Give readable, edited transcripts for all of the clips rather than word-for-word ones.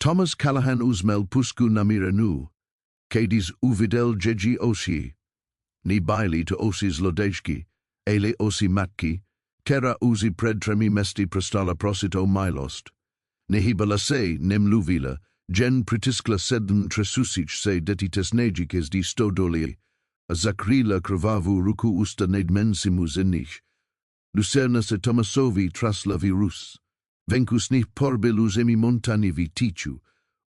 Thomas Callahan uzmel pusku namiranu, kadis uvidel dzieci osi, ni baili to osi zlodejki, ele osi matki, kera uzi pred tremi mesti prestala prosito milost. Nehibala se nem luvila, gen pritiskla sedm tresusic se detitesnejikes di stodole, a zakrila krvavu ruku usta nedmensimus inich. Lucerna se Tomasovi trasla virus. Venkus ni porbilus emi Montani vitichu.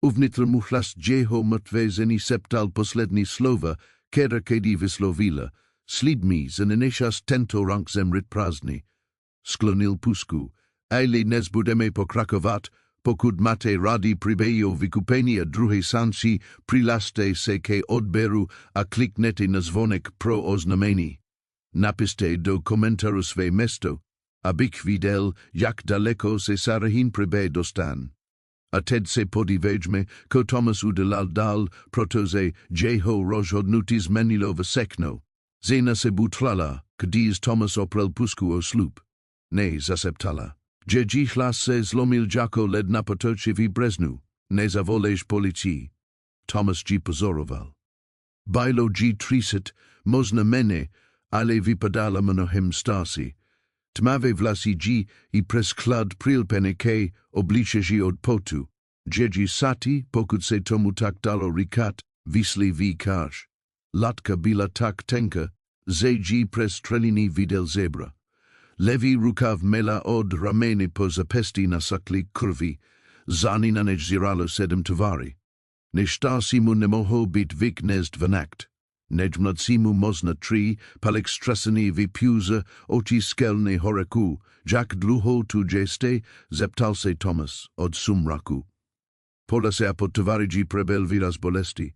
Uvnitra muhlas jeho mrtvezeni septal posledni slova, kera kedi vislovila. Slidmi zaneneshas tento rank zemrit prazni. Sklonil pusku. Aile nezbudeme pokrakovat, pokud mate radi pribejo vikupenia druhe sansi prilaste se ke odberu a kliknete nazvonek pro oznameni. Napiste do komentarus ve mesto, abik videl jak daleko se sarahin pribe dostan. A ted se podivejme, ko Thomas udelal dal, protoze jeho rozhodnutí změnilo sekno. Zena se butlala, kdiz Thomas oprel pusku o slup. Ne zaseptala. Dzieci hlas se zlomil jako led na potoczy v breznu, ne zavolej policji. Thomas G. pozoroval. Bailo G. triset, można mene, ale vypadala mnohem stasi. Tmavé vlasy G. I presklad prilpene ke obličeji od potu. Dzieci sati, pokud se tomu tak dalo rikat, vysli v kaš. Latka bila tak tenka, ze G. prestrelini videl zebra. Levi rukav mela od ramene po zapesti na sakli kurvi, zani na ziralo sedm tovari. Nestasimu nemoho bit vik nezd vanakt. Nejmladsimu można tri, palek strasani vypuza, oči skelne horaku, jak dluho tu jeste, zeptal se Thomas, od sumraku. Poda se apod tovariji prebel viraz bolesti.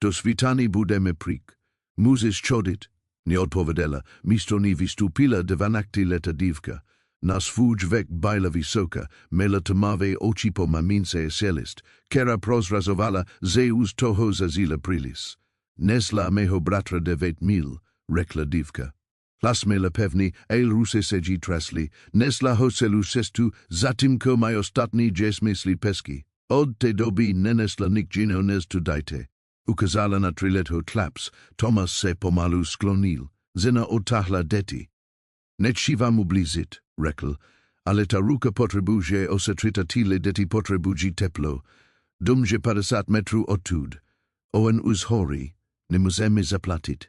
Do svitani budeme prik. Muzis chodit, nie odpovedela, místo ní vystúpila de vanakty leta dívka. Na svůj vek bajla vysoka, mela tmavé oči po mamince selist, kera prozrazovala zeus toho zazila prilis. Nesla mého bratra 9,000, rekla dívka. Hlasmela pevný, el ruse sedí trasli, nesla ho celu cestu, zatímko maj ostatní děsmysli pesky. Od té doby nenesla nikdžino neztu dajte. Ukazala na triletho tlaps, Thomas se pomalu sklonil. Zena otahla deti. Nečíva mu blizit, rekl, ale ta ruka potrebuje osetřitatile deti potrebují teplo. Dumže 50 metrů odtud. Owen uz hory, nemůžeme zaplatit.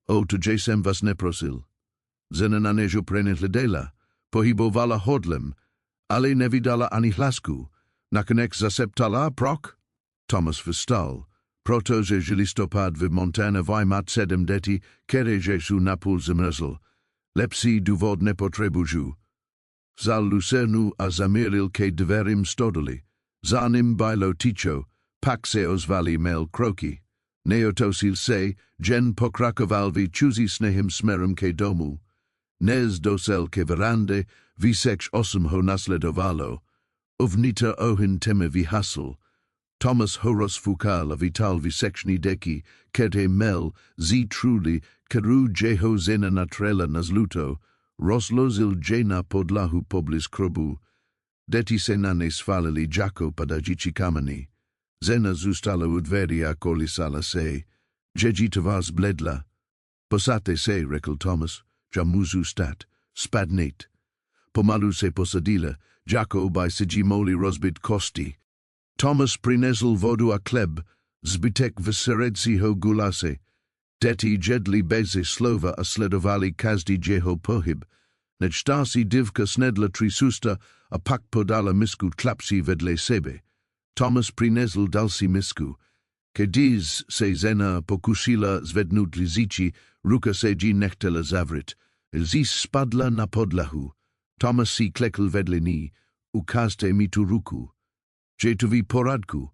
O, to jsem vás neprosil. Zena na nežu prenehledela, pohybovala hodlem, ale nevydala ani hlasku. Nakonec zaseptala prok? Thomas vstal. Protože listopad v Montana vajmat sedm dětí, které jsou napůl zamrzl. Lepší důvod nepotřebuju. Vzal lucernu a zamířil ke dverim stodoli. Za ním bajlo ticho, pak se ozvali mel kroky. Neotosil se, gen pokrakoval vychuzí snehem směrem ke domu. Nez dosel ke verande, vysekš 8 ho nasledovalo. Uvnitř ohen teme vyhasl. Thomas horos fukal a vital vysekšní deky, kerte mel, zi truli, keru jeho zena natrela na zluto, rozlozil jena podlahu poblis krobu. Deti se na ne svalili jako padající kameny. Zena zůstala u dveří a kolisala se. Děti tvá zbledla. Posaďte se, řekl Thomas, že můžu stát. Spadnit. Pomalu se posadila, jako by si mohli rozbit kosti. Thomas přinesl vodu a chleb, zbytek v seredcího gulase. Děti jedli beze slova a sledovali každý jeho pohyb. Nečtásí dívka snedla 3 susta a pak podala misku tlapsi vedle sebe. Thomas přinesl další misku. Když se zena pokusila zvednout liziči, ruka se jí nechtela zavřít. Lzí spadla na podlahu. Thomas si klekl vedle ní. Ukazte mi tu ruku. Že tu v poradku.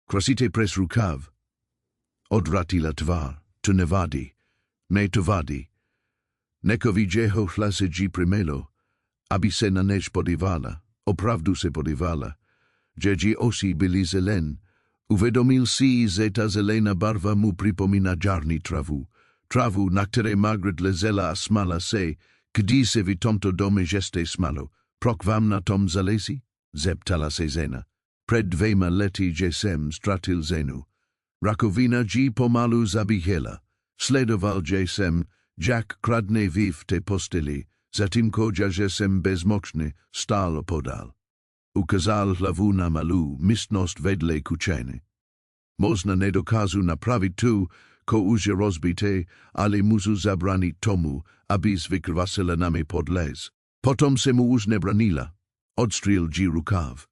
Krasite pres rukav. Odvratila tvar. To nevadí. Ne to vadí. Neko jeho hlase jí primelo, aby se na než podívala. Opravdu se podívala. Že osi byli zelen. Uvědomil si, že ta zelená barva mu připomíná jarní travu. Travu, na které Margaret ležela a smala se, když se v tomto dome jeste smalo. Prok vám na tom zalezí? Zeptala se Zena. pred dvěma lety jsem ztratil ženu. Rakovina ji pomalu zabíjela. Sledoval jsem, jak kradne v té posteli, zatímco že jsem bezmocný stál podal. Ukázal hlavu na malou místnost vedle kuchyny. Można nedokazu napravit tu, ko už je rozbité, ale musu zabranit tomu, abys vykrvasila nami podlez. Potom se mu už nebranila. Odstřel ji rukav.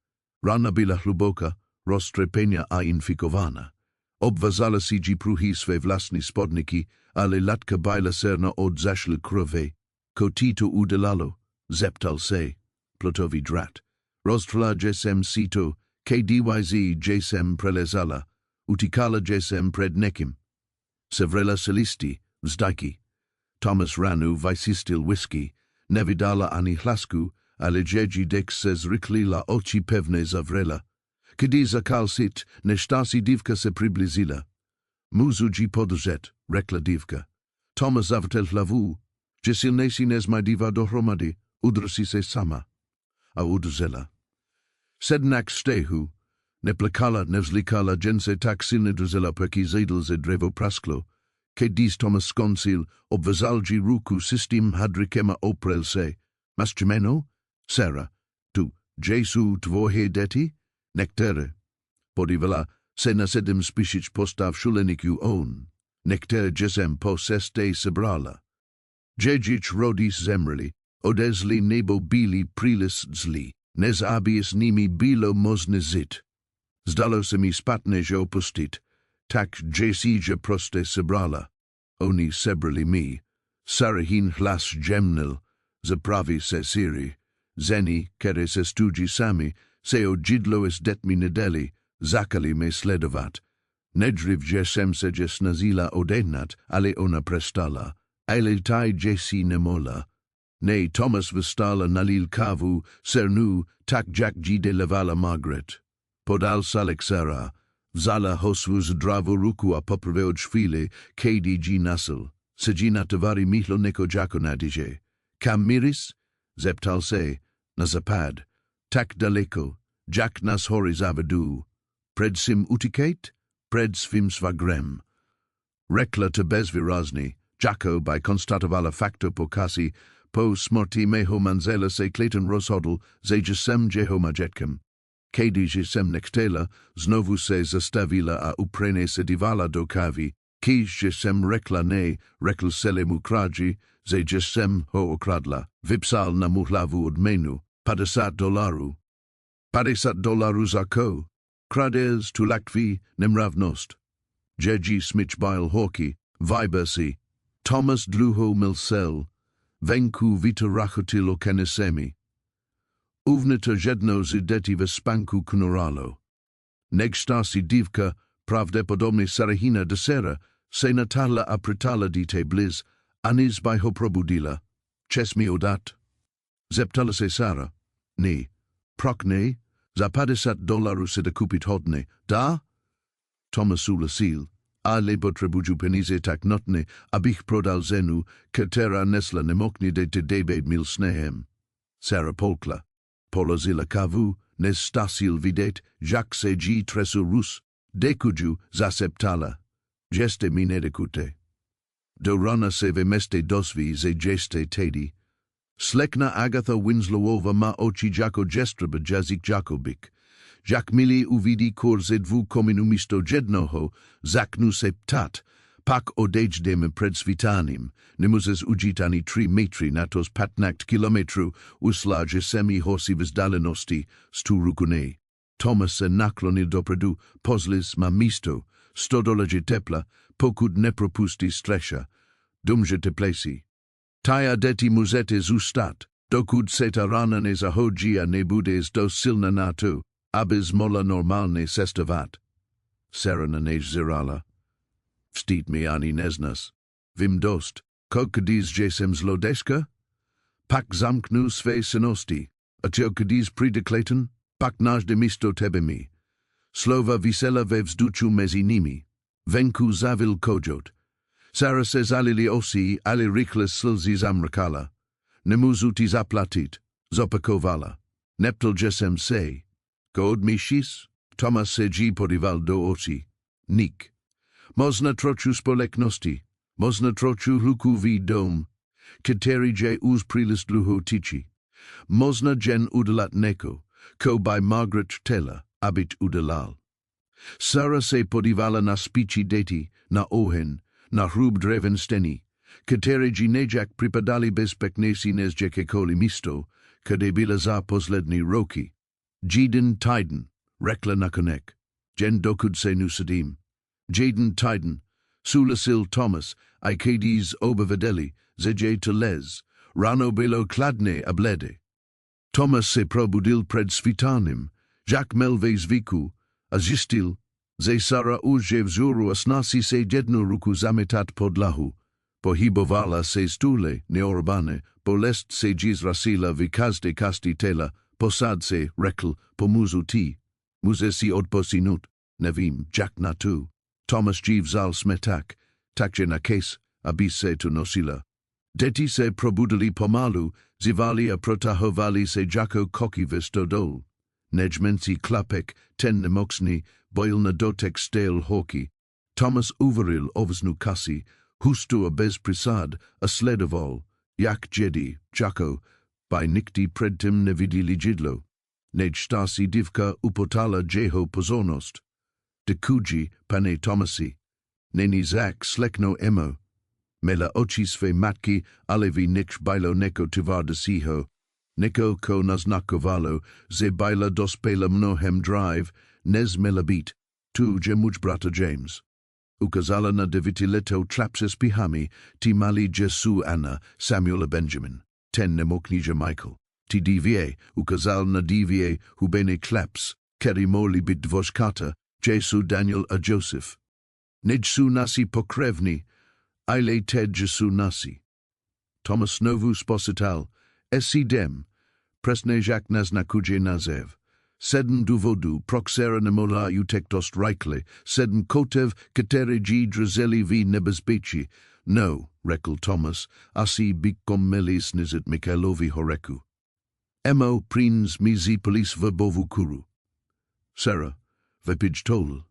Rana byla hluboka, roztřepená a infikována. Obvazala si ji pruhy své vlastní spodniky, ale latka byla serna od zašle krve. Ko ti to udělalo, zeptal se, plotový drat. Roztrla jsem si to, kdyz jsem prelezala, utíkala jsem před někým. Sevrela selisti, vzdáky. Thomas ranu vysistil whisky, nevydala ani hlasku, ale její dek se zrychlila, oči pevně zavrela. Když zakal sit, neštási dívka se přiblížila. Můžu ji podržet, řekla dívka. Thomas zavrtel hlavu, že silnější než má diva dohromady, udrsi se sama. A udržela. Sednak stehu, neplakala, nevzlikala, jen se tak silně držela, perky zedl ze drevo prasklo. Když Thomas skončil, obvazal ji ruku systém hadrikema oprel se. Máš jméno? Sarah. Tu, Jesu tvoje děti? Některé. Podívala se na sedm spíšič postav šuleniků on. Některé jsem po cestě sebrala. Ježič rodis zemřeli, odezli nebo byli příliš zlí, než aby s nimi bylo možné žít. Zdalo se mi špatně že opustit, tak že si je prostě sebrala. Oni sebrali mi. Sarahin hlas jemnil, zapravi se siri. Zeni, které se studzi sami, se o jidlo s dětmi nedeli, zakali me sledovat. Nedriv že jsem se že snazila odehnat, ale ona prestala. Ale taj že si nemola. Ne, Thomas vstala nalil kávu, sernu, tak jak ji delevala Margaret. Podal salek Sarah, vzala hosvu z dravu ruku a poprvé od chvíli, kdy ji nasl. Se ji na tovari mihlo neko jako nadíže. Kam miris? Zeptal se, na zapad. Tak daleko, jak nas hory zavedu. Pred sim utiket? Pred svým svagrem. Rekla to bezvýrazný, jako by konstatovala fakto pokasi, po smrti mého manžela se Clayton rozhodl, že jsem jeho majetkem. Když jsem nechtěla, znovu se zastavila a upřeně se dívala do kávy. Když jsem rekla ne, rekl celému kráči, že jsem ho okradla. Vypsal na mu hlavu odměnu, $50. $50 za ko. Kradez tu lakví nemravnost. Její smyč byl horký, vybersi. Thomas dlouho milsel. Venku víte rachotil o kenesemi. Uvnitř jedno z dětí ve spánku knoralo. Negstási dívka, pravděpodobně Sarahina dcera, se natahla a přitahla dítě bliz, aniž by ho probudila. Čes mi odat? Zeptala se Sarah. Ne. Proč ne? Za $50 se da kupit hodně. Da? Thomas souhlasil. Ale potřebuju peníze tak notně, abych prodal ženu, která nesla nemocně de 9 mil sněhem. Sarah polkla. Položila kávu, nestasil vidět, jak se jí tresu rus. Dekuju zaseptala. Jste mi nedekute. Do rana se ve meste dozví, že jste tedy. Slekna Agatha Winslowova má oči jako jestraba jazyk Jakobik. Jakmile uvidí kurze dvou kominu místo jednoho, zaknu se ptat, pak odejdeme před svítáním, nemůžeš ujít ani 3 metry na tos 15 kilometrů, usla, že semi hosi vzdálenosti z tu rukune. Thomas se naklonil dopredu, pozlis má místo, stodole je tepla, pokud nepropustí střeša, dumžete plesi. Taja děti můžete zůstat, dokud se ta rana nezahodí a nebude dost silná na to, abys mohla normálně cestovat. Sarah na něj zirala. Vstít mi ani neznas. Vím dost. Když že jsem zlodeska? Pak zamknu své synosti. A til když přijde Clayton, pak naždy místo tebe mi. Slova vysela ve vzduchu mezi nimi. Venku zavil kojot. Sarah se zalili osi, ale rychle slzy zamrkala. Nemůžu ti zaplatit. Zopakovala. Neptal že jsem se. Kood mishis, Thomas seji podival do osi. Nik. Mosna trochu spoleknosti, mosna trochu huku vi dom, kiteri je uz prilist luho tichi. Mosna gen udalat neko, ko by Margaret Taylor, abit udalal. Sara se podivala na spici deti, na ohen, na hrub dreven steni, kiteri nejak pripadali bezpeknesi nezjeke koli misto, kadebila za posledni roki. Jiden Tiden, rekla nakonek, gen dokud se nusadim. Jaden Tiden, Sulasil Thomas, Ikades Obervedeli, Zeje Teles, Rano Belo Kladne Ablede. Thomas se probudil pred svitanim, Jacques Melves Viku, Azistil, ze Sara uže vzuru asnasi se jednu ruku zametat podlahu, pohibovala se stule neorbane, bolest se giz rasila vikazde kasti tela, posad se rekl pomuzu ti, muzesi odposinut, nevim Jack natu. Thomas Givzal smetak, takje na kes, abise tu nosila. Deti se probudali pomalu, zivali a protahovali se jako koki vestodol. Nejmensi klapek, ten nemoxni, boil na dotek stel hoki. Thomas uveril ovsnu kasi, hustu a bez prisad, a sledovol, jak jedi, jako, by nikti predtim nevidili jidlo. Nej stasi divka upotala jeho pozonost. Dekuji pane Thomasi, neni zak slekno emo, mela ocisve matki alevi niksh bailo neko tivar de siho, neko ko naznakovalo, ze baila dospela mnohem drive, nez melabit, tu jemuj brata James. Ukazala na devitileto trapses pihami, ti mali Jesu Anna, Samuel Benjamin, ten nemoknija Michael, ti divie, ukazal na divie, hubene claps, kerimoli bit dvoskata, Jesu Daniel a Joseph. Nejsu nasi pokrevni, aile ted Jesu nasi. Thomas novu sposital, esi dem, presne jak naznakuje nazev. Sedm duvodu proxera nemola eutektost reikle, sedm kotev ketere gi drazeli vi nebezbeci. No, rekl Thomas, asi bikom melis nizit Mikhailovi horeku. Emo prins mizi polis verbovu kuru. Sarah, vepij tol.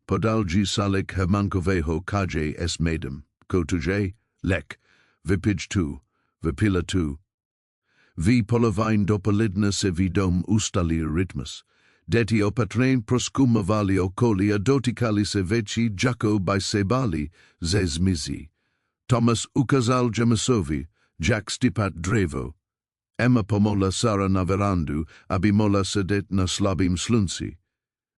Podalji salek hemankoveho kaje es medem. Kotuje, lek, vipij tu, vipila tu. Vi polovine dopolidna se vidom ustali ritmus. Deti opatrain proscuma vali ocoli adoticali se veci jako by sebali, zez mizi. Thomas ukazal gemasovi, Jack stipat drevo. Emma pomola Sara naverandu, abimola sedet na slabim slunci.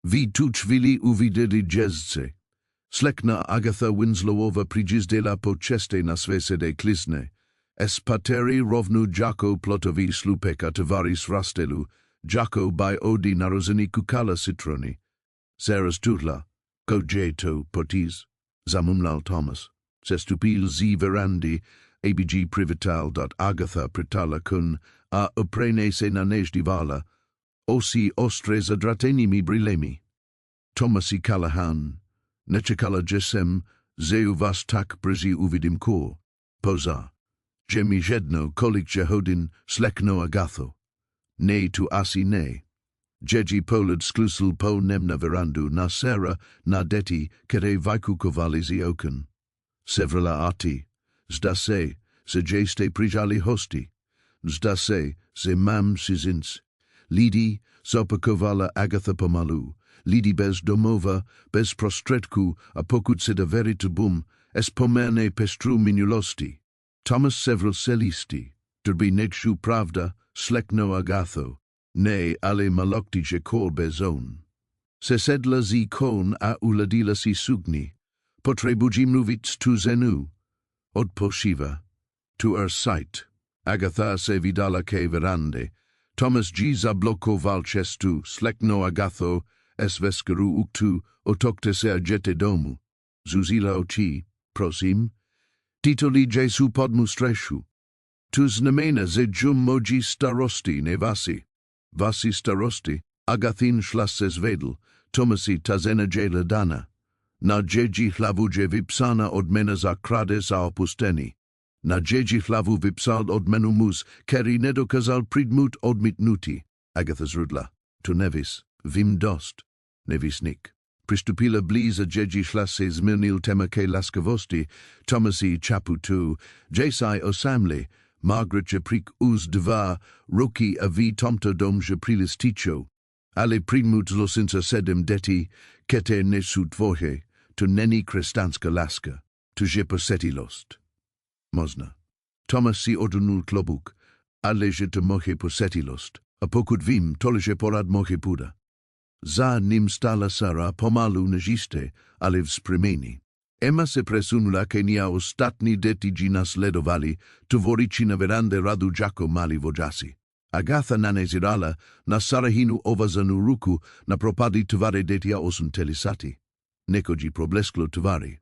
Vi tuchvili uvideli jezce. Slekna Agatha Winslowova prijizdela počeste na svesede klisne. Es pateri rovnu jako plotovi slupeka tavaris rastelu, jako by odi narozeni kukala citroni. Zeras tutla, kojeto potiz, zamumlal Thomas. Sestupil zi verandi, abg privital.agatha pritala kun, a uprene se nanej divala, osi ostres adratenimi brilemi. Thomasi Callahan, nechikala jesem, zeu vas tak brizi uvidim kor, poza. Jemi jedno kolik jehodin slekno agatho. Ne tu asi ne. Jeji polud sklusel po nemna verandu na sera na deti kere vaikukovali zioken. Sevrala ati, zdase, se jeste prijali hosti. Zdase, se mam sizins. Lidi, zopakovala Agatha pomalu. Lidi bez domova, bez prostretku, a pokud se da veritubum, es pomerne pestru minulosti. Thomas several celisti, derbi neču pravda, slekno agatho, ne ale malokti jekor bezon. Se sedla zi kon a uladila si sugni, potrebujimnuvits tu zenu, od poshiva, tu sight. Agatha se vidala ke verande, Thomas G. zabloko valchestu, slekno agatho, es veskeru uktu, otokte se agete domu, zuzila ochi, prosim, titoli Jesu podmustreshu. Tus nemena ze jum moji starosti ne vasi. Vasi starosti, agathin schlasses vedel, Thomasi tazena jela dana. Na jeji hlavu vipsana odmena za krades a opusteni. Na jeji hlavu vipsal odmenumus, keri nedokazal pridmut odmitnuti. Agatha's rudla, tu nevis, vim dost, nevisnik. Pristupila bliza dzieji szlasy změnil tema ke laskavosti, Tomasi chaputu, Jesai osamli, Margaret Japrik uz dwa, roki avi tomto dom japrilis ticho, ale primut losinsa sedm dětí, kete nesu tvoje, tu neni krestanska laska, tu jeposeti lost. Można. Tomasi ordunul klobuk, ale je te moje poseti lost, a pokud vím, toleže porad moje puda. Za nim stala Sara pomalu nežiste, ale vzprimeni. Emma se presunula ke nia ostatni děti nasledovali, tvoriči na verande radu jako mali vođasi. Agatha nanezirala na Sarahinu ovazanu ruku na propadi tvare děti osm telisati. Nekoji problesklo tvari.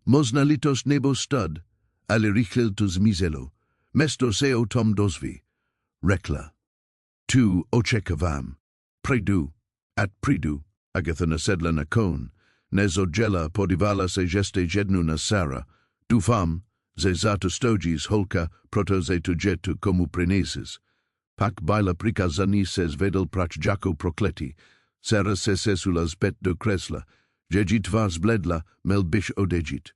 Można litos nebo stud, ale richel to zmizelo. Mesto se o tom dozvi. Rekla. Tu očekávám. Predu. At pridu, Agatha nasedla na kon, nezodjela podivala se jeste ženu na Sara, dufam, ze zato stojis holka proto ze tu jetu komu prineses. Pak baila prikazani se zvedel prach jako prokleti, Sara se sesula zbet do kresla, jeji tvar zbledla mel bish odejit.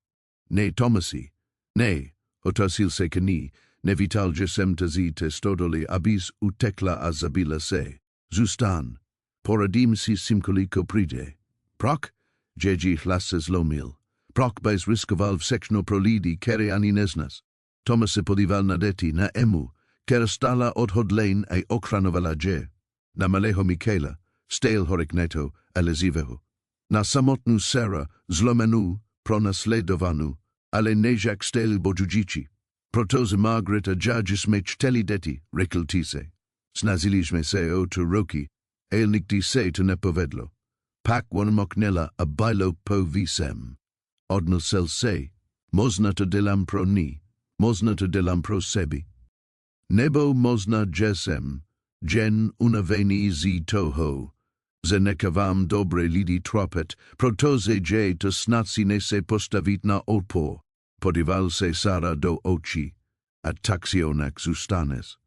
Ne Tomasi, ne, otasil se kani, ne vital jesem tazi te stodole abis utekla a zabila se, zustan. Poradim si simkoli kopride. Proc, jeji hlasses lomil. Proc bez riskoval vsekno prolidi kere ani nesnas. Tomas se podival na děti na emu, kera stala odhodlein a ochranovala je. Na maleho Michaela, stel horikneto, aleziveho. Na samotnu Sara, zlomenu, pronasledovanu, ale nejak stel bojujici. Protoze Margaret a jadžisme čteli děti, rekeltise. Snaziliśmy se o tu roki, el nikdy se to nepovedlo. Pak wanamoknela a bailo po visem. Odnal sel se, można to delam pro ni, można to delam pro sebi. Nebo można jesem, jen unaveni zi toho. Zenekavam dobre lidi tropet, protoze je to snaci ne se postavit na opor. Podival se Sara do oči, a taxionak zustanes.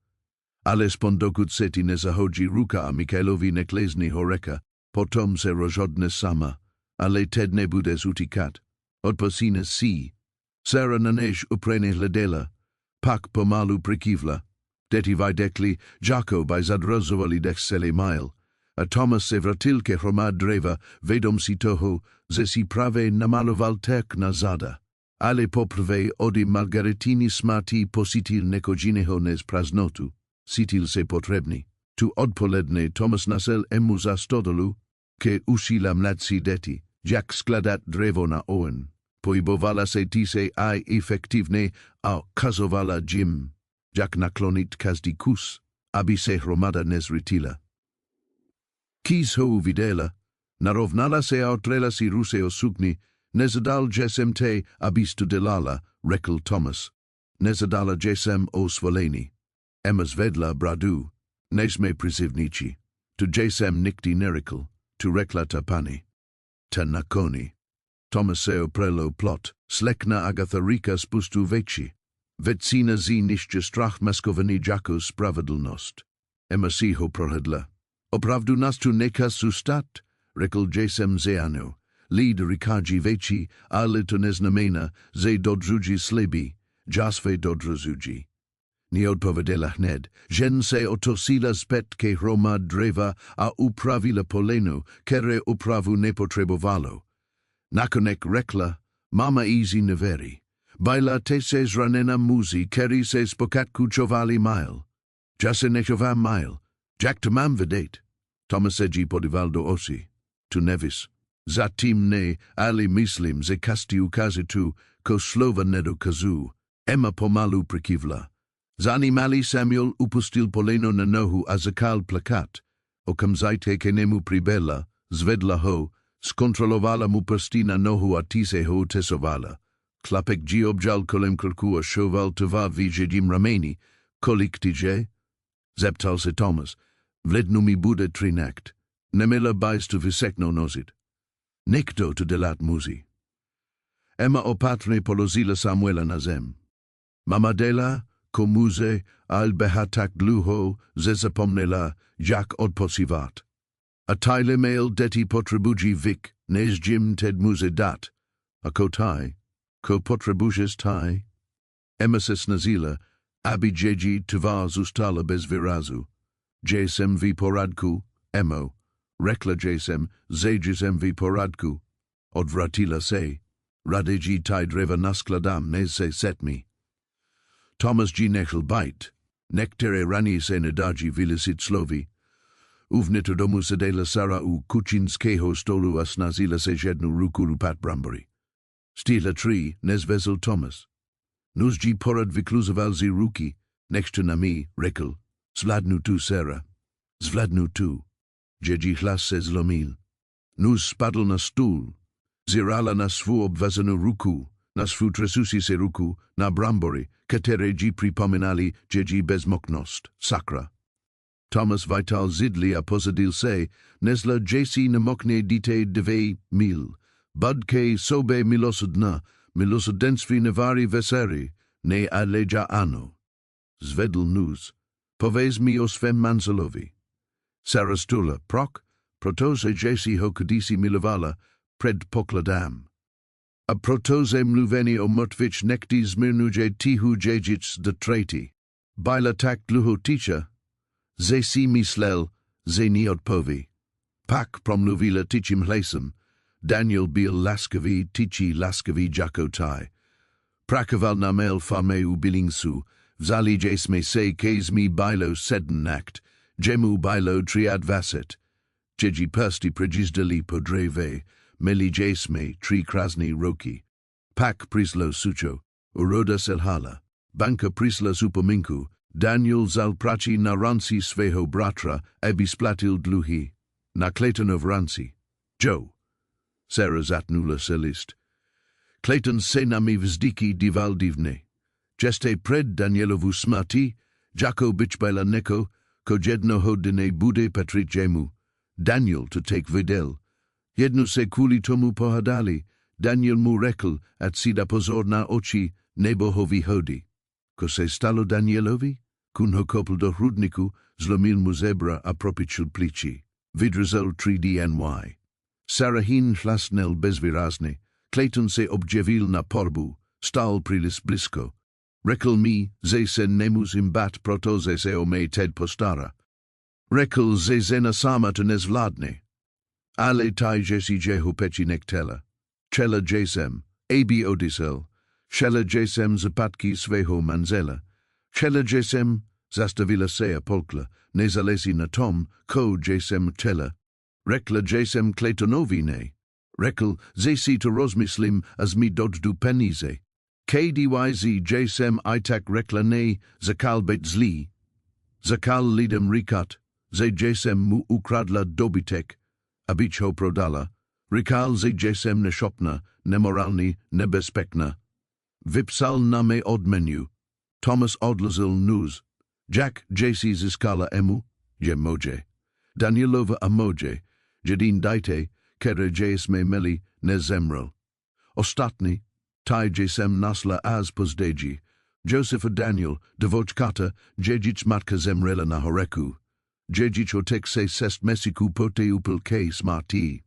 Ale spondokut seti ne zahodzi ruka a Mikhailovi neklesni horeka, potom se rozhodne sama, ale ted ne budes utikat. Odposine si. Sara nanež uprene hledela, pak pomalu prikivla. Deti vajdekli, jako by zadrozovali dechsele mail, a Thomas se vratil ke hromad dreva, vedom si toho, ze si prave namaloval tek na zada. Ale poprvé odi Margaretini smati positil nekojineho nez praznotu. Sitil se potrebni. Tu odpoledne Thomas nasel emu za stodolu, ke usila mladsi deti, jak skladat drevo na oen. Pojbovala se tise aj efektivne a kazovala jim, jak naklonit każdy kus, aby se hromada nezrytila. Kis ho videla, narovnala se a otrela si ruse o sukni, nezadal jesem te abis tu delala, rekl Thomas. Nezadala jesem o svoleni. Emma zvedla bradu, nesme prizivnici, tu jesem nikdi nerikl, tu rekla tapani. Ta nakoni. Thomas se oprelo plot, slekna Agatha rika spustu veci. Vecina zi nišće strach maskovani jako spravedlnost. Emma si ho prohedla. Opravdu nas tu neka sustat, rekl jesem zeanu. Lid rikaji veci, ale to neznamena, ze dodruji slebi, jasve dodruzuji. Ni odpovedela hned, žen se otosila spet ke hromad dreva a upravila polenu, kere upravu nepotrebovalo. Nakonek rekla, mama izi neveri. Baila te se zranena muzi, keri se spokatku chovali mail. Jase nechovam mail. Jak to mam vedet. Thomas eji podivaldo osi. Tu nevis. Zatim ne, ali mislim ze kasti ukazitu, ko slova nedo kazu. Emma pomalu prekivla. Zani mali Samuel upustil poleno na nohu a zakal plakat. O kamzajte ke nemu pribela, zvedla ho, skontrolovala mu prsti na nohu a tise ho tesovala. Klapek ji objal kolem krku a šoval tova vijedim rameni, kolik tije? Zeptal se Thomas, vlednu mi bude trinakt, nemela bajstu visekno nozit. Nekdo tu delat muzi. Emma opatrne polozila Samuela na zem. Mamadela, komuze, al behatak dluho, ze zapomnela, jak odposivat. A tyle mail deti potrebuji vic, nes jim ted muzedat, a kotai, ko potrebujes tai. Emesis nazila, abijeji tvar zustala bez virazu. Jesem vi poradku, emo, rekla jesem, zajesem vi poradku. Odvratila se, radeji tai dreva naskladam nes se setmi. Thomas G. Nechel bite, nectere rani se nedaji vilisit slovi. Uvnito domu sedela sara u kuchinskeho stolu asnazila se ženu rukuru pat brambori. Stila tri, nes vezel Thomas. Nuzji porad vikluzovalzi ruki, nextu nami, rekel, zvladnu tu sera. Zvladnu tu. Jeji hlas se zlomil. Nuz spadl na stůl. Zirala na svu obvazanu ruku, na svu tresusi se ruku, na brambori, katere ji pripominali jeji bezmoknost, sakra. Thomas Vital zidli a pozadil se, nesla jesi namokne dite dve mil, budke sobe milosudna, milosudensvi nevari veseri, ne aleja ano. Zvedl nuz, povez mi o svem manzalovi. Sarastula, proc, protose jesi ho kadisi milovala, pred pokladam. A protose mluveni o motvich nekti zmirnuje tihu jejic de treti. Baila tak luho ticha, ze si mislel, ze ni odpovi. Pak promluvila tichim hlesem, Daniel bil laskavi tichi laskavi jakotai. Prakaval namel fame u bilingsu, vzali jesme se kezmi bailo sedm nakt, jemu bailo triad vaset. Jeji persti prejizdali podreve, meli jesme tri krasni roki. Pak prislo sucho, uroda selhala, banka prisla supominku, Daniel zalprachi na ransi sveho bratra, ebisplatil dluhi, na Clayton of ransi. Joe. Sarah zatnula selist. Clayton se nami vzdiki divaldivne. Jeste pred Danielovu smati, jako bichbela neko, kojedno hodine bude patrit jemu. Daniel to take videl. Jednu se kuli tomu pohadali, Daniel mu rekl, at sida pozor na oči, nebo hovi hodi. Ko se stalo Danielovi? Kun ho kopl do hrudniku, zlomil mu zebra a propičil pliči. Vidrzel 3DNY. Sarahin hlasnel bezvýrazne, Clayton se objevil na porbu, stál príliš blisko. Rekl mi, že se nemusím bát, protože se o mé ted postara. Rekl, že žena sama to nezvládne. Ale taj že si jeho peči nektela. Čela jesem, aby odisel. Šela jesem zapatky svého manzela. Šela jesem, zastavila se a polkla, nezalezi na tom, ko jesem čela. Rekla jesem Claytonovi ne. Rekl, že si to rozmyslim, as mi dodždu peníze. KDYZ jesem I tak rekla ne, zakal bet zlý. Zakal lidem říkat, že jesem mu ukradla dobytek, abyč ho prodala. Říkal, že jesem nešopna, nemorální, nebezpečná. Vypsal na mé odmenu. Thomas odlazil nuz. Jack jesi získala emu, je moje. Danielova a moje, jedin dajte, kere jesme meli nezemrel. Ostatni, taj jesem nasla az pozdeji. Joseph a Daniel, devočkata, jejic matka zemrela na horeku. Jejic otek se sest mesiku pote upel ke smarti.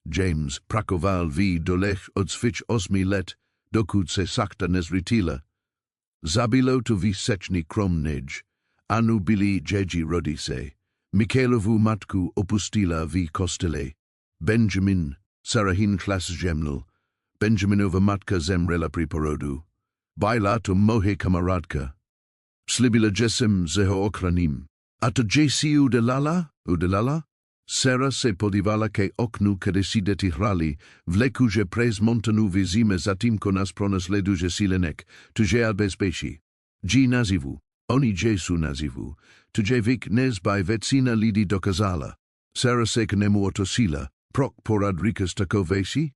James prakoval vi dolech odsvich 8 let, dokud se sakta nezritila. Zabilo to vi sečni kromnej, anu bili jeji rodise. Mikhailovu matku opustila vi kostele. Benjamin, Sarahin klas jemnul. Benjaminova matka zemrela pri porodu. Baila to mohe kamaradka. Slibila jesem zeho okranim. A to jesi udelala? Sera se podivala ke oknu kede si detihrali, vleku že prez Montanu vizime zatim konas pronas ledu že silenek, tuje albezbeši. Ji nazivu, oni jesu nazivu, tuje vik nezbaj vecina lidi dokazala. Sera se knemu otosila, prok porad rikas takovesi?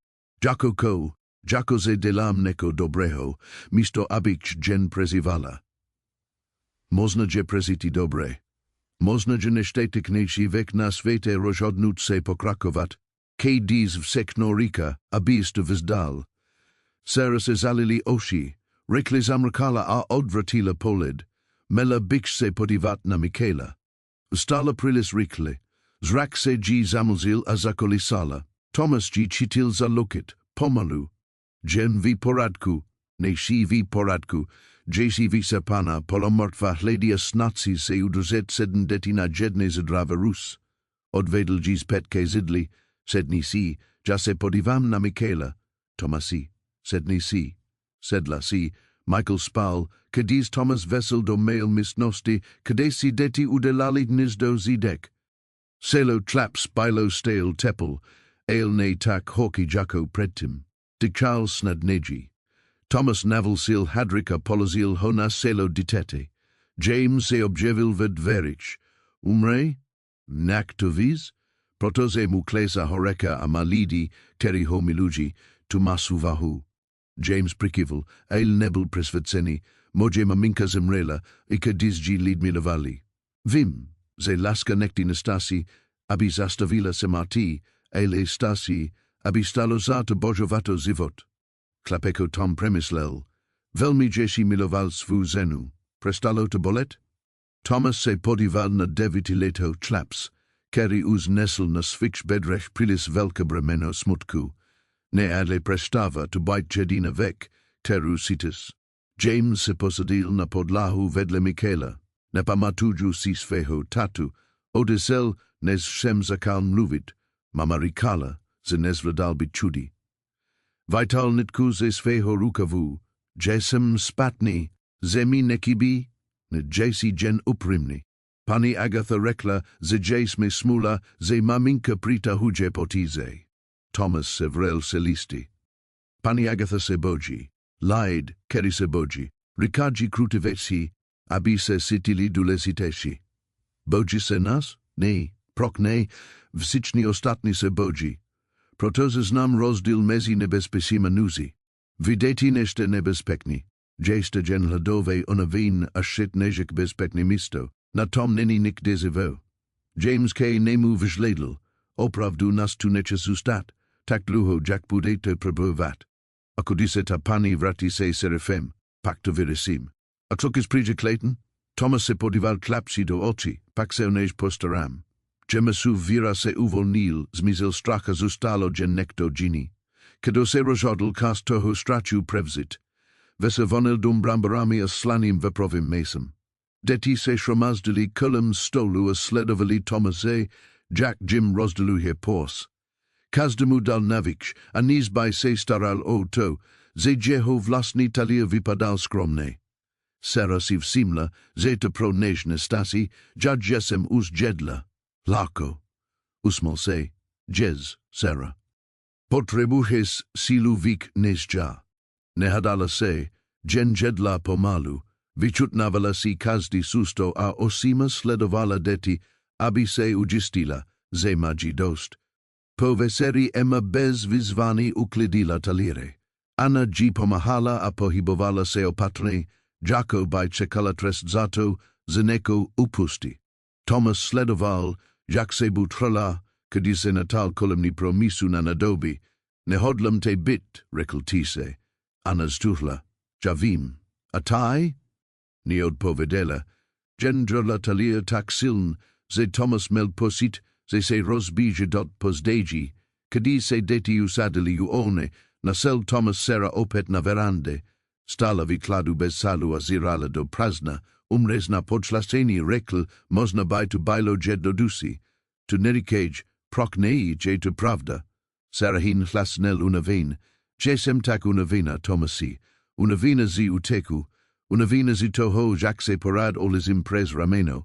Jako ze delam neko dobreho, misto abich gen prezivala. Można je preziti dobre. Można je neštetiknejší vek na svete rozhodnut se pokrakovat, kdíž vsekno rika, abys to vzdal. Sera se zalili oši, rekli zamrkala a odvratila pohled, mela bych se podivat na Michaela. Vstala prilis rikli, Zrak se G zamlzil a zakolisala. Thomas G chitil za lokit, pomalu. Jen v poradku, nejší v poradku. JC v sepana polomortva hledia snaci se udrzet sedm dětí na jedné zdrava Rus. Odvedl G zpětke zidli, sedni si, já se podívám na Michaela. Tomasi, sedni si, sedla si, Michael spal, kadiz Thomas vesel do mail misnosti, kde si děti udělali dnes do zidek. Selo tlaps bilo stale tepel, ale ne tak hockey jako predtim. De Charles snadneji. Thomas navelsil hadrika polozil hona selo ditete. James se objevil ved verich. Umre? Nak to viz? Protoze muklesa horeka a malidi, teri homiluji, tumasu vahu. James prikivel, ail nebel presvetseni, moje maminka zemrela, ika dizji lid milavali. Vim, ze laska nekti nastasi, abi zastavila semarti, aile stasi, abi stalozata bojovato zivot. Klapeko Tom premislel, velmi jesi miloval svu zenu, prestalo to bolet? Thomas se podival na devitileto tlaps, keri uz nesel na svich bedrech prilis velka bremeno smutku, ne adle prestava to bite jedina vek, teru sitis. James se posadil na podlahu vedle Michaela, ne pamatuju sis feho tatu, odesel nes shem zakal mluvit, mamarikala, ze nezvladal bichudi. Vital nitku ze sveho rukavu, jesem spatni, zemi nekibi, ne jesi gen uprimni. Pani Agatha rekla, ze jes me smula, ze maminka prita huje potize. Thomas sevrel selisti. Pani Agatha seboji, laid, keri seboji, rikaji krutivesi, abise sitili dulesiteshi. Boji se nas? Ne, prok ne, vsichni ostatni seboji. Proto znam rozdíl mezi nebezpečím a nuzi. Videti nešte nebezpekni. Jeste gen hladové unavin a shit nežek bezpekni místo. Na tom není nikde zivo. James K. nemu vyžledl. Opravdu nas tu neče zůstat. Tak dlouho jak budete probovat. Ako dise ta pani vrati se serafem. Pak to vyresím. A co kis přijde Clayton? Thomas se podíval klapsi do oči. Pak se než postaram. Jemasu vira se uvolnil, zmizel stracha zůstalo gen nekto džini. Kdo se rozhodl kas toho strachu prevzit. Vese vonil dum brambarami a slaním veprovým mesem. Děti se shromazdili kolem stolu a sledovali Thomase, Jack Jim rozděluje pors. Každému dal navič a nízbaj se staral o to, ze jeho vlastní talia vypadal skromně. Sara si všimla, že to pro nežné stasi, že jsem už jedla. Lako, usmal se, jez, Sara. Potřebuješ sílu vík nežďa. Nehadala se, jen jedla pomalu, vyčutnávala si každý susto a osima sledovala děti, aby se ujistila, že mají dost. Po večeri Emma bez vyzvání uklidila talíře. Anna G pomahala a pohybovala se opatrně, jako by čekala trest za to, že neko upustí. Thomas sledoval, jak se butrala, když se natal kolem promisu na nadobi. Nehodlam te bit, řekl Tise. Anna ztuhla. Ja vím. A taj? Ni odpověděla. Gendrla talia tak siln, že Thomas měl pocit, že se rozbíže dot později, když se děti usadili u ohně, nasel Thomas Sera opět na verande. Stala vykladu bez salu a zírala do prázdna, umrezna podšlacení řekl, možná by to bylo jednodušší. Tu neříkej, prok nejí, že to pravda. Sarahin hlasnel unavin, že jsem tak unavina, Thomasi, unavina zi uteku, unavina zi toho, jak se porad oles imprez rameno,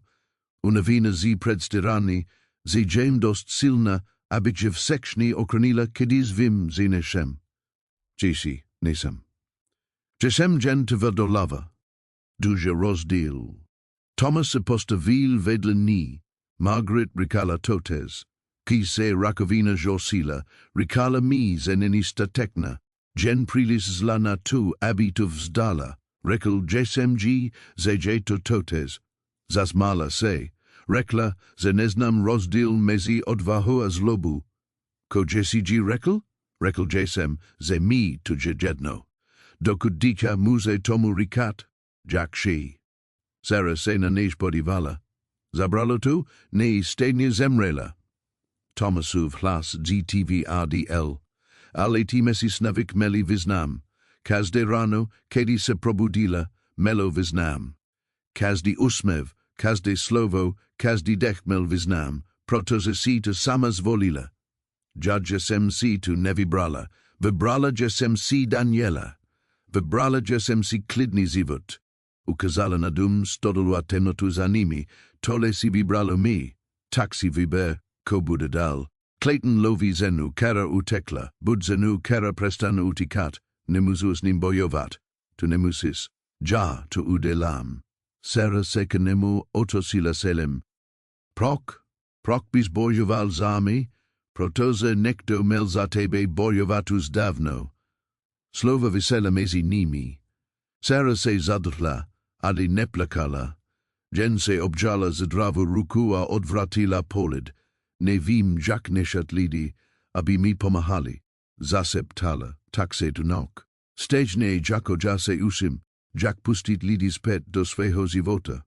unavina zi predstirani, zi jem dost silna, abych v sekšní okronila, když vím zi nešem. Jesi, nesem. Jesem gen te vedolava. Duže rozdíl. Thomas se postavil vedle ní, Margaret rikala totes, ki se rakovina josila, rikala mi zenenista tekna, gen prilis zla na tu abitu vzdala, rekl jesem G, ze to totes, zazmala se, rekla, ze neznam rozdíl mezi odvahu a zlobu. Ko jesi G rekl? Rekl jesem, ze mi tu jedno. Dokud dítě muze tomu rikat, jak she. Sara se na než podivala. Zabralo tu, ne stejně zemrela, Tomasův hlas GTVRDL. Ale mesi snavik meli vyznám. Každé ráno, kedy se probudila, melo vyznám. Každý úsměv, každé slovo, každý dech mel vyznám, protože si to sama zvolila. Že jsem si tu nevybrala, vybrala, že jsem si Daniela. Vybrala, že jsem si klidný život. Ukazala na dům, stodolu a temnotu za nimi, tohle si vybralo mi, tak si vyber, ko bude dál. Clayton loví ženu, která utekla, bud ženu, která přestane utíkat, nemusíš ním bojovat, tu nemusíš, já to udělám. Sera se k němu otosila selem. Prok bys bojoval za mi, protože někdo měl za tebe bojovat už dávno. Slova vysela mezi nimi. Sera se zadrhla, ale neplakala. Jen se obžala za zdravou ruku a odvratila pohled. Nevím, jak nešat lidi, aby mi pomáhali. Zase ptala, tak se tu nok. Stejně jako já se usím, jak pustit lidi zpět do svého života.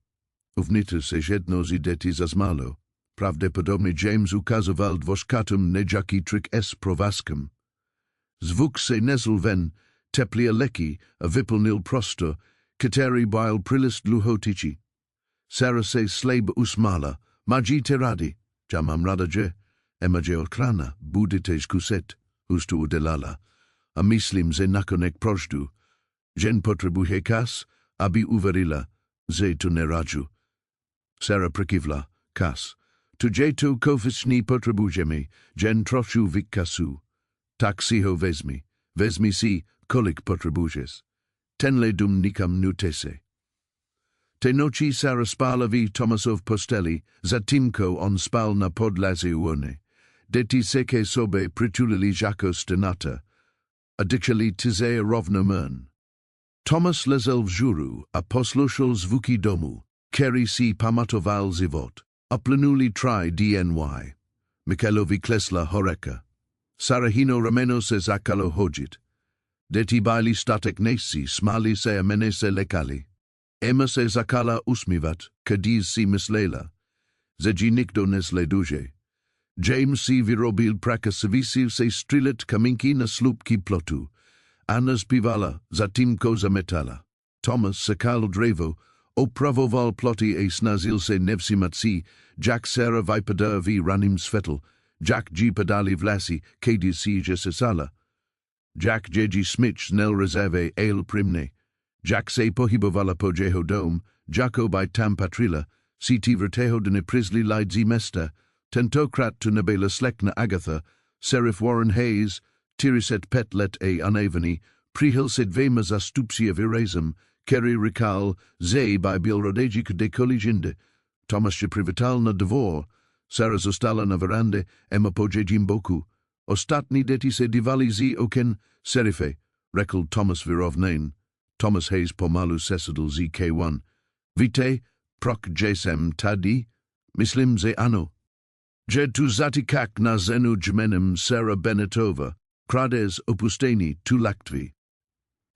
Uvnitř se jedno z dětí zazmálo. Pravděpodobně James ukazoval dvořkatům nejaký trik s provázkem. Zvuk se nezl ven, teplý a lehký a vyplnil prostor, který byl příliš dlouhotyčí. Sara se slejb usmála, máte rádi, já mám ráda, že Emma ochrana, budete zkusit, už to udělala, a myslím, že nakonec projdu. Jen potřebuje kas, aby uverila, že to neradžu. Sara přikývla, kas. Tudže to kofičný potřebujeme, jen trochu vykasu. Tak si ho vezmi si, kolik potřebuješ. Tenhle dům nikam nutese. Té noči Sara spala v Tomasov posteli, zatímco on spal na podlaze urny. Děti se ke sobě přitulili jako stenata a dýchali tize rovno mrn. Tomas ležel v žuru a poslouchal zvuky domu, který si pamatoval život. Uplynuli 3 dny. Michalovi klesla horeka. Sarahino rameno se zakalo hodit. Děti byli statek nejsi, smáli se a mene se lekali. Emma se zakala usmívat, když si myslela, že nikdo nesleduje. James si vyrobil prakasvisil se střílet kamínky na slupky plotu. Anna zpívala, zatímco zametala. Thomas sekal dřevo, opravoval ploty a snažil se nevšímat si, jak Sara vypadá v raném světle, jak ji padali vlasy, když si že se sala. Jak její smyč nel rezerve el primne. Jak se pohybovala po jeho dom, jako by tam patrila, si ti vrteho de neprizli lidzi mesta, tentokrát tu nebyla slekna Agatha, Serif Warren Hayes, tiriset pet let a unevený, přihil se dvěma zastupcia vyrazem, který říkal, že by byl rodeji k dekolížinde. Thomas je přivítal na dvor, Sara zostala na verande, Emma po jejím boku. Ostatní děti se dívali z oken, Serife, řekl Thomas vyrovnaně. Thomas Hayes pomalu sesedl z K1. Víte, proč jsem tady? Myslím, že ano. Že tu zatykak na ženu jménem Sara Benetova, krades opustení tu laktví.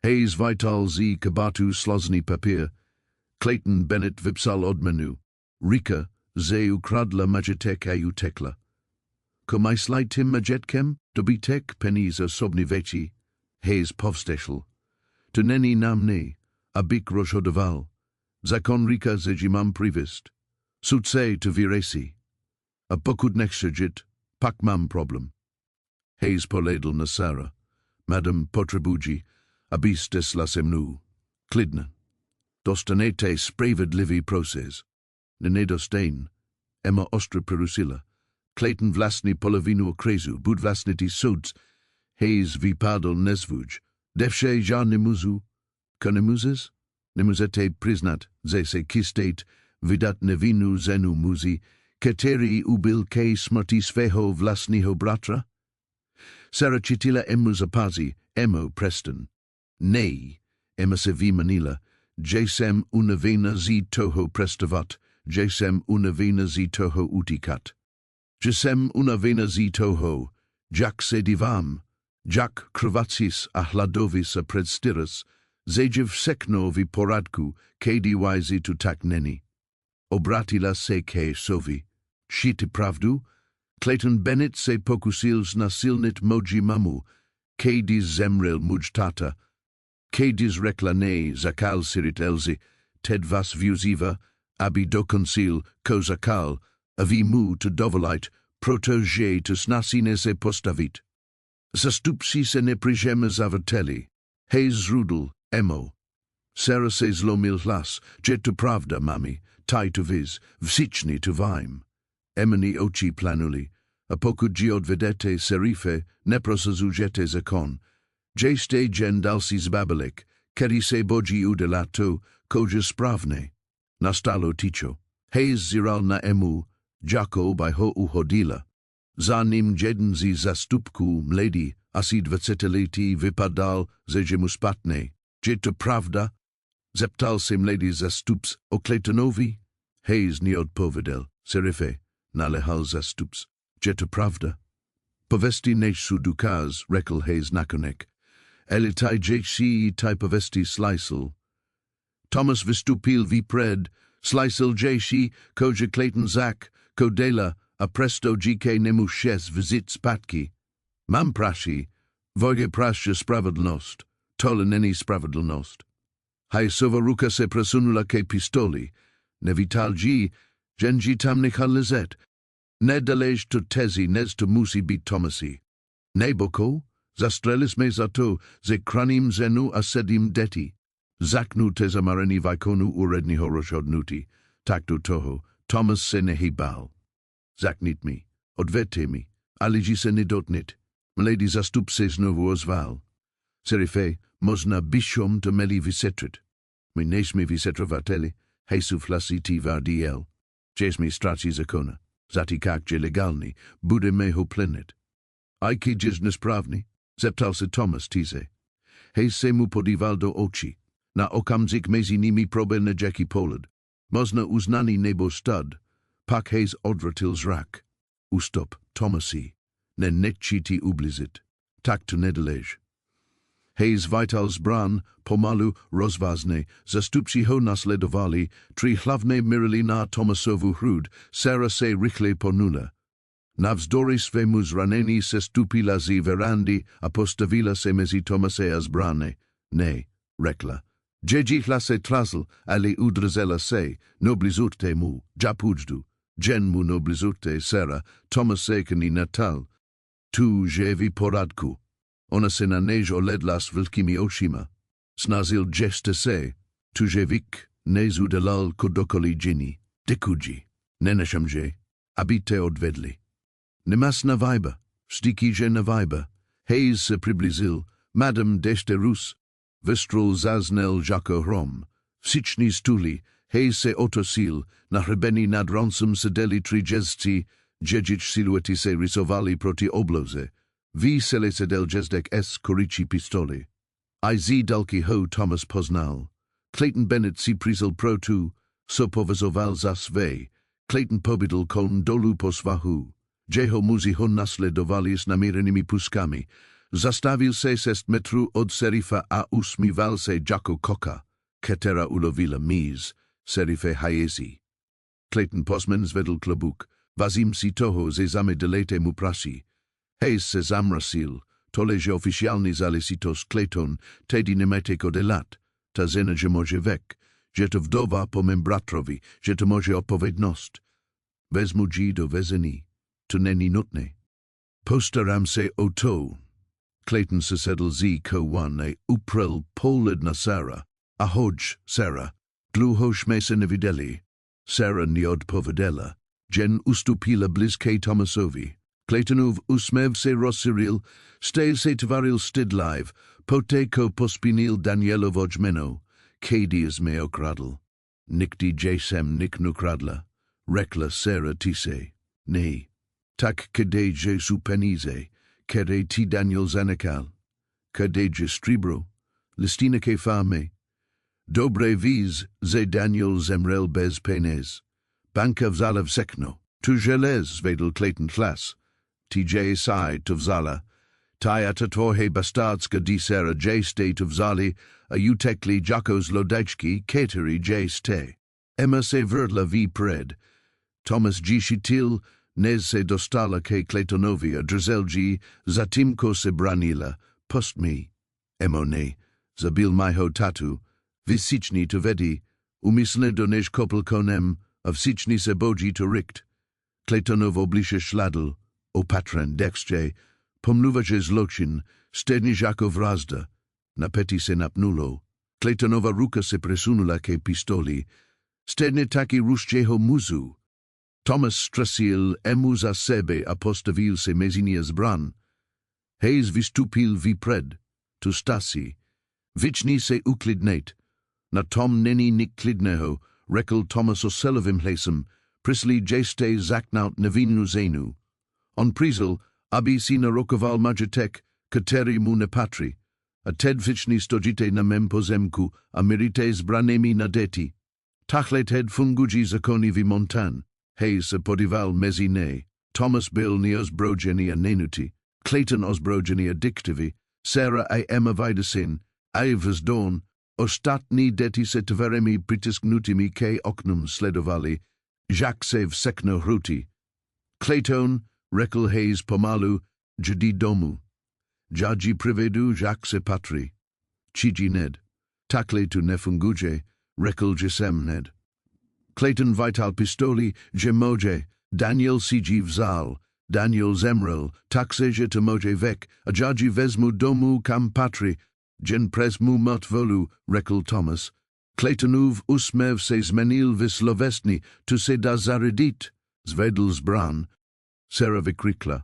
Hayes vytal z kabatu slozný papír. Clayton Bennett vypsal od menu. Rika, že ukradla majetek a utekla. Komyslej tím majetkem, dobytek peníze osobní věci. Hayes povstešl. To není na mne, abych rozhodoval. Zakon říká, že mám přivést. Soudce to vyřeší. A pokud nechce žít, pak mám problém. Hayes pohledl na Sara. Madam, potřebuji, abyste šla se mnou. Klidně. Dostanete spravedlivý proces. Nedostain. Emma ostro přerusila. Clayton vlastní polovinu okresu, bud vlastnitý soudc. Hayes vypadl nezvuč. Devše já nemůžu. Ko nemůžeš? Nemůžete přiznat, že se chystat vydat nevinu ženu muži, který ubil ke smrti svého vlastního bratra? Sara cítila Emmu zapazí, Emmu Preston. Ne, Emma se vymanila, že jsem unavena z toho prestovat, že jsem unavena z toho utíkat. Že jsem unavena z toho, jak se dívám, jak krvácející a hladový se předstíras, že všechno v poradku, kdy tu tak není. Obratila se ke sovi. Šíte pravdu? Clayton Bennett se pokusil nasilnit moji mamu, Kadis zemrel mujtata, Kadis reklane zakal sirit elzi, ted vas vuziva, abi dokonsil, ko zakal, avi mu to dovolite, protege to snasine se postavit. Zastupsi se ne prijem zavateli, hez rudel, emo. Sera se zlomil hlas, jet to pravda mami, tai to viz, vsichni to vime. Emeni ochi planuli, a pokud odvedete serife, neprosazujete zakon. Jeste gen dalsi zbabelek, keri se boji udelato, koje spravne. Nastalo ticho, hez ziral na emu, jako by ho uhodila. Za nim jeden zi zastupku mledi, asi 20-letý vypadal, že mu spatne. Je to pravda? Zeptal se mledi zastups o Claytonovi? Hez neodpověděl, serife, nalehal zastups. Je to pravda? Povesti nejsou důkaz, řekl hez nakonek. Elitaj jsi taj povesti slyšel. Thomas vystupil vpred, slyšel jsi, koje Clayton zak, ko dela, a presto gk nemushes vizit spatki. Mam praši, vojge prašće spravedlnost, tole není spravedlnost. Haj sova ruka se presunula ke pistoli, nevital ji, genji tam nechal lezet. Nedalež to tezi, nez to musí být Thomasi. Neboko, zastrelis me za to, ze kraním ženu a sedm dětí. Zaknu te zamarení výkonu úředního rozhodnutí, tak do toho, Thomas se nehýbal. Zaknit mi, odvedte mi, ale ji se nedotnit. Mledi zastup se znovu ozval. Serife, možná bychom to měli vyšetřit. My nejsme vyšetřovateli, hejsu flasitý vardiel. Jsme stráci zakona. Zatíkak je legální, budeme ho plenit. Ajke je nesprávný, zeptal se Thomas tize. Hej se mu podíval do očí. Na okamžik mezi nimi proběhne jaký pohled. Možná uznaný nebo stud. Pak hejs odvratil zrak. Ustop, Thomasi. Ne nechci ti ublížit. Tak to nedelež. Hejs vital zbran, pomalu, rozvazne, zastupci ho nasledovali, tři hlavné mirili na Thomasovu hrud, Sera se rychle ponula. Navzdory svému zranení se stupila z verandy a postavila se mezi Thomase a zbrane. Ne, řekla. Džedžihla se trasl, ale udrzela se, noblizute mu, džapůjdu. Gen mu noblizute, Sera, Thomase kni natal. Tu je v poradku. Ona se na než oledla s velkými očima. Snazil geste se, tu je vik, nezudelal kodokoli džini. Děkuji, nenešamže, aby te odvedli. Nemas na vajba, stiky že na vajba. Hejs se přiblížil, madam deste rus. Vestrol zaznel jako hrom. Všichni stuli, hejs se otosil, na hřebení nad roncem sedeli tři jezdci, džedžič siluety se rysovali proti obloze. Ví se sedel jezdek s koričí pistoli. I dalky ho Thomas poznal. Clayton Bennett si přizel pro tu, so povazoval za své. Clayton pobydl kolem dolů po svahu. Jeho muži ho nasledovali s namírenými puskami. Zastavil se 6 metrů od serifa a usmíval se jako koka, která ulovila míz, serife hajezi. Clayton postman zvedl klobuk. Vazím si toho, ze zamedelete mu prasí. Hejs se zamrasil, tole že oficiální záležitost Clayton, tedy nemete kodelat, ta zena že může vek, že to vdova po mém bratrovi, že to může odpovědnost. Vezmu ji do vězení, to není nutné. Postaram se o to. Clayton se sedl ko one uprel pohled na Sara, a hodž, Sara, dlouho jsme se neviděli. Sara neodpověděla. Gen ustupila blízké Thomasovi. Claytonův usměv se rozsiril, stej se tvaril stydlive, poté ko pospinil Danielovo jméno, Kady jsme okradl. Nikdy jsem niknukradla, řekla Sara tise. Ne, tak kde je jsou peníze, které ti Daniel zanechal, kde je stříbro, listina ke farme. Dobre víz, že Daniel zemrel bez peněz. Banka vzala všechno. Tu želez, zvedl Clayton hlas. TJ side to vzala. Tajata tvoje bastardska disera jste to vzali, a utekli jako zlodečki, cateri jste. Emma se vrtla vpred. Thomas gishitil, nez se dostala ke Claytonovi a drzelgi zatimko se branila, pust mi, emone, zabil myho tatu, visichni to vedi, umysle donež kopel konem, a wsichni se boji to richt. Claytonov oblicze szladl, o patron dextre, pomluwacze zločin, stedni jako vrazda, napeti se napnulo. Claytonova ruka se presunula ke pistoli, stedne taki ruszczeho muzu. Thomas strasil emu za sebe a postavil se mezinia zbran. Hejs vystupil vipred, tu stasi. Vichni se uklidnate. Na tom neni nik klidneho, rekl Thomas oselovim hlesem, prisli jeste zaknaut nevinu zenu. On prizel, abi sina rokoval majetek, kateri mu nepatri. A ted vichni stojite na mempozemku, a mirites branemi nadeti. Tachlet hed funguji zakoni vi Montan. Hej se podival mezine, Thomas Bill ni osbrogeni a nenuti, Clayton osbrogeni a dictivi, Sarah a Emma vidasin, Ivers dawn, ostatni deti se tveremi pritisknutimi ke oknum sledovali, Jacques sev sekno hruti. Clayton, rekel Hayes pomalu, jadi domu. Jaji privedu Jacques se patri. Chiji ned. Takle tu nefunguje, rekel jesem ned. Clayton vital pistoli, gemoje, Daniel cg vzal, Daniel zemrel, taxeje tomoje vek, ajaji vesmu domu kam patri, gen presmu mot volu, rekel Thomas. Claytonuv usmev se zmenil vislovestni, tu se da zaredit, zvedl zbran, Sera vikrikla.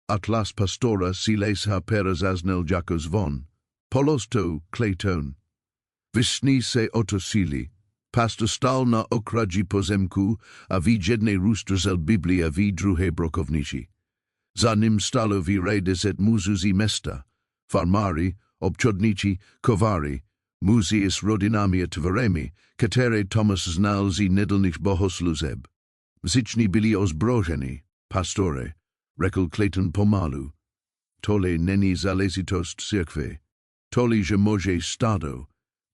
Atlas pastora siles ha peras asnel jakos von. Polosto, Clayton. Visni se otosili. Pastor stal na okraji pozemku, a vi jedne rustrzel Biblia vi druhe brokovnici. Za nim stalo vi redes et muzuzi mesta. Farmáři, obchodnici, kovari, muziis rodinamia tveremi, katere Thomas znalzi nedelnich bohosluzeb. Zichni bili ozbrojeni, pastore, rekel Clayton pomalu. Tole neni zalesitost cirkve. Tole jemoje stado.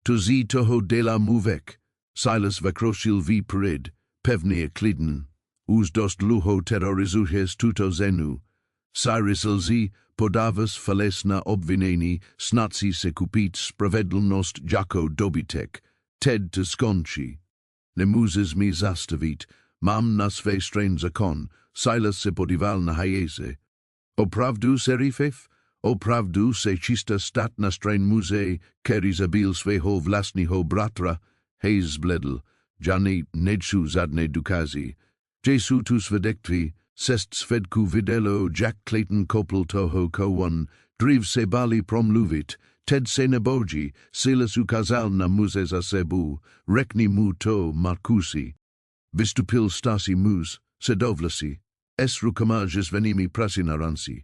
Tu zi toho de la muvek. Silas vakrosil vi perid, pevni ekliden, us dost luho terrorizuhes tuto zenu, Cyrus lzi podavas falesna obvineni, snatsi se kupit spravedlnost jako dobitek, ted te skonchi. Nemuzes mi zastavit, mam na sve strain zakon, Silas se podival na hajese. Opravdu serifev, opravdu se čista stat na strain muze, keri zabil sveho vlastniho bratra, Hejs bledl, Jani nedsu zadne dukazi, Jesu tu svedektvi, sest svedku videlo Jack Clayton kopl toho kowan, driv se bali promluvit, ted se neboji, silas ukazal na muze za sebu, rekni mu to markusi. Vistupil stasi mus, sedovlasi, es rukamajes venimi prasinaransi.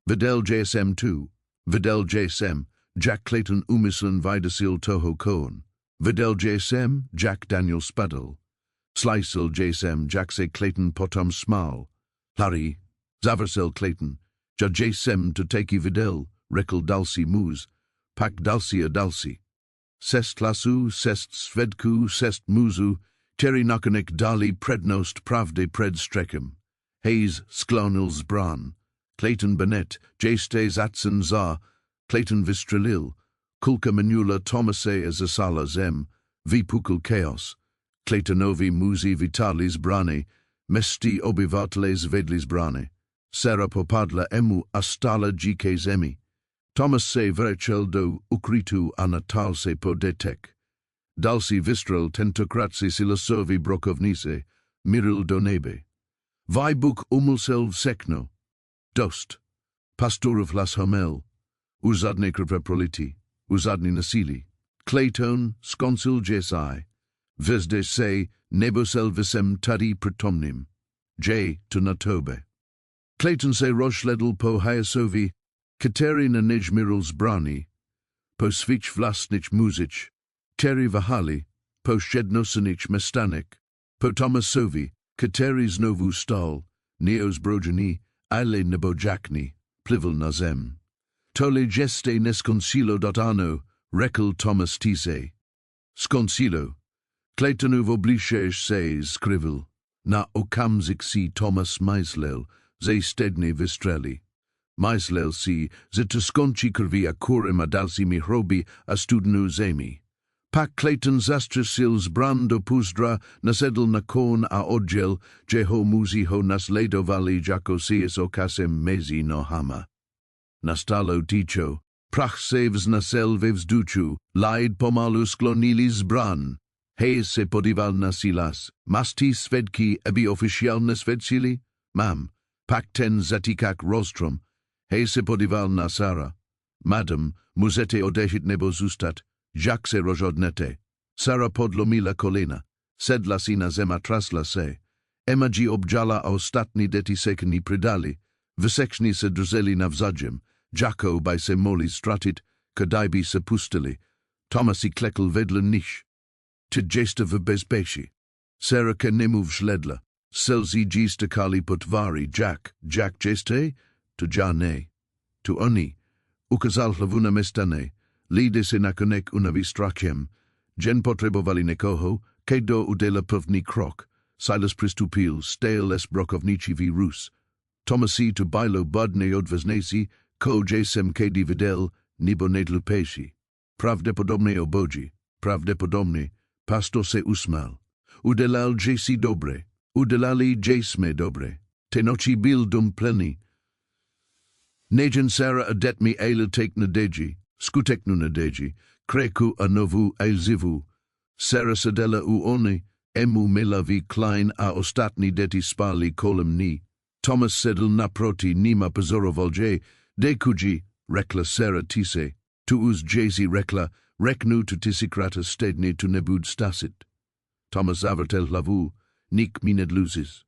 Videl JSM 2, videl JSM, Jack Clayton umislan vidasil toho koan. Videl JSM, Jack Daniel Spuddle. Slicel JSM, Jack se Clayton potom smal. Larry, Zaversel Clayton, ja JSM to takei videl, rekel dalsi mus, pak dalsi a dalsi. Sest lasu, sest svedku, sest muzu, teri nakonik dali prednost pravde pred strekem. Hayes sklonils bran. Clayton Bennett, Jeste Zatsen za, Clayton Vistrelil, Kulka Manula Tomase Azasala Zem, Vipukul Chaos, Claytonovi Muzi Vitalis Brane, Mesti Obivatles Vedlis Brane, Sera Popadla Emu Astala GK Zemi, Thomas se Vercheldo Ukritu Anatal se Podetek, Dalsi Vistral Tentokratsi Silasovi Brokovnise, Miril Donebe, Vibuk Umulselv Sekno, Dost, Pastorov Las Homel, Uzadne Krveproliti, Uzadni Nasili, Clayton, Sconsil Jesai, Vesde se Nebosel Visem Tadi Pretomnim, J. to Natobe. Clayton se Roshledl po Hyasovi, Kateri na Nejmirals Brani, po Svich Vlastnich Muzic, Teri Vahali, po Shednosanich Mestanek, po Tomasovi, Kateri Znovu Stal, Neos Brojani, Ale Nebojakni, Plivel Nazem. Tole geste nesconcilo dotano, rekel Thomas Tise. Sconcilo. Claytonuv obliches se scrivel. na okamzik si Thomas Myslel, ze stedny wystreli. Myslel si, że to skończy krwi a kurem a dalsi mi hrobi a studnu zemi. Pak Clayton zastrzysil z brando puzdra nasedl na kon a oddziel, jeho muzi ho nasledovali jako sies okasem mezi nohama. Nastalo ticho, prach se vznasel ve vzduchu, laid pomalu sklonili zbran. Hej se podíval na silas, masti svedky, aby oficiálne svedčili? Mám, pak ten zatýkak rostrom. Hej se podíval na Sara. Madam, můžete odejít nebo zůstat. Jak se rozhodnete? Sara podlomila kolena, sedla si na zem a trasla se. Emma objala a ostatní děti se k ní přidali. Všichni se drželi navzájem. Jacko by se mohli ztratit, kadaj by se pustili. Thomas si klekl vedle níž. Ty jste v bezpečí. Sara ke nemu všledla. Selzi stakali potvary. Jack jste? To já ne. To oni. Ukazal hlavuna mestane. Lidé se nakonek unavystrakem. Jen potřebovali někoho, kdo udělal první krok. Silas přistupil, stejl les brokovničivý Rus. Tomasi to bylo budne odvaznejší, ko jsem kdy viděl, nebo nedlupeši. Pravděpodobně obojí. Pravděpodobně, pastor se usmál. Udělal si dobre. Udělali jsme dobre. Te noči byl dum plný. Nejen Sara a dětmi ale tek naději. Skuteknu naději, kreku a novu elzivu. Sara sedela u oni, emu milaví klein a ostatní děti spali kolem ní. Thomas sedl naproti nima pozoroval že, dekuji, rekla Sara tise, tu uz si rekla, reknu tu tisikrata stedny tu nebud stasit. Thomas zavrtel hlavu, nik mi nedluzis.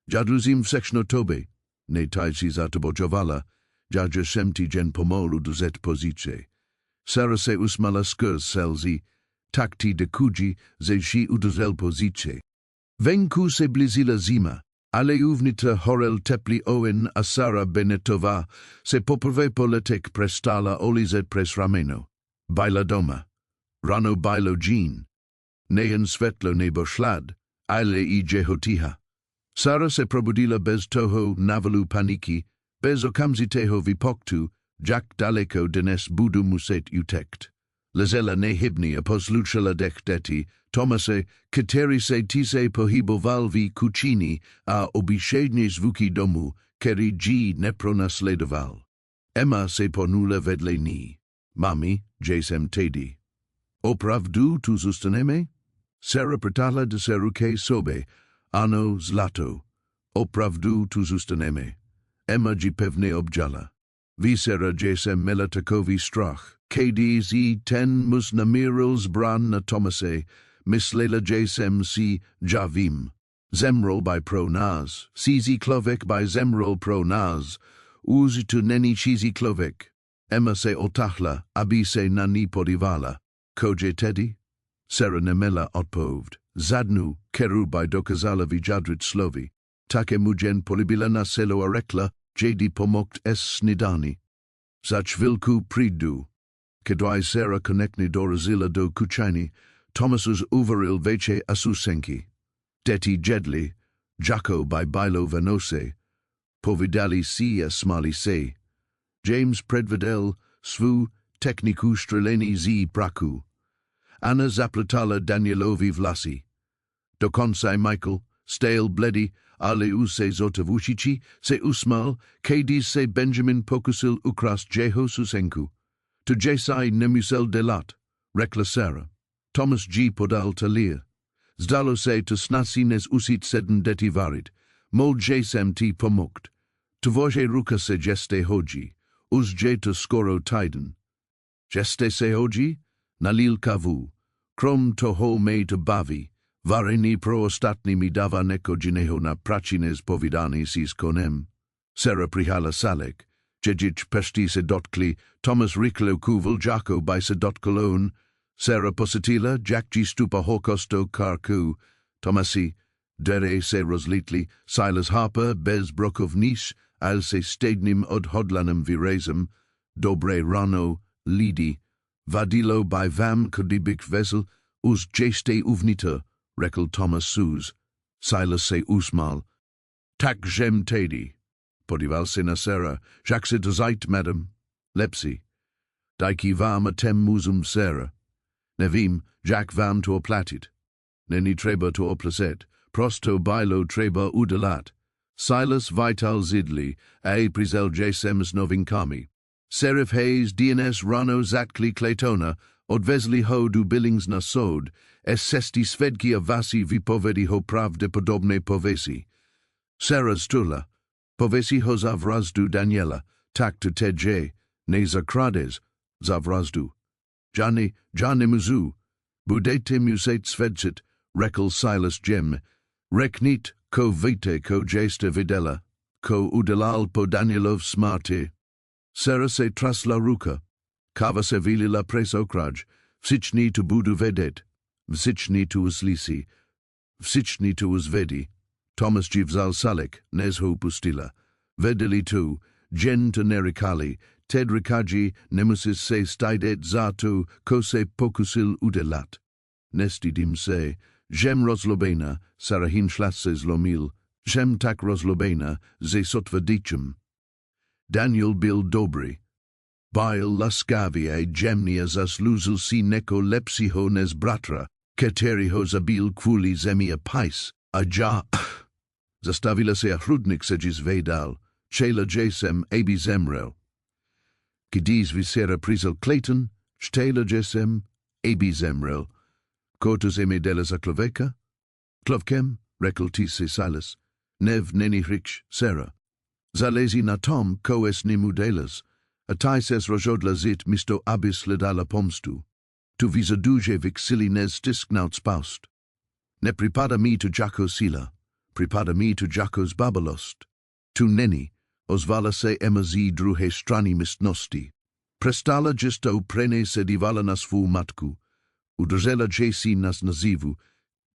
Jadluzim všechno tobe, ne tajsi za tebo jovala, Jadja semti jen pomolu do zet pozice. Sara se usmala skrz selzi, takti de kuji ze si udozel pozice. Venku se blizila zima, ale uvnitř horel teplý owen a Sara Benetová se poprvé poletek prestala olizet pres rameno. Baila doma. Rano bailo Jean. Nejen svetlo nebo šlad, ale i jeho tiha. Sara se probudila bez toho navalu paniki, bez okamžitého výpoktu, jak daleko dnes budu muset utekt. Lezela nehybně a poslušela dech dětí, Tomase, který se tise pohyboval v kuchyni a obyčejné zvuky domu, který nepronásledoval. Emma se ponula vedle ní. Mami, jsem tedy. Opravdu tu zůstaneme? Sara prytala do se ruky sobě. Ano, zlato. Opravdu tu zůstaneme. Emma pevně objala. Vysera jsem měla takový strach. KDZ ten mus namiral zbran na Tomase, myslela jsem si javím. Zemrol by pro nás, cizí člověk by zemrol pro nás, už tu není cizí člověk. Emma se otahla, aby se na ní podívala. Koje tedy? Sara neměla odpověď. Zadnu, kterou by dokázala vyjádřit slovy. Také mu jen polibila na selo a rekla, že pomoct snídani. Za chvilku přijdu. Kedaj Sara konečně dorazila do kuchyni, Thomasus uvaril veče a susenky. Děti jedli, Jacko by bylo venose. Povídali si a smáli se. James předvedl svou techniku střelení z praku. Anna zapletala Danielovi vlasy. Dokonce Michael, stejl bledy, ale už se zotavušiči, se usmál, když se Benjamin pokusil ukrást jeho susenku. To Jesai nemusel delat, rekla Sara. Thomas podal talir. Zdalo se to snasi usit sedm dětí varit. Mol jsem ti pomoct. Tvoje ruka se jeste hodí. Uz to skoro týden. Jeste se hodí? Nalil kavu. Krom toho me to baví. Vareni pro ostatní mi dava neko jiného na pracines povídání si s konem. Sara přihala salek. Jejic pesti se dotkli, Thomas rikle kuvel Jacko by se dotkolon. Sara positila, Jack stupa hokosto karku. Tomasi, dere se rozlitli, Silas Harper bez brokovniš, al se stednim odhodlanem virezem, dobre rano, lidi. Vadilo by vam kodibik vesel, uz jeste uvnitr, rekl Thomas Suz. Silas se usmal. Tak jem tedi. Podival se na Sarah. Jak se dozait, madam. Lepsi. Daiki vam a tem musum Sarah. Nevim, jak vam to oplatit. Neni treba to oplaset. Prosto bilo treba udelat. Silas vital zidli, a prizel jasems novinkami. Serif hayes DNS rano zatkli cletona, odvezli ho du billings na sod, sesti svedki avasi vypovedi ho pravde podobne povesi. Sarah stula, povesi ho zavrazdu Daniela, tak to tedje, ne zakrades, zavrazdu. Jani muzu, budete muset svedsit, rekel Silas jem, reknit ko vite ko jeste videla, ko udelal po Danielov smarte. Sarah se tras la ruka, kava se vili la presokraj, vsichni tu budu vedet, vsichni tu uslisi, vsichni tu uzvedi, Thomas jivzal salek, nezho pustila, vedeli tu, gen tu nerikali, ted rikaji nemesis se stidet zatu, ko se pokusil udelat. Nestidim se, jem roslobena, sarahin schlasses lomil, jem tak roslobena, ze sotvadicum. Daniel bil dobri. Bile laskavie gemnia zas luzel si neko lepsiho nes bratra, keteriho zabil kvuli zemia pais, aja. Zastavila se hrudnik segis vedal, chela jesem abi zemrel. Kidis visera prizel Clayton, stela jesem abi zemrel. Kotus emedelas a cloveka? Clovkem, rekeltise Silas, nev neni rich Sarah. Zalezi na Tom koes nimudelas, ataises rojodla zit misto abis ledala pomstu, tu visaduje vixili nes disknaut spaust. Ne pripada mi tu Jaco sila, pripada mi tu Jacos babalost, tu neni, osvala se emazi druhe strani mistnosti. Prestala gisto prene sedivala nas fu matku, udrzela jesi nas nazivu,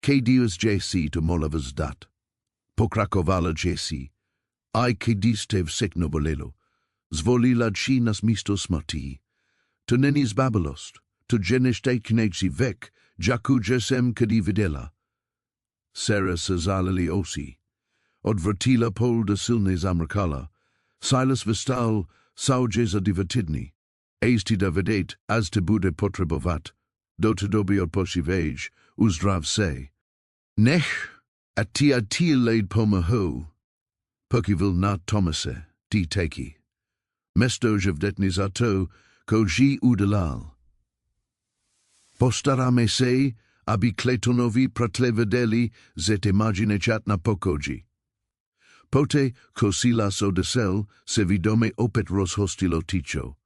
ke dius jesi tu molavas dat. Pokrakovala jesi, ai ke distev seknobolelo, zvolila ci nas misto smati. Tu nenis babalost, tu geneste kneci vek, jacu jesem kadi videla. Sarah sazalali osi, odvrtila pol de silne zamrkala, Silas vestal sauges a divertidni, eisti da vedet as te bude potrebovat, do te dobi od posivej, uzdrav se. Nech, at tia laid poma ho, Pokivil na Thomase, ti teki. Mestoj of detnis ato, ko ji udelal. Postarame se, abi kletonovi pratlevedeli, zet imagine chat na pokoji. Pote, ko silas o desel, se vidome opet ros hostilo ticho.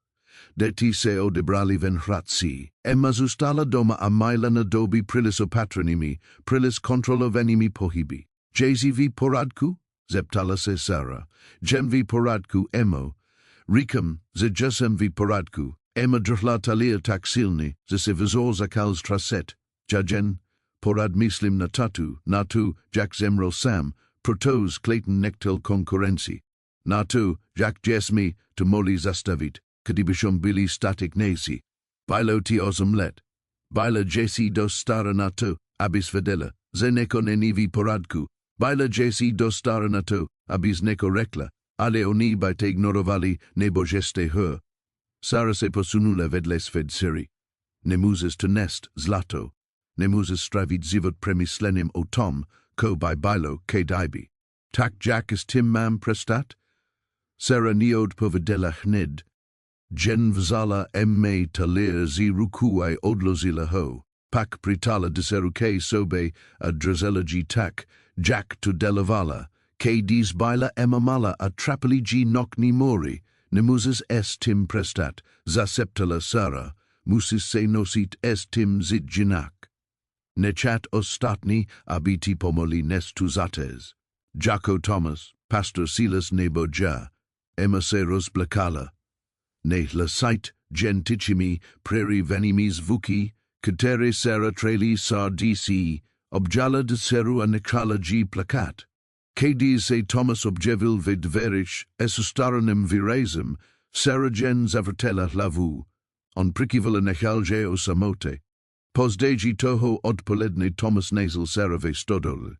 Deti se o debrali ven hratsi, emazustala doma amaila na dobi prilis o patronimi, prilis controlo venimi pohibi. Jezi vi poradku? Zeptala se Sarah, jem vi poradku emo, ricam ze jesem vi poradku, ema drhla talia taksilni, ze se vizor zakals traset, jajen, porad mislim natu, jak zemro sam, protos Clayton nectel concurrenci, natu, jak jesmi, tu moli zastavit, kadibishum bili static nesi, bilo ti osumlet, bila jesi dos stara natu, abis vedela, ze neko nenivi poradku, Baila jesi dostaranato, abis neko rekla, ale oni by te ignorovali nebo geste her. Sarah se posunula vedles fed siri. Nemuses to nest zlato. Nemuses stravid zivot premislenim o Tom, ko by bailo ke daibi. Tak jackus tim mam prestat? Sarah neod povedela hned. Gen vzala emme talir zi rukuai odlozila ho. Pak pritala deseruke sobe a drazela tak, Jack to delavala, ke dis baila emamala a trapali gi nokni mori, nemuses est tim prestat, zaseptala Sarah, musis se nosit est tim zit jinak. Nechat ostatni abiti pomoli nes tuzates. Jaco Thomas, Pastor Silas nebo ja, emaseros blacala. Ne la site gentichimi preri venimis vuki, catere Sarah treli sar dc, Objala de seru a necrology placat. Kdis se Thomas objevil vid verish, esustaranem virazem, Saragen zavertella lavu, on pricivila nechalge o samote. Posdegi toho odpoledne Thomas nasal serave stodole.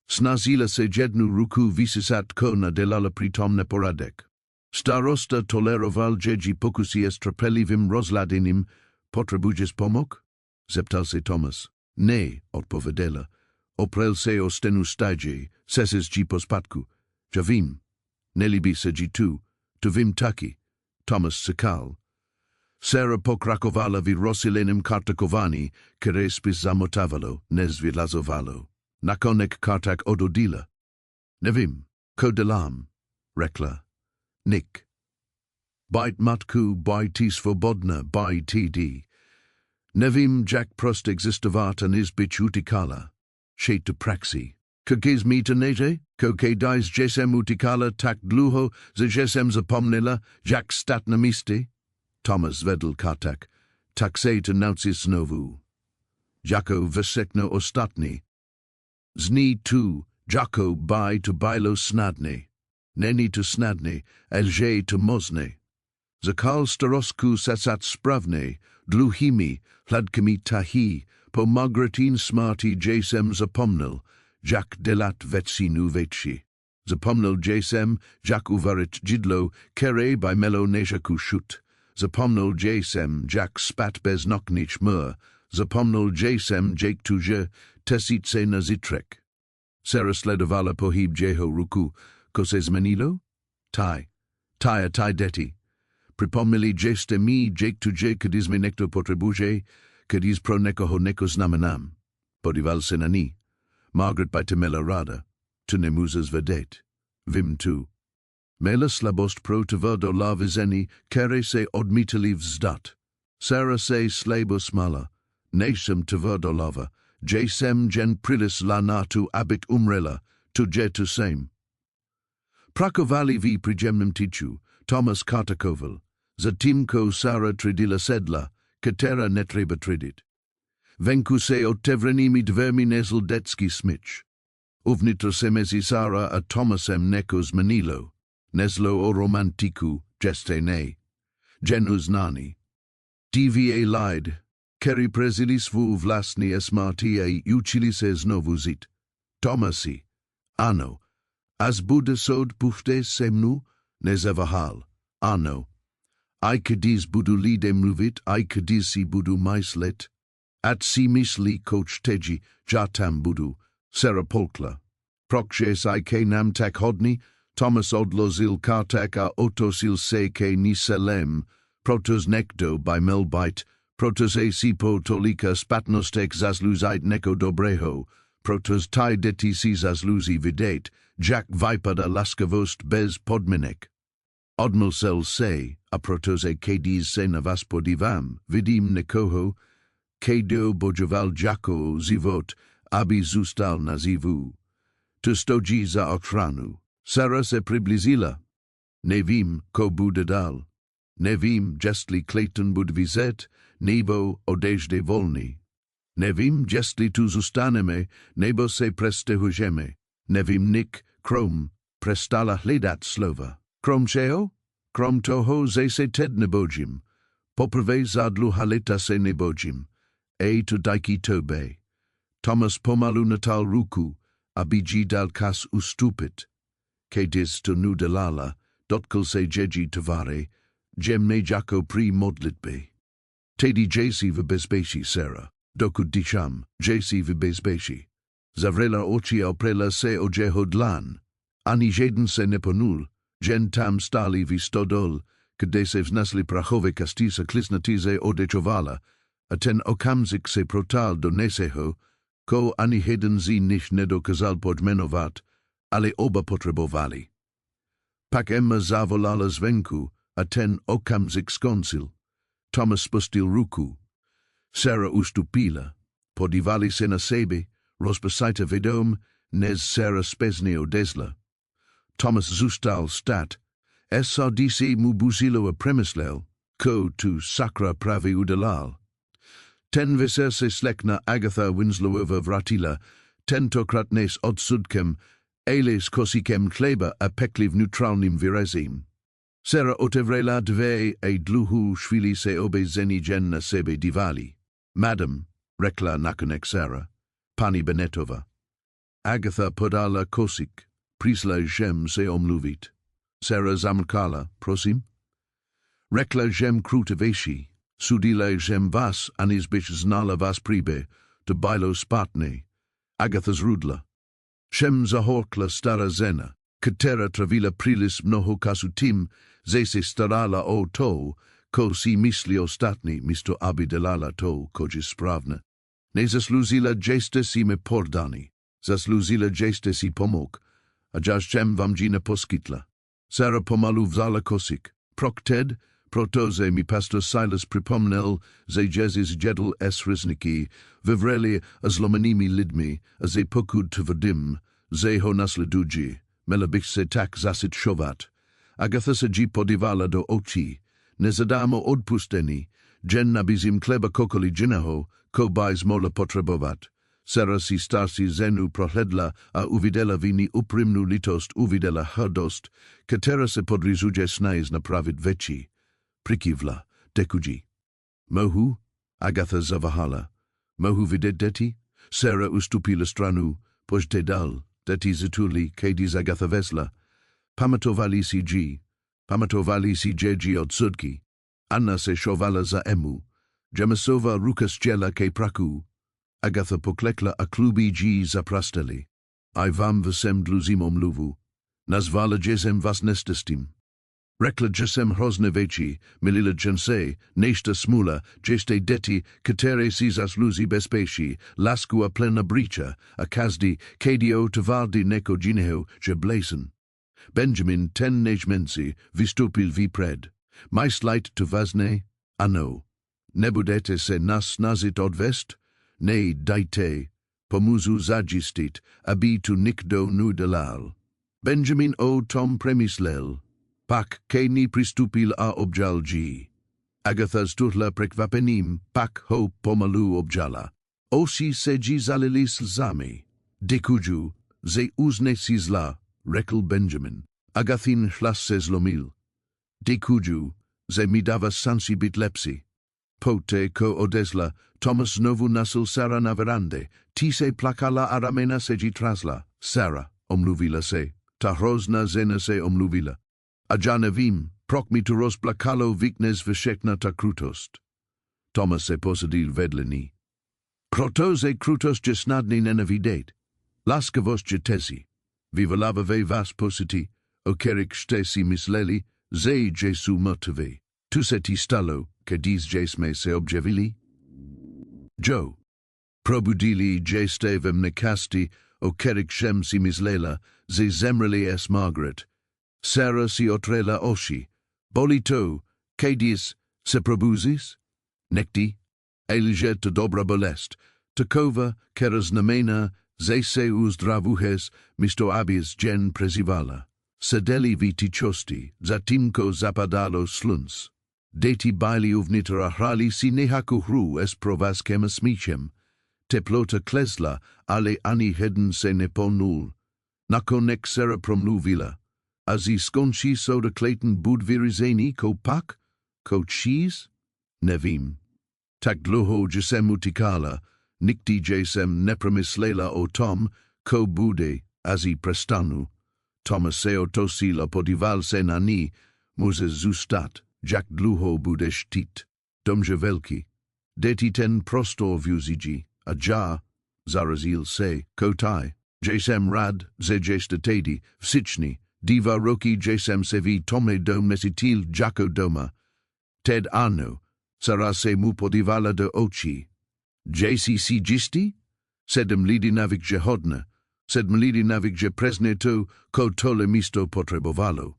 Snazila se jednu ruku visisat kona delala pritomne poradek. Starosta toleroval jeji pokusi estrapelivim rozladinim, potrebujesz pomok? Zeptal se Thomas. Ne, odpovedela. Oprel se o stenu stajie, seses ji pospatku. Javim. Nelibi se ji tu vim taki. Thomas sekal. Sera pokrakovala vi rosilenim kartakovani, kerespis zamotavalo, nezvilazovalo. Nakonek kartak ododila. Nevim, kodelam, rekla. Nick. Bite matku, by tis svobodna, by td. Nevim jack prost existovat an izbich utikala. Shate to praxi. Kogiz metanete, koke dies jesem utikala tak dluho, ze jesem zapomnila, jack statnamisti. Thomas vedel kartak, taxe to nautsis novu. Jako vesekno ostatni. Zni tu, jako by to bilo snadne. Neni to snadne, elje to mosne. Zakal starosku sasat spravne, dluhimi, hladkami tahi, po magratin smarti jesem zapomnil, jak delat vetsinu vetsi. Zapomnil jesem, jak uvarit jidlo, kere by melo neshaku shut. Zapomnil jesem, jak spat bez noknich mur. Zapomnil jesem, jake tuje, tesit se nazitrek. Sera sledovala pohib jeho ruku, kose zmenilo? Tai deti. Pripomili jeste mi, jake tuje, kadis me necto potrebuje, kadis pro neko ho nekos namanam. Podival senani. Margaret by temela rada, to nemusas vedet. Vim tu. Mela slabost pro tverdo lavizeni, kere se odmitali vzdat. Sera se slabos mala, nesem tverdo lava, jesem gen prilis lanatu abit umrela, tu jetu same. Prakovali vi prigemnem tichu, Thomas Kartakoval, zatimko Sara tridila sedla, katera netreba tridit. Venku se otevrenimi dvermi nesel detski smich. Uvnitro semesi Sara a Thomasem nekos manilo. Neslo o romantiku, geste ne. Genus nani. Dva lied, keri presilis vu vlasni esmartia utilises novuzit. Thomasi. Ano. As Buddha sod pufte semnu, nezevahal. Ano. Aikadis budu lidem ruvit, aikadisi budu maislet. At si misli coach teji, jatam budu, serapolkla. Prokjes ike namtak hodni, Thomas odlozil kartak a otosil se ke niselem, protos nekdo by melbite, protos e sipo tolika spatnostek zasluzite neko dobreho, protos tai deti si zasluzi videt, jack vipada laskavost bez podminek. Odmelsel se, a protos e kedis se navaspodivam, vidim nekoho, kedo bojoval jako zivot, abi zustal nazivu. Tu stojiza okhranu. Sara se priblizila. Nevim ko budedal. Nevim jestli Clayton budvizet, nebo odejde volni. Nevim jestli tu zustaneme, nebo se preste hujeme. Nevim nik, krom, prestala hledat slova. Krom čeho? Krom toho ze se ted nebojim. Poprve zadlu haleta se nebojim. Tu dajki tobe. Thomas pomalu natal ruku, abiji dal kas ustupit. Kedis to nu delala, dotkal se jeji tavare, jemne jako pri modlitbe. Tedi jesi vibesbeshi Sera, doku disham, jesi vibesbeshi. Zavrela ochi oprela se o jehodlan. Ani jeden se neponul, jen tam stali vi stodol, kadesev nasli prachove kastisa klisnatize odechovala, aten okamzik se protal do neseho, ko ani heden zi nish nedo kazal podmenovat, ale oba potrebovali. Pak emma zavolala zvenku, aten okamzik skonsil. Thomas spustil ruku. Sera ustupila. Podivali sena sebe, rozpasaita vedom, nes Sera spesneo desla. Thomas zustal stat. Dc mubusilo a premislel, ko tu sakra pravi udalal. Ten viserse slekna Agatha Winslowova vratila, tentokratnes odsudkem, eles kosikem kleba a pekliv neutralnim virezim. Sera otevrela dve e dluhu shvili se obe zeni jenna sebe divali. Madam, rekla nakonek Sera, pani Benetova. Agatha podala kosik, prisla jem se omluvit. Sera zamkala, prosim. Rekla jem kruteveshi, sudila jem vas anisbich znala vas pribe, to bilo spatne. Agatha's rudla. Shem zahorkla stara zena, katera travila prilis mnoho kasutim, zese starala o to, ko si misli ostatni misto abidelala to koje spravna. Ne zasluzila jeste si me pordani, zasluzila jeste si pomok, a jašchem vam jina poskitla. Sara pomalu vzala kosik, prokted, protoze mi pastor Silas pripomnel, ze jezis jedel esrisniki, vivreli azlomanimi lidmi, a ze pokud tvadim, ze ho nasleduji, melabich se tak zasit shovat. Agatha se ji podivala do ochi, nezadamo odpusteni, jen nabizim kleba kokoli jinaho, ko bais mola potrebovat. Sera si starsi zenu prohledla a uvidela vini uprimnu litost uvidela hrdost, katera se podrizuđe snaiz na pravit veći. Prikivla, dekuji. Mohu, Agatha zavahala. Mohu videt deti? Sera ustupila stranu, pojte dal, deti zituli, kedis Agatha vesla. Pamatovali si ji, pamatovali si jeji od sudki. Anna se shovala za emu. Jemasova rukas jela ke praku. Agatha poklekla a klubi ji zaprasteli. I vam vesem dluzimom luvu. Nazvala jesem vas nestestim. Rekla jesem hroznevechi, milila jense, nešta smula, jeste deti, katere sizas luzi bespeshi, laskua plena bricha, a kazdi, kedio tavardi neko gineo, jeblasen. Benjamin ten nejmensi, vistupil vi pred. Mais light to vasne, ano. Nebudete se nas nazit odvest? Ne daite, pomuzu zagistit, abi tu nikdo nudelal. Benjamin o tom premislel, pak ke ni pristupil a objalji. Agatha sturla prekvapenim, pak ho pomalu objala. Osi seji zalilis zami. Dekuju, ze uzne sizla, rekel Benjamin. Agathin hlas se zlomil. Dekuju, ze midava sansi bitlepsi. Pote ko odesla, Thomas novu nasil Sara naverande, tise plakala aramena seji trasla, Sara, omluvila se, ta hrozna zena se omluvila. Ajanevim, prokmi turos plakalo viknes vishekna ta krutost. Thomas se posadil vedleni. Protoze krutos jesnadni nenavidet, laskavos jetesi, vivalava ve vas positi, okerik stesi misleli, ze Jesu motave, tuseti stalo, kedis jesme se objevili? Jo. Probudili jestevem nekasti, okerik shem si mislela, ze zemreli es Margaret. Sara si otrela oshi, bolito, kedis, se probuzis? Nekti, elije to dobra bolest, takova, keras namena, ze se uzdravuhes, misto abis gen prezivala. Sedeli viti chosti, zatimko zapadalo sluns. Deti baili uvnitra hrali si nehaku hru es provas kemas michem. Teplota klesla, ale ani heden se neponul. Nakonek sera promluvila. Azi skonshi soda clayton budvirizeni ko pak? Ko cheese? Nevim. Tagluho jesem utikala, nikti jesem nepramislela o tom, ko bude, azi prestanu. Tomaseo tosila podival senani, Moses zustat, jak dluho budeš tit, domže velki. Deti ten prostor vuziji, a ja, zarazil se, kotai, jesem rad, ze jestatedi, vsichni, diva roki jesem sevi tome dom mesitil jako doma. Ted ano, sara se mu podivala de ochi. Jesi si gisti? Sedm lidi navik jehodna, sedm lidi navik je presneto, ko tole misto potrebovalo.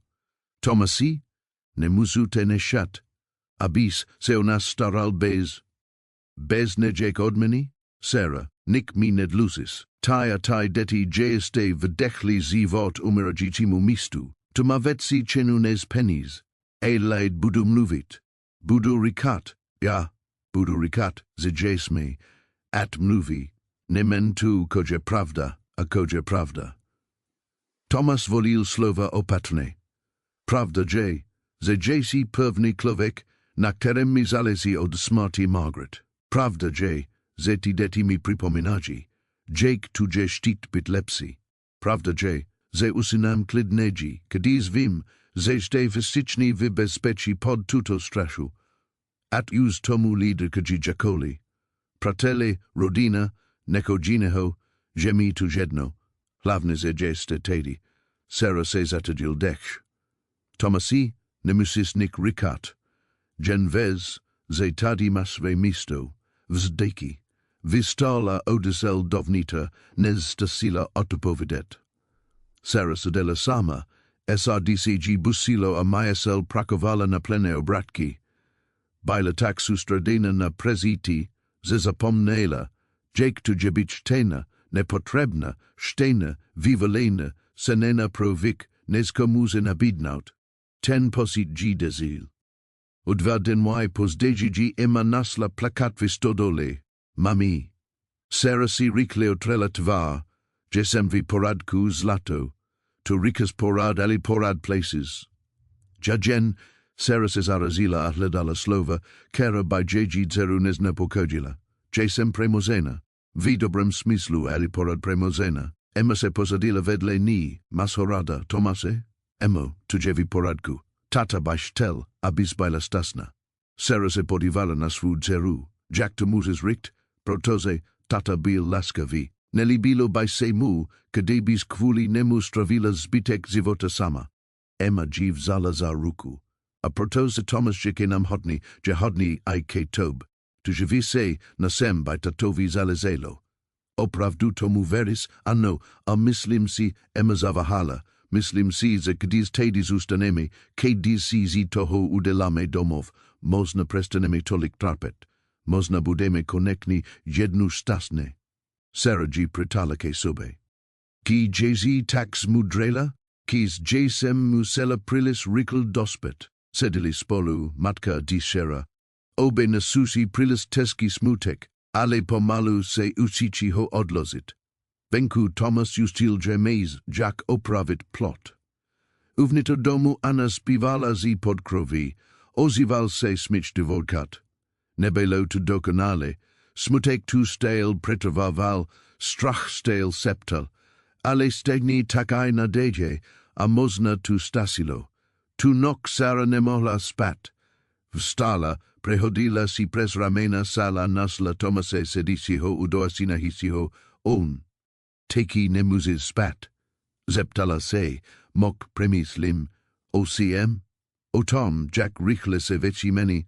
Tomasi? Ne muzute ne shat, abis seonas staral bez ne jek odmeni, Sara, nik mi ned lusis, tai a tai deti jeste vedechli zivot umiragitimu mistu, tu mavetsi chenunes penis, laid budum luvit, budu rikat, ja, budu rikat, zejesme, at mluvi, nemen tu koje pravda, a koje pravda. Thomas volil slova opatne, pravda je, ze jesi prvni klovek, na kterem mi zalezi od smarty Margaret. Pravda je, ze ti deti mi pripominaji, Jake tu je štit bit lepsi. Pravda je, ze usinam klidneji, kadiz vim, ze ste vystični v bezpečí pod tuto strašu. At uz tomu líder kaji jakoli. Pratele, rodina, neko jineho, žemi tu jedno. Hlavne ze jeste tedy. Sera se zatadil dech. Tomasi, nemusis nik rikat. Jen vez, ze tadi masve misto, vzdeki. Vistala odesel dovnita, nez stasila otopovidet. Sera sedela sama, SRDCG busilo a mayasel prakovala na plene obratki. Baila tak sustradena na preziti, zezapomnela, Jake tu jebichtena, nepotrebna, stena, vivalena, senena provik, nezkomuzen abidnaut. Ten posit G desil. Udva denwai pos dejiji ema nasla plakat stodole, mami. Sera si rikleo trela tvar, jesemvi poradku zlato, to rikas porad ali porad places. Jajen, Sera se zarazila atledala slova, kera by jeji zerunes nepokojila. Jesem premozena, vidobrem smislu ali porad premozena. Emma se posadila vedle ni, mashorada, Tomase, emo, tujevi poradku. Tata by shtel, abis by la stasna. Sera se podivala na svud zeru. Jack to muses richt, protoze, tata bil laskavi. Nelibilo by semu, kadebis kvuli nemu stravila zbitek zivota sama. Emma jiv zala zaruku. A protose Thomas jikinam hodni, jehodni I tob. Tu jevise nasem by tatovi zalezelo. Opravdu tomu veris, anno, a mislim si Emma zavahala. Mislim si ze kdiz tedis ustanemi, kdiz si zi toho udelame domov, mozna prestanemi tolik trapet. Mozna budeme konekni jednu stasne. Seraji pritalake sobe. Ki jezi tax mudrela, kis jesem musela prilis rikl dospet, sedili spolu, matka disera. Obe nasusi prilis teski smutek, ale pomalu se usici ho odlozit. Venku Thomas justil gemez, Jack opravit plot. Uvnito domu anas bivala zi podkrovi, ozival se smich divodkat. Nebelo tu dokanale, smutek tu stale pretravaval, strach stale septal, ale stegni takai nadeje, amozna tu stasilo, tu nok sara nemola spat, vstala, prehodila si pres ramena sala nasla tomase sedisiho udoasina hisiho, on, teki nemuzis spat, zeptala se, mok premis lim, OCM, otom Jack richle se vecimeni,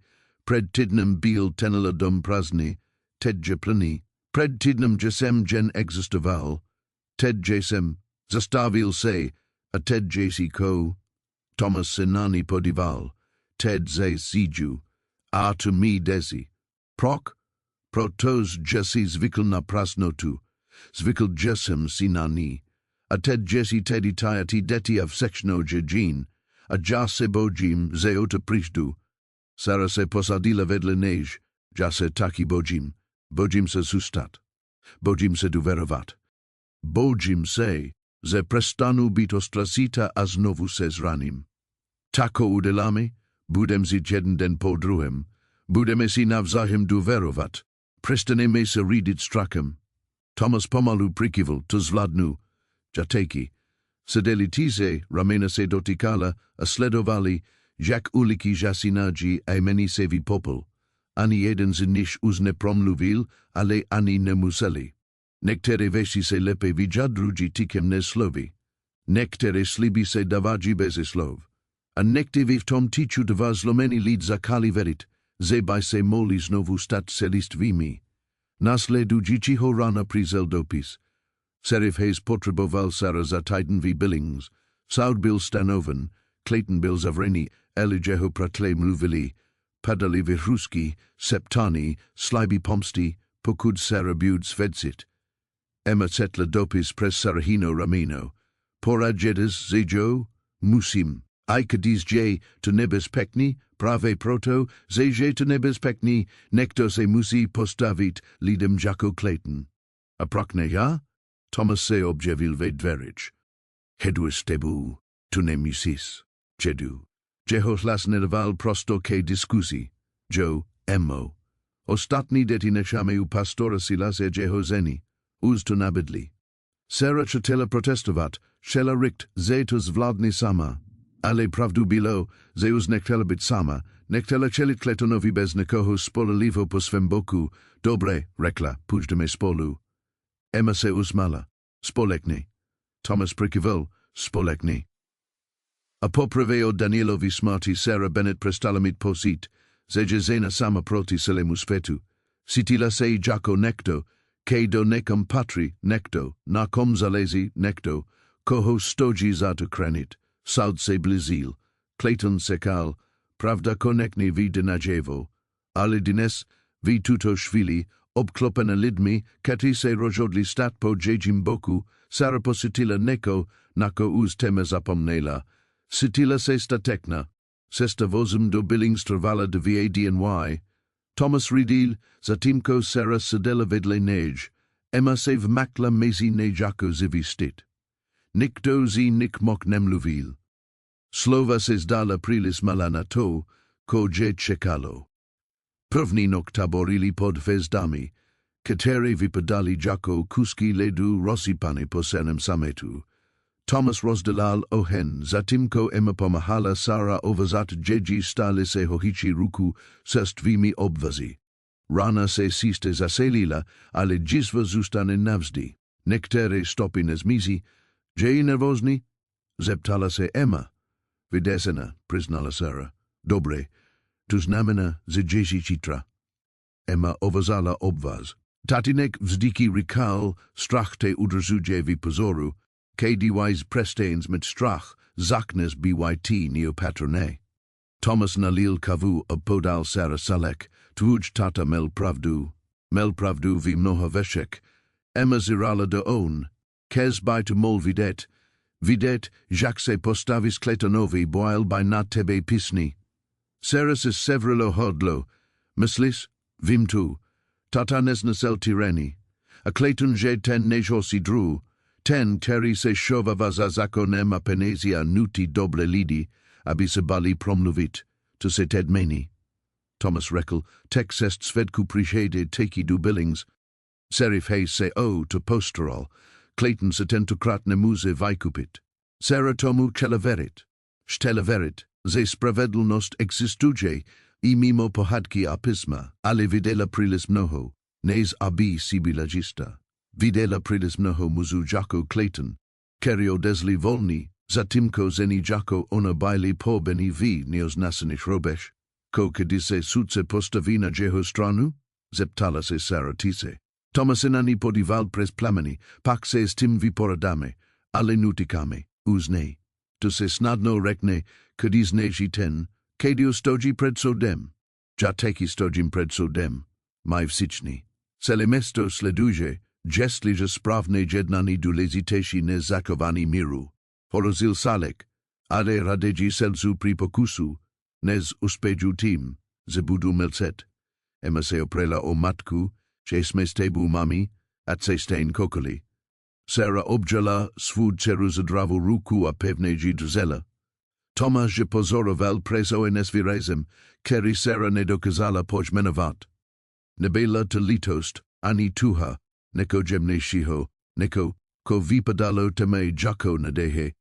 pred tidnam bil tenela dum prazni, ted jeplani, pred tidnam jesem gen existaval, ted jesem, zastavil se, a ted jesi ko, Thomas senani podival, ted ze siju, a to mi desi, proc, protos jesis vikl na prasnotu, zvikl jesem sinani, a ted jesi tedi tiati deti av sekshno jejin, a jase bojim zeota prishdu, Sara se posadila vedle nej, jase taki bojim se sustat, bojim se duverovat. Bojim se, ze prestanu bitostrasita as novu ses ranim. Tako udelame, budem si jeden den podruhem, budeme si navzajem duverovat, prestaneme se ridit strakem. Thomas pomalu prikival, to zvladnu, jateki, sedeli tise, ramena se dotikala, a sledovali, Jack uliki jasinaji a meni sevi popol, ani jeden zinish uzne promluvil, ale ani nemuseli. Nektere vesi se lepe vijadruji tikem neslovi. Nektere slibi se davaji bezislov. A nekte vivtom tichu devazlomeni lid zakali verit, zebai se molis novu stat selist vimi. Nasle dujichi horana prizeldopis. Serif hes potreboval sara zatiden vi billings, saud bil stanoven, Clayton bills avreni, Elijehu pratle mluvili, padali virhuski, septani, slibi pomsti, pokud sarabud svedsit. Emma setla dopis pres sarahino ramino, porajedes zejo, musim, aikadis j to nebes pekni, prave proto, zeje to nebes pekni, nekto se musi postavit, lidem jako Clayton. Aprokne ja? Thomas se objevil vedverich. Hedus tebu, tu ne musis. Jedu. Jeho hlas nerval prosto ke diskusi. Jo, emmo. Ostatni deti nechame u pastora silas e jeho zeni. uz to nabydli. Sera chatela protestovat, shela rikt, zetus vladny sama. Ale pravdu bilo, zeus nektela bit sama, nektela chelit kletonovi bez nikoho spolelivo po swem boku, dobre, rekla, pujdeme spolu. Emma se usmala, spolekni. Thomas prikivel, spolekni. A popraveo Danielovi smarti Sera Bennett prestalamit posit, zejezena sama proti selemus fetu, sitila sei jaco necto, que do necum patri necto, nacom zalesi necto, coho stogi zata crenit, saud se blizil, Clayton secal, pravda konekni vi denajevo, ale dines vi tuto shvili, obklopena lidmi, kati se rozhodli stat po jejim boku, sarapo sitila neko, nako uz temes apomnela, sitila se statekna, sesta vozum do billings travala de VADNY, Thomas Ridil, zatimko sera sedela vedle nej, Emma save makla mezi nejako zivistit. Nikdo zi nikmok nemluvil. Slova se zdala prilis malana to, ko je čekalo. Prvni noktaborili pod vezdami, katere vypadali jako kuski ledu rozsypane po senem sametu. Thomas rozdelal ohen, zatimko Emma pomahala Sara ovazat jeji stale se hohichi ruku sest vimi obvazi. Rana se siste zaselila, ale jizva zustane navzdi. Nektere stopines mizi, je nervozni? Zeptala se Emma. Videsena, priznala Sara. Dobre, tu znamena ze jeji chitra. Emma ovazala obvaz. Tatinek vzdiki rikal, strach te udrzuje vi pozoru, KDY's prestains mit strach, zaknes BYT neopatrone. Thomas nalil kavu apodal Sara salek, tuj tata mel pravdu vi mnoha veshek, Emma zirala de on, kes by to mol videt, jak se postavis kletanovi boil by nat tebe pisni. Seras is sevrilo hodlo, mislis, vim tu, tata nesnasel tireni, a kleton je ten nejosi dru, ten teri se shova vazazakonem apenesia nuti doble lidi, abisabali promluvit, to se tedmeni. Thomas Reckel, texest svedku prishede teki du billings, serif he se o to posterol, Clayton se tentokrat nemuse vaikupit. Sera tomu celaverit, stelaverit, ze spravedlnost existuje, I mimo pohadki apisma, ale videla prilis mnoho, nes abi sibilagista. Videla prilis mnoho muzu jako Clayton, kerio desli volni, zatimko zeni jako ona baili po beni vi neos nasanish robesh, ko kedise sutse postavina jeho stranu, zeptala se Sara tise. Thomasinani podival pres plameni, pak se stim viporadame, ale nutikame, uzne. To se snadno rekne, kedizne jiten, kedio stoji pred sodem. Jateki stojim pred sodem, mai vsichni. Selemesto sleduje, jestlija spravne jednani duleziteshi ne zakovani miru. Horozil salek, ale radeji selzu pripokusu, nes uspeju tim, zebudu melset. Emaseo prela o matku, Jesmes tebu mami, at se stein kokoli. Sera objala svud ceruzadravu ruku a pevne jidrzela. Tomas je pozoroval preso en esvirezem, keri Sera nedokazala pojmenavat. Nebela te litost, ani tuha, neko jemne shiho, neko, ko vipadalo teme jako nadehe.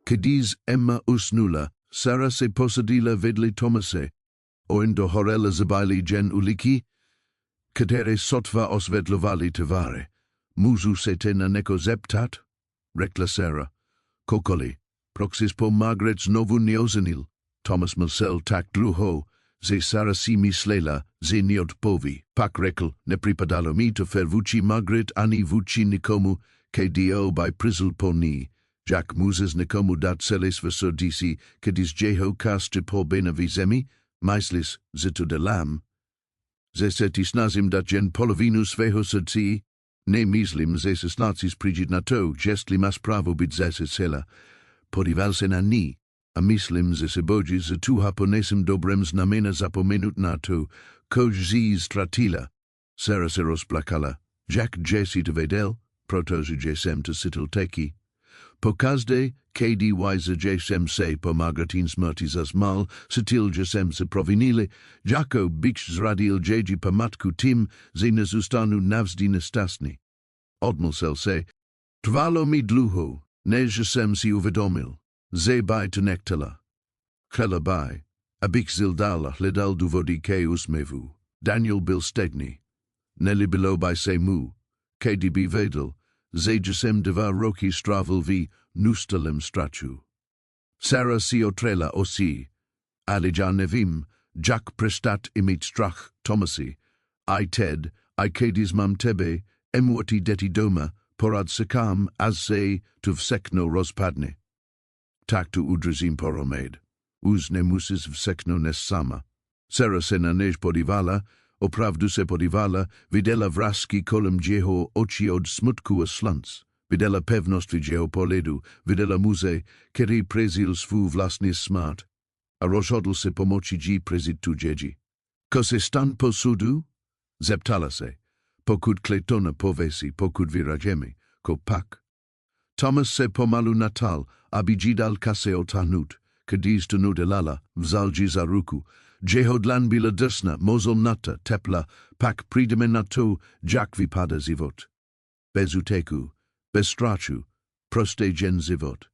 Kediz Emma usnula, Sara se posadila vedli Tomase, oindo horela zabaili gen uliki, Katere sotva osvedlovali tevare, muzu sete na neko zeptat, rekla Sera, kokoli, proxis po Margaret's novu neozenil, Thomas Marcel tak druho, ze Sara simi slela, ze niot povi, pak rekel, ne pripadalo mi to fervuci Margaret ani vuci nikomu, ke dio by prizel po ni, Jack muzes nikomu dat selis vesodisi, kedis jeho kaste po bena vizemi, maislis zito de lam, ze setis nazim dat gen polovinus vehosati, ne mislim ze se snatsis prigid nato, gestli mas pravo bid zese sela, podivalsen ani, a mislim ze se bogis ze tu haponesim dobrems namena zapomenut nato, koj ziz tratila, Sera seros placala, Jack jesi te vedel, protozu jesem te sitil teki, Pokazde, kdy jsem se po Margaretine smrti zasmal, že jsem se provinili, jako bych zradil její památku tím, že nezůstanu navždy nešťastný. Odmlsel se, trvalo mi dlouho, než jsem si uvědomil, že by to nechtěla. Chtěla by, abych zildal a hledal důvody ke úsměvu. Daniel byl stejný. Nelíbilo by se mu, kdy by věděl, že jsem 2 roky strávil v neustálém strachu. Sarah si otrela osi, ale já nevím, jak přestat imět strach, Thomasi. I Ted, I když mám tebe, emwati děti doma, porad sekam, as se tu všechno rozpadne. Tak tu udržím poromed. Už nemusíš všechno nes sama. Sarah se na než podívala, opravdu se podívala, viděla vrásky kolem jeho očí od smutku a slunc. Viděla pevnost v jeho pohledu, viděla muže, který prezil svou vlastní smrt. A rozhodl se pomoci jí prezit tu děti. Ko se stan po sudu? Zeptala se. Pokud Claytona pověsí, pokud vyražeme, ko pak. Thomas se pomalu natal, aby jí dal kase otáhnout, když to nudelala, vzal jí za ruku. Jeho dlan byla drsna, mozolnata, tepla, pak přijdeme na to, jak vypadá život. Bez úteku, bez strachu, prostě jen život.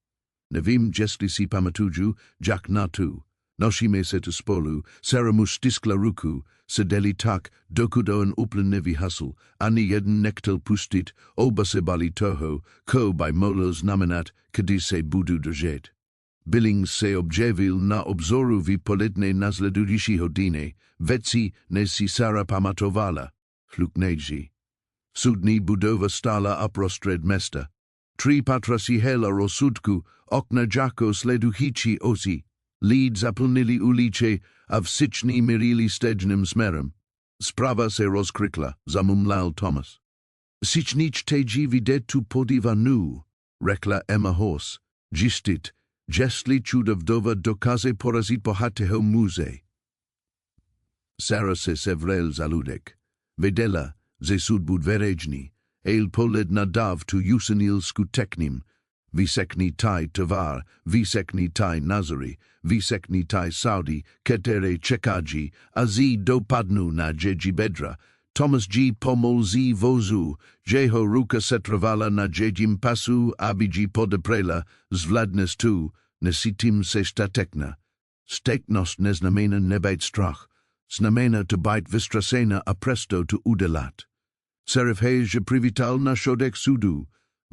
Nevím, jestli si pamatuju, jak na to. Nosíme se to spolu, Sarah mu stiskla ruku, seděli tak, dokud on úplně nevyhasl, ani jeden nechtěl pustit, oba se bali toho, ko by mohlo znamenat, když se budu držet. Billings se objevil na obzoru v poledne následující hodině, věci, než si Sarah pamatovala, hluknejdži. Sudní budova stála uprostřed města. 3 patra si hela rozsudku, okna jako sledující osi. Lid zaplnili ulice a všichni mirili stejným směrem. Zprava se rozkrikla, zamumlal Thomas. Všichni chtějí vidět tu podívanu, řekla Emma Horse. Jistit, jestli čuda vdova dokáže porazit bohatého muže. Sarah se sevrel zaludek. Věděla, že sud bud veřejný, el pohled na dav tu jusenil skutekním, vysekný taj tovar, vysekný taj Nazary, vysekný taj Saudi, které čekají a zí dopadnou na její bedra. Thomas G. pomol zí vozu, jeho ruka se trvala na jejím pasu, aby jí podeprela, zvládnes tu, nesitím se statekna. Steknost neznamená nebejt strach, znamená to být vystrasena a presto to udělat. Serif že privital na šodek sudu,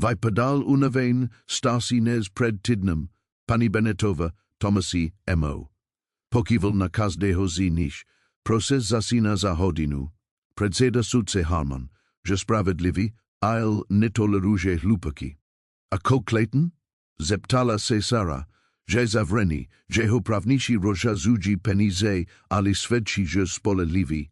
vypadal unaveň, stasi nez před týdnem, paní Benetova, Thomasi, M.O. Pokývil na každého z nich, proces zasína za hodinu. Předseda sudce Harman, že spravedlivý, ale netoleruje hlupaky. A ko Clayton? Zeptala se Sarah, že zavřený, že ho pravníci rozhazují peníze, ale svědčí, že spolehlivý.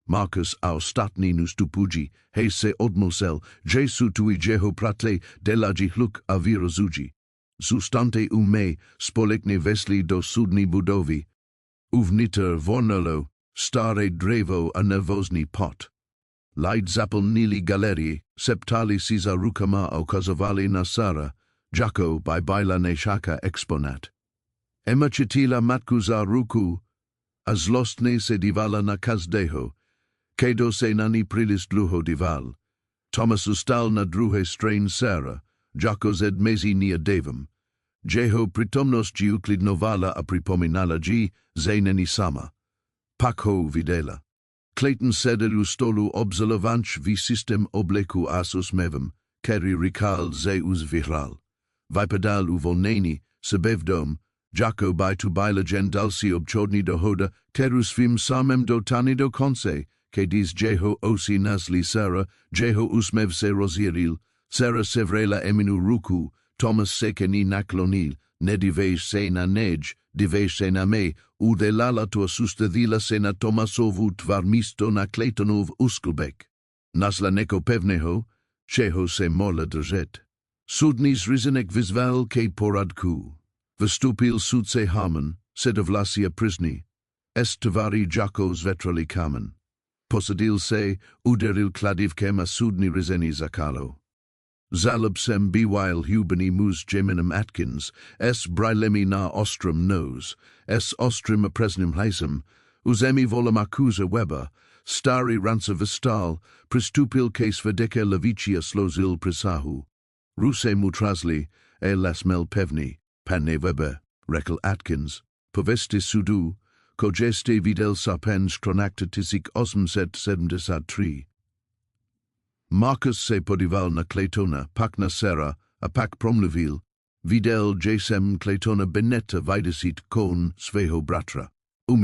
Marcus a ostatní nastupují, hej se odmlsel, že jsou tu jeho pratle deladí hluk a vyrozují. Zůstante u mě, společně vesli do sudní budovy. Uvnitř vornalo, staré drevo a nervózní pot. Lid zaplnili galerii, septali si za rukama a ukazovali na Sarah, jako by byla nešaka exponat. Emma chytila matku za ruku a zlostně se dívala na každého, kdo se na ní příliš dlouho díval. Thomas ustal na druhé straně Sarah, jako zed mezi ní a Davem. Jeho přítomnost uklidnovala a připomínala jí, že není sama. Pak ho viděla. Clayton seděl u stolu observovanč v systém obleku a s úsměvem, který říkal, že už vyhrál. Vypadal uvolněný, sebevědom, jako by tu byla jen další obchodní dohoda, kterou svým samem dotáhne do konce, když jeho osi nazli Sarah, jeho úsměv se rozjíril, Sarah sevrela Eminu ruku, Thomas se ke ní naklonil, nedívej se na neď, dívej se na mě, udělala to a soustředila se na Thomasovu tvar místo na Claytonov úsklbek. Nazla neko pevného, čeho se mohla držet. Sudný zřízenek vyzval ke poradku. Vystupil sudce Harman, sedovlasí a pryzny. Estovary jako zvetrali kámen. Posadil se, uderil kladivkem a sudný řízení zakalo. Zalabsem bewile hubani mus geminum Atkins, s brilemi na ostrum nos, s ostrum apresnim hysum, usemi volum accusa Weber, stari ransa vistal, pristupil case verdeca lavicia slozil prisahu. Ruse mutrasli, e lasmel pevni, panne Weber, rekel Atkins, povestis sudu, cogeste videl sapens chronactatisik osmset sedmdesad tri. Marcus se podival na Claytona, pac na sera, a pac promluvil, videl jesem Claytona benetta videsit con sveho bratra.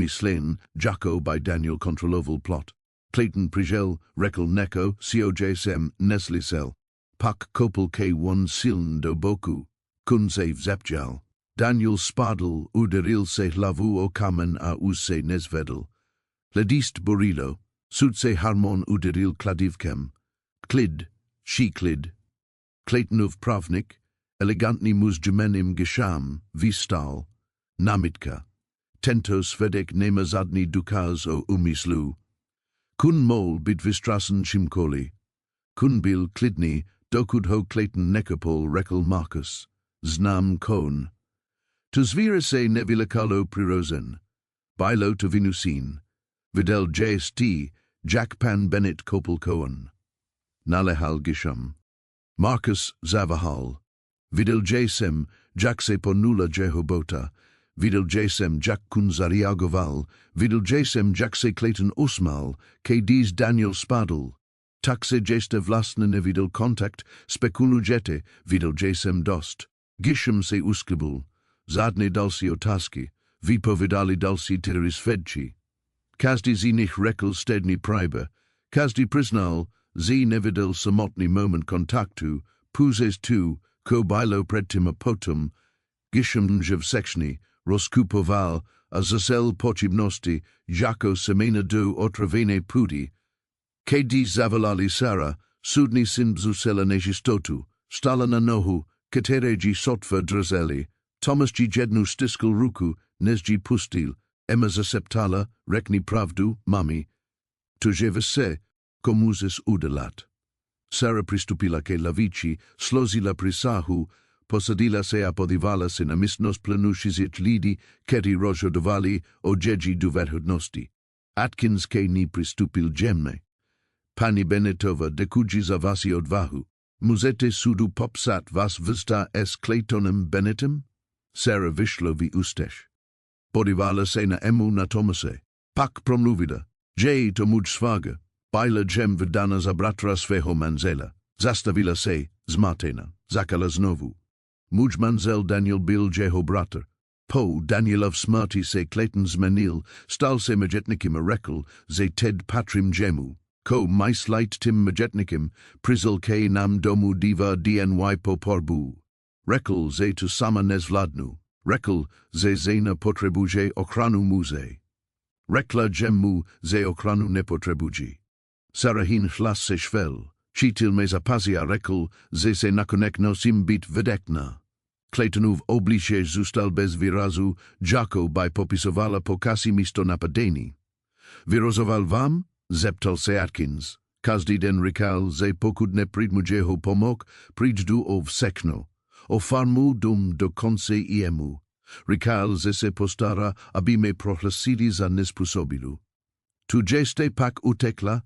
Slain, Jaco by Daniel Controloval plot. Clayton Prigel, Rekel Neko, Cio Neslisel. Pak Kopel K1 Siln do Boku. Kunsev Zepjal. Daniel Spadel, Uderil se Lavu o Kamen a Use Nesvedel. Ledist Borilo, Sutse Harmon Uderil Kladivkem. Klid, She-Klid. Claytonov Pravnik, Elegantni Muzgemenim Gesham, Vistal. Namitka. Tento Svedek Nemazadni Dukaz o Umislu. Kun Mol Bidvistrassen Shimkoli. Kun Bil Klidni, Dokudho Clayton Nekapol Rekel Marcus. Znam Kon. To Zvirase Nevilakalo Prirosen. Bilo to Vinusin. Videl JST, Jack Pan Bennett Kopel Cohen. Nalehal Gisham. Marcus Zavahal. Videl Jesem, Jackse Ponula Jehobota. Videl Jesem Jack Kunzariagoval, Videl Jesem Jackse Clayton Usmal, Kds Daniel Spadel, Taxe Jeste Vlasnene Videl Kontakt, Spekulujete, Videl Jesem Dost, Gisham se Uskibul, Zadne Dalsi Otaski, Vipo Vidali Dalsi Teris Fedci, Kazdi Zinich Rekel Stedni Priber, Kazdi Prisnal, Z Nevidel Samotni Moment Kontaktu, Puzes Tu, Ko Bilo Predtima Potum, Gisham Jev Sekshni, Roskupoval, a Zasel Pochibnosti, Jaco Semena do Otravene Pudi, Kd Zavalali Sara, Sudni Simbzusela Nejistotu, Stalana Nohu, Katereji Sotva Drazeli, Thomas G. Jednu Stiskel Ruku, Nesji Pustil, Emma Zaseptala, Rekni Pravdu, Mami, Tujevese, Komuzis Udelat. Sara Pristupila ke Lavici, Slozila Prisahu, Posadila se apodivalas in amisnos plenushizit lidi, keri rojo dovali, o jeji duverhodnosti. Atkins ke ni pristupil gemne. Pani Benetova dekuji zavasi odvahu. Muzete sudu popsat vas vista es Claytonem Benetem? Sarah Vishlo vi ustesh. Podivala se na emu na tomase. Pak promluvida. J to muj svaga. Baila gem vidana zabratra sveho manzela. Zastavila se, zmatena, zakala znovu. Mujmanzel Daniel Bil Jeho Brater. Po Danielov Smarty se Clayton's Menil, Stal se Majetnikim a Rekel, ze Ted Patrim Jemu. Ko Mais Light Tim Majetnikim, Prizel K Nam Domu Diva DNY Poporbu. Rekel ze to Sama Nezvladnu. Rekel ze Zena Potrebuje Okranu Muze. Rekla Jemu ze Okranu Nepotrebuji. Sarahin Hlas se Shvel. Chitil mezapazia rekel, ze se nakonek nosim bit vedekna. Claytonuv obliche zustal bez virazu, Jaco by popisovala pokasi misto napadeni. Virozoval vam, zeptal se Atkins. Kazdi den rikal, ze pokudne pridmujeho pomok, priddu ov sekno. O farmu dum do konse iemu. Rikal ze se postara, abime prohlasidis a nespusobilu. Tu geste pak utekla,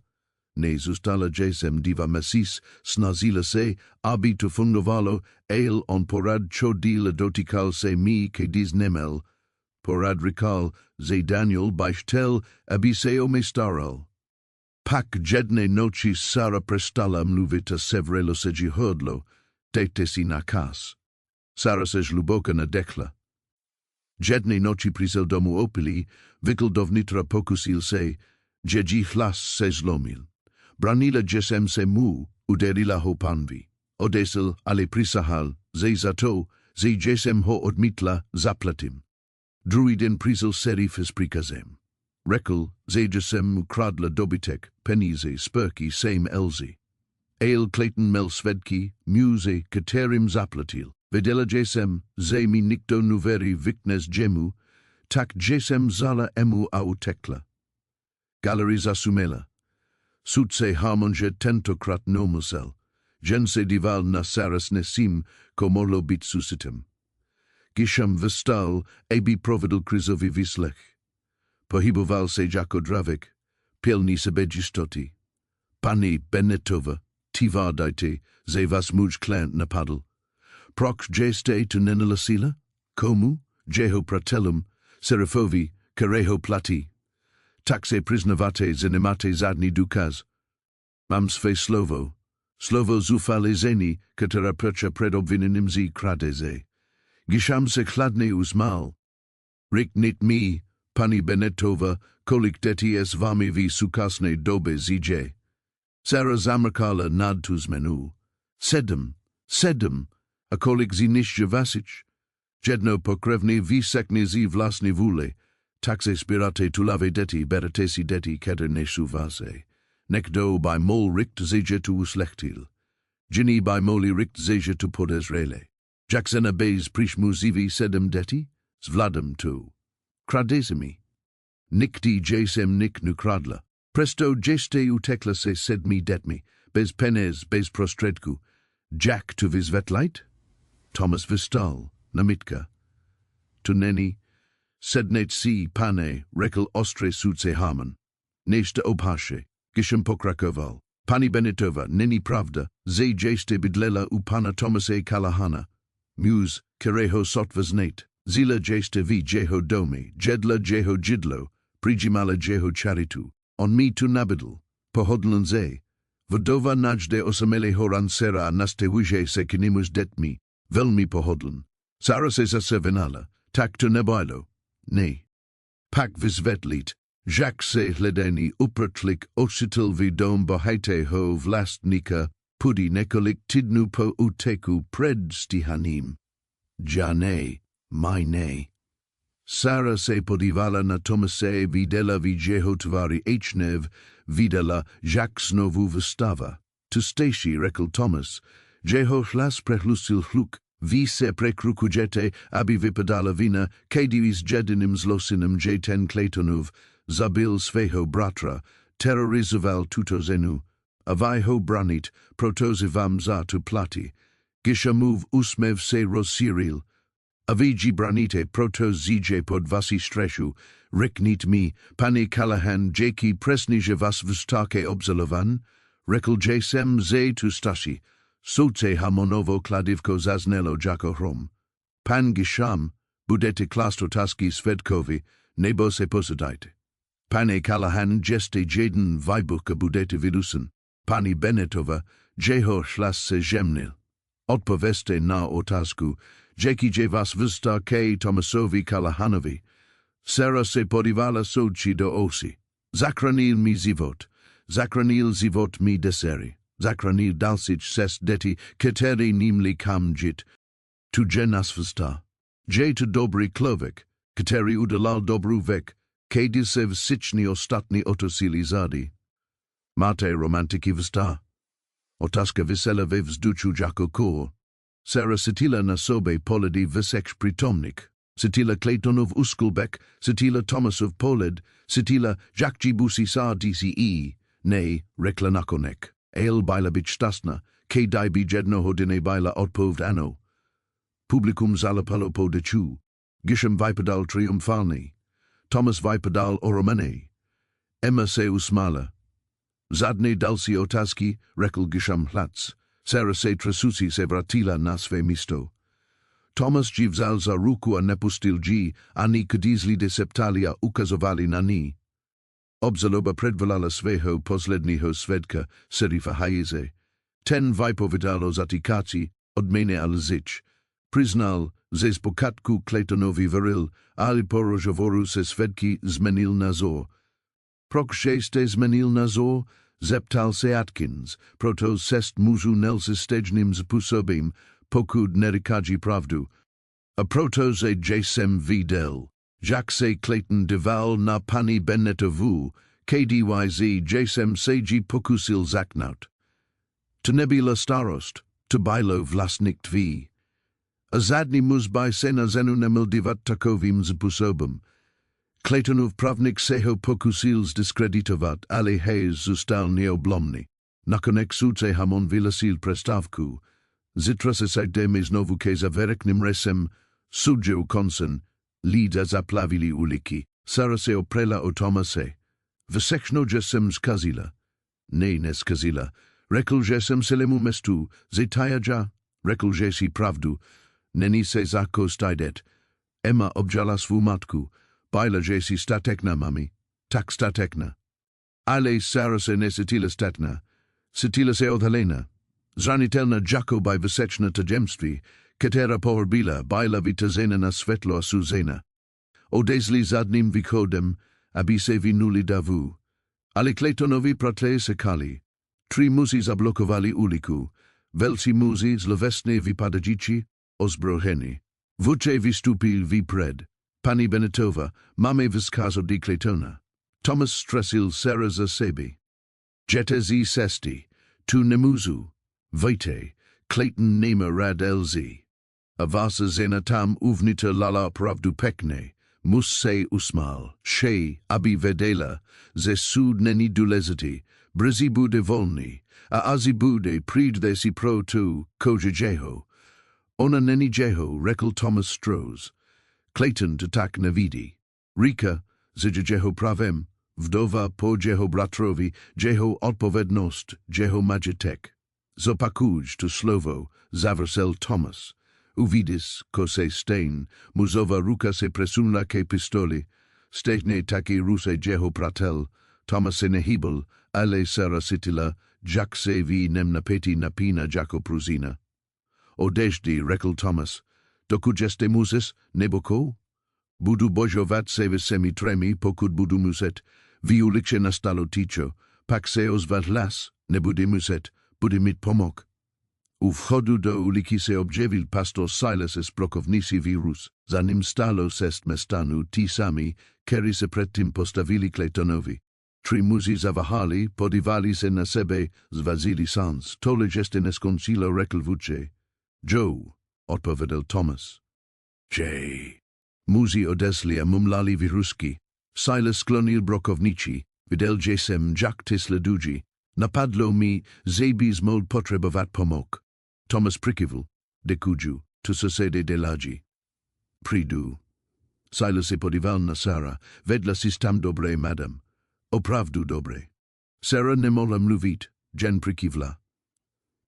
ne zustala jesem diva masis, snazila se, abi tu fungovalo, eil on porad chodila dotikal se mi ke dis nemel, porad rikal, ze Daniel baishtel, abiseo mestaral. Pak jedne nochi sara prestala mluvita sevrelo seji hrdlo, tete si nakas. Sara sej luboka na dekla. Jedne nochi prisel domu opili, vikl dovnitra pokusil se, jeji hlas se zlomil. Branila jesem se mu, uderila ho panvi. Odesel ale prisahal, ze zato, ze jesem ho odmitla, zaplatim. Druidin prisel serifis prikazem. Rekel, ze jesem ukradla dobitek, penize, spurki, same elzi. Ale Clayton mel svedki, muse, katerim zaplatil. Vedela jesem, ze mi nikto nuveri viknes jemu, tak jesem zala emu autekla. Galleries asumela. Sutse harmonje tentokrat nomusel, jense dival na saras nesim komorlo bitsusitem. Gisham vestal ebi providal krizovi vislech. Pohiboval se jako dravek, pielni sebejistoti. Pani Benetova, tivardajte, ze vas muj klient napadal. Prox jeste tu nenelasila, komu, jeho pratelum, serafovi, kareho plati. Taxe priznavate zenemate zadni dukaz. Mam swe slovo zufale zeni, katera percha predobvinenimzi kradeze. Gisham se chladne uzmal. Riknit mi, pani Benetova, kolik deti es vami vi sukasne dobe zije. Sara zamerkala nad tuz menu. Sedm, a kolik zinish javasic. Jedno pokrevni vi sekne zi vlasni vule. Taxe spirate tulave deti beratesi deti keder nesu vase. Nekdo by mol rikt zeje tu uslechtil. Gini by moli rikt zeje tu podes rele. Jacksena beis prishmu zivi sedem deti, zvladam tu. Kradesimi. Nikti jesem nik nukradla. Presto jeste utekla se sedmi detmi, bez penes, bez prostredku. Jack tu visvetleit? Thomas Vistal, namitka. Tuneni, sednet si pane, rekel ostre sudse haman. Nesta obhashe, gisham pokrakoval. Pani Benetova, neni pravda, ze jeste bidlela upana Thomase kalahana. Muse, kereho sotvasnate. Zila jeste vi jeho domi, jedla jeho jidlo, prijimala jeho charitu. On mi tu nabidl, pohodlan ze. Vodova najde osamele horan sera naste wije se kinimus detmi, velmi pohodlan. Sara se zase venala, tak tu nebailo. Ne. Pak visvetlit, Jacques se hledeni upertlik ositil vi dom bohaite ho vlastnika, pudi nekolik tidnu po uteku pred stihanim. Jane, ne. Sara se podivala na Thomase videla vi jeho tvari hnev, videla Jacques novu vestava. Tu stasi rekel Thomas, jeho hlas prehlusil hluk, vi se prekrukujete abi vipadala vina, kedivis jedinim zlosinum jeten kletonov, zabil sveho bratra, terrorizoval tuto zenu, avaiho branit, protozivam za tu plati, gishamuv usmev se rosiril, aviji branite protos zije pod vasi streshu, riknit mi, pani kalahan jeki presnije vas vstake obzalovan, rekel jesem ze tu stasi, soce hamonovo kladivko zaznelo jako hrom. Pan gisham, budete klastotaski svedkovi, nebo se posadite. Pane kalahan jeste jeden vajbuka budete vidusen. Pani Benetova, jeho hlas se žemnil. Odpoveste na otázku, jeki je vas vsta ke Thomasovi kalahanovi. Sera se podivala soči do osi. Zakranil mi zivot mi deseri. Zakranil dalsic ses deti, keteri nimli kamjit. Tu jenas vsta. Je tu dobri klovek, keteri udalal dobru vek, kedisev sichni ostatni otosili zadi. Mate romantiki vsta. Otaska visela ve vzduchu jako kor. Sera sitila na sobe poledi visek pritomnik. Sitila Claytonov uskulbek, sitila Thomasov poled, sitila jakji busi sa dce, ne reklanakonek. El baila bichtasna, ke daibi jedno hodine baila odpovd ano. Publicum zalapalo po dechu, gisham vipadal triumfalni. Thomas vipadal oromene. Emma se usmala. Zadne dalsi otaski, rekel gisham hlats. Sera se trasusi se vratila nasve misto. Thomas jivzal za ruku a nepustil ji, ani kadizli de septalia ukazovali nani. Obzaloba predvalala sveho posledniho svedka, serifa hajeze. Ten vipovidalo zatikaci, odmene alzich. Priznal, ze spokatku Claytonovi veril, ali porožovoru se svedki zmenil nazor. Prokšeste zmenil nazor, zeptal se Atkins, proto sest muzu nelse stejnim způsobem, pokud nerikaji pravdu. A proto se jasem videl. Jacques se Clayton deval na pani Benetovu, kdyz jasem seji pokusil zaknout. To nebila starost, to bylo vlastnik tví. A zadni muzbaj se na zenu nemil divat takovým způsobem. Claytonův pravnik seho pokusil zdiskreditovat, ale hej zůstal neoblomný. Nakonek sudce hamon vylasil prestávku. Zítra se sejdeme znovu ke závěrečným rysem. Sudžou koncen. Lidé zaplavili uliky. Sara se oprela o Tomase. Všechno, že jsem zkazila. Ne, neskazila. Řekl, že jsem celému mestu. Zetajaja. Řekl, že si pravdu. Není se zako stejdet. Emma obžala svou matku. Bajla, že si statekna, mami. Tak statekna. Ale Sara se nesetila statna. Setila se odhalena. Zranitelna jako by vysečna tajemství, která pohrbila, bajla vytazena na světlo a suzena. Odezli zadním východem, aby se vynuli davu. Ale Claytonovi pratle sekali. 3 muži zablokovali uliku. Velcí muži zlovesně vypadající, ozbrojeni. Vůdce vystupil vpred. Pani Benetova, máme vzkaz od Claytona. Thomas stresil Sara za sebe. Jete zi sesti, tu nemuzu. Vejte, Clayton nema rad elzi. A vasa zena tam uvnita lala pravdu pekne. Mus se usmal, she, aby vedela, ze sud není důležitý, brzy bude volný, a azi bude přijde si pro tu, koje jeho. Ona není jeho, řekl Thomas Strose. Clayton to tak nevidí. Rika, ze jeho pravem, vdova po jeho bratrovi, jeho odpovědnost, jeho majetek. Zopakuj to slovo, završil Thomas. Uvidis, ko se stein, muzova ruka se presunla ke pistoli, stejně taky ruse jeho pratel, Thomas se nehybl, ale Sara sitila, jak se ví nemnapeti napina jako pruzina. Odejdi, řekl Thomas, dokud jste muset, nebo ko? Budu božovat se všemi třemi, pokud budu muset, vyuliče nastalo ticho, pak se ozvat hlas, nebude muset, bude mít pomok. U vchodu do uliky se objevil pastor Silas z blokovnicy virus, za nim stalo 6 mestanu, ti sami, kteří se předtím postavili Claytonovi. 3 muži zavahali, podívali se na sebe, zvazili sans, tohle jste neskončilo, řekl vůdce. Joe, odpověděl Thomas. Jay. Muži odesli a mumlali virusky. Silas sklonil blokovnici, viděl, že jsem jak ty sleduji. Napadlo mi, že bys mohl potřebovat pomok. Thomas přikyvl, děkuju, to sosede deladí. Přijdu. Silas se podíval na Sara, vedla si tam dobré, madam. Opravdu dobré. Sara nemohla mluvit, jen přikývla.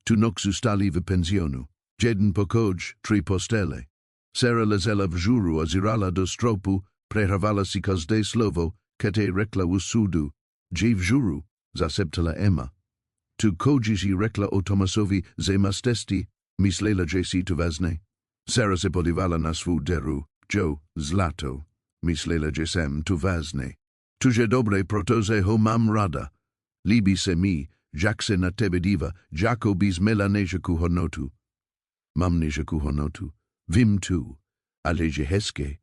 Tu noc zůstali v penzionu. 1 pokoj, 3 postele. Sara lezela v žuru a zírala do stropu, prehrávala si každé slovo, které řekla u soudu. Že v žuru, zaseptala Emma. Tu kodžiži řekla o Thomasovi, že mastesti, myslela, že si to vezne. Sara se podívala na svou deru. Joe, zlato, myslela, že jsem to vezne. Tuže dobré, protože ho mám rada. Líbí se mi, jak se na tebe díva, jako bys měla nežakou hodnotu. Mám nežakou hodnotu. Vím tu, ale že hezké,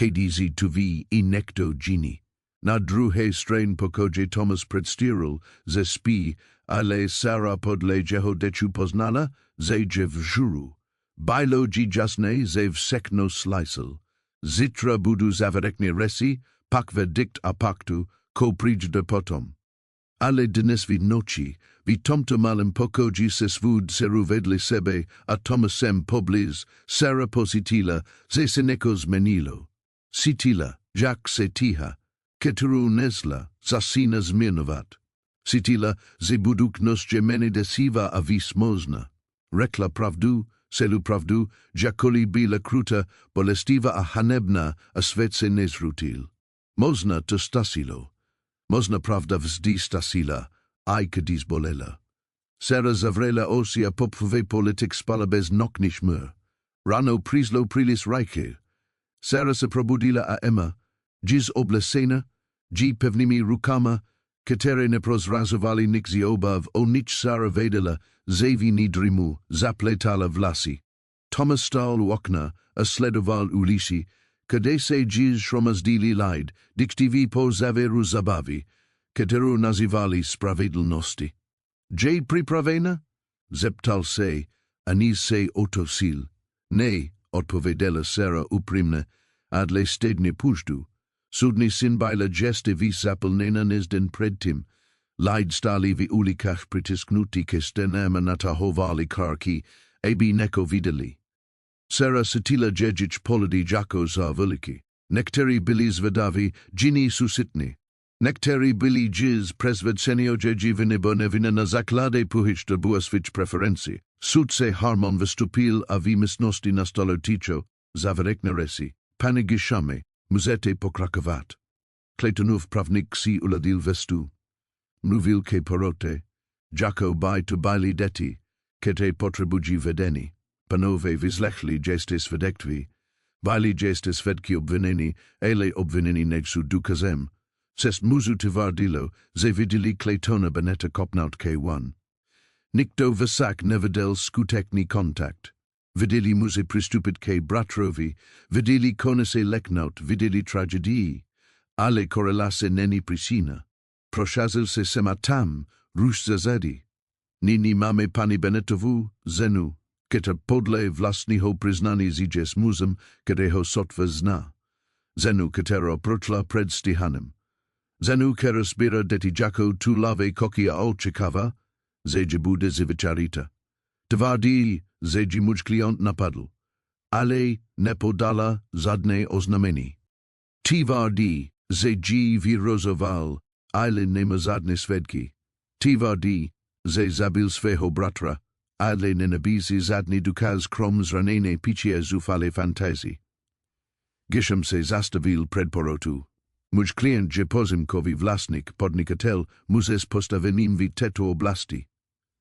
když tu ví i někdo jiný. Na druhé straně pokoje Thomas předstíral, ze spí, ale Sara podle jeho deču poznala, že v žuru. Bylo ji jasné, že všechno slyšel. Zítra budu závěrečné rysy, pak verdikt a paktu, ko přijde potom. Ale dnes v noci, v tomto malém pokoji se svou dceru vedli sebe a Thomasem poblíž, Sara pocítila, že se něco změnilo. Cítila, jak se ticha, kterou nesla, zasína změnovat. Cítila, že budoucnost je méně desivá a výsmozna. Řekla pravdu, celou pravdu, jakkoliv byla kruta, bolestivá a hanebná a svět se nezrutil. Možná to stasilo. Možná pravda vždy stasila, aj když bolela. Sara zavřela oči a poprvé politik spala bez nokních mur. Ráno přišlo příliš rychle. Sara se probudila a Emma, dziś oblesena, dži pevnými rukama, které neprozrazovali nixi obav, o nič Sara věděla, že v ní dreamu, zapletala vlasy. Thomas stál u okna a sledoval ulici, kde se dziś shromaždili lid, diktiví po závěru zabavy, kterou nazývali spravedlnosti. Je připravena? Zeptal se, ani se otočil. Ne, odpověděla Sara upřímně, ale stejně půjdu. Sudný syn byla jste víc zaplněna než den předtím. Laid stali v ulicach pritisknuti ke stenem natahovali karki, aby neko videli. Sera setila jejic polidi jako za veliki. Nekteri byli zvedavi, jini susitni. Nekteri byli jiz presvedcenio jeji vinibo nevina na zaklade puhichta buasvich preferenci. Sudce harmon vystupil a vymysnosti nastaloticho, zaverekneresi, panigishame, muzete pokrakovat. Kletonów prawnik si uladil vestu. Mluvil ke porote, jako by to baili deti, kete potrebudzi vedeni. Panowie wyzlechli jeste swedektwi, baili jeste svedki obvineni, ele obvineni nejsu dukazem. Sest muzu tvardilo, ze vidili Claytona beneta kopnaut K1. Nikto vesak nevedel skutekni kontakt. Vidili muze pristupit ke bratrovi, vidili konese leknaut, vidili tragedii. Ale korelase neni prisina. Proshazel se sematam, rush zazadi. Nini mame pani benetovu, zenu. Keta podle vlastniho priznani zijes muzem, kedeho sotva zna. Zenu ketero prochla pred stihanem. Zenu kera spira deti jako tu lave kokia olchikava, zeji bude zivicharita. Tvardil, zeji mučkliont napadl. Ale nepodala zadne oznameni. Tvardi, zeji virozoval, ale nema zadne svedki. Tvardi, ze zabil sveho bratra, ale nenabizi zadni dukaz krom zranene pichia zufale fantazi. Gisham se zastavil predporotu. Muj klient jepozim kovi vlasnik podnikatel muzes postavenim vi teto oblasti.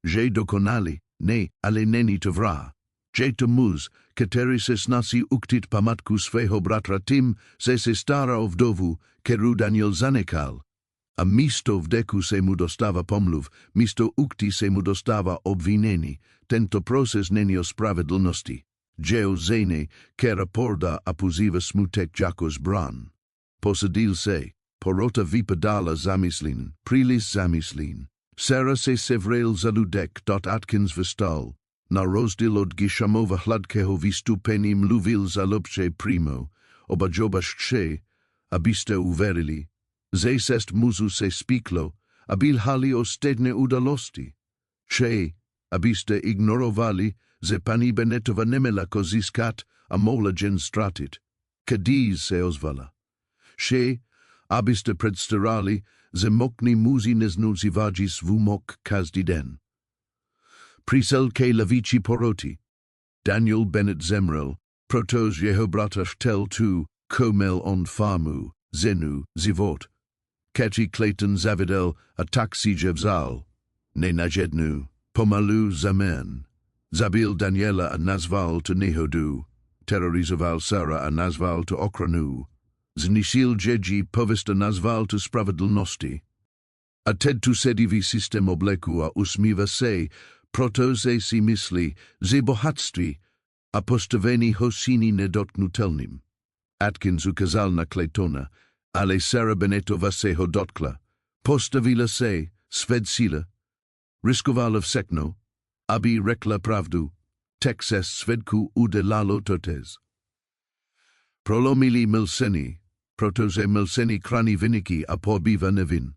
Je dokonali, ne, ale neni tvra. Je to muz, keteri se snasi uktit pamatku sveho bratra tim, se stara ovdovu, keru Daniel zanekal. A misto vdeku se mu dostava pomluv, misto ukti se mu dostava obvineni, tento proces nenio spravedlnosti. Jeo zene, kera porda apuziva smutek jakos bran. Posadil se, porota vipadala zamislin, prilis zamislin. Sera se sevrel zaludek dot Atkins vestal, na rozdil od gishamova hladkeho vistupenim luvil zalupche primo, obajobasche, abiste uverili. Ze sest muzu se spiklo, abil hali ostedne udalosti. Che, abiste ignorovali, ze pani benetova nemela koziskat, a mola gen stratit. Kadiz se ozvala. Che, abiste predsterali, ze mokni muzi nesnu zivagis vumok kazdiden. Prisel ke lavici poroti. Daniel Bennett Zemrel, protos jeho brata tel tu, komel on farmu, zenu, zivot. Kechi Clayton Zavidel a taxi jevzal, ne najednu, pomalu zamen. Zabil Daniela a nazval to nehodu, terrorizoval Sara a nazval to okranu. Znisil jeji povesta nazval to spravedlnosti. A ted tu sedivi system obleku a usmiva se, protose si misli, ze bohatství, a postaveni hosini nedotknutelnim. Atkins ukazal na Claytona, ale Sara Benetova se ho dotkla, postavila se, svedsila, riskovala vsekno, aby rekla pravdu, texes svedku udelalo totes. Prolomili milseni, protoze milseni krani viniki a pobiva nevin.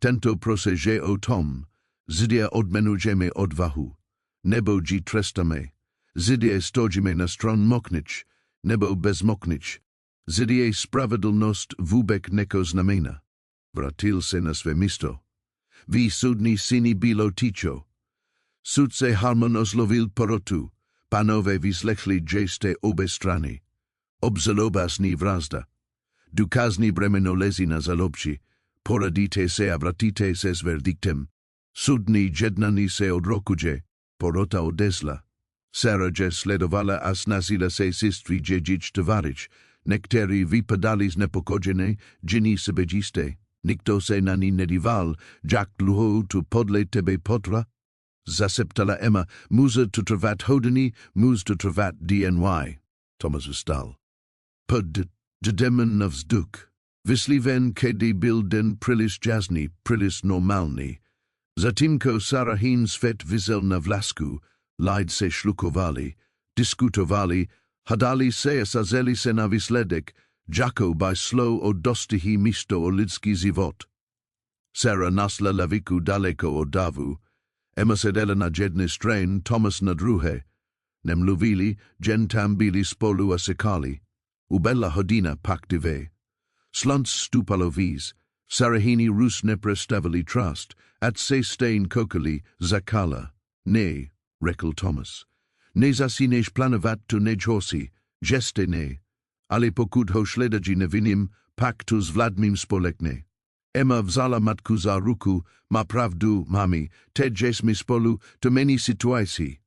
Tento proseže o tom, zidia odmenujeme odvahu, nebo ji trestame, zidie stojime na stron moknich, nebo bez moknich, zidie spravedlnost vubek neko znamena. Vratil se na své místo. Vi sudni sini bilo ticho. Sudce harmon oslovil porotu, panové vyslechli jste obě strany. Obzalobasni vrazda. Dukazni bremeno lezi na zalobči, poradite se a vratite se s verdiktem. Sudni jednani se odrokuje, porota odesla. Sara je sledovala a snazila se sistri jejic tovarič, nekteri vypadalis nepokojené, džini sebejiste, nikto se na ní nedival, jak dlouho tu podle tebe potra? Zaseptala Emma, muze to trvat hodiny, muze to trvat DNY. Thomas vstal. Demen na vzduk. Vysliven kedy byl den prilis jasný, prilis normální. Zatímco Sarahin svet vizel na vlasku, lid se šlukovali, diskutovali, hadali se a sazeli se na výsledek, jako by slow o dostihy místo o lidský život. Sara nasla laviku daleko odavu, Emma sedela na jedny strain Thomas na druhe, nemluvili gentambili spolu asekali, ubella hodina pak dive. Slunt stupalovis, Sarahini rus neprestavili trust, at se stain kokali zakala, ne, rekel Thomas. Ne zasineš planavat tu nejhosi, geste ne, ale pokud ho shledaji nevinim, pak tu zvladmim spolekne. Emma vzala matku za ruku, ma pravdu, mami, te mi spolu, to meni situacji.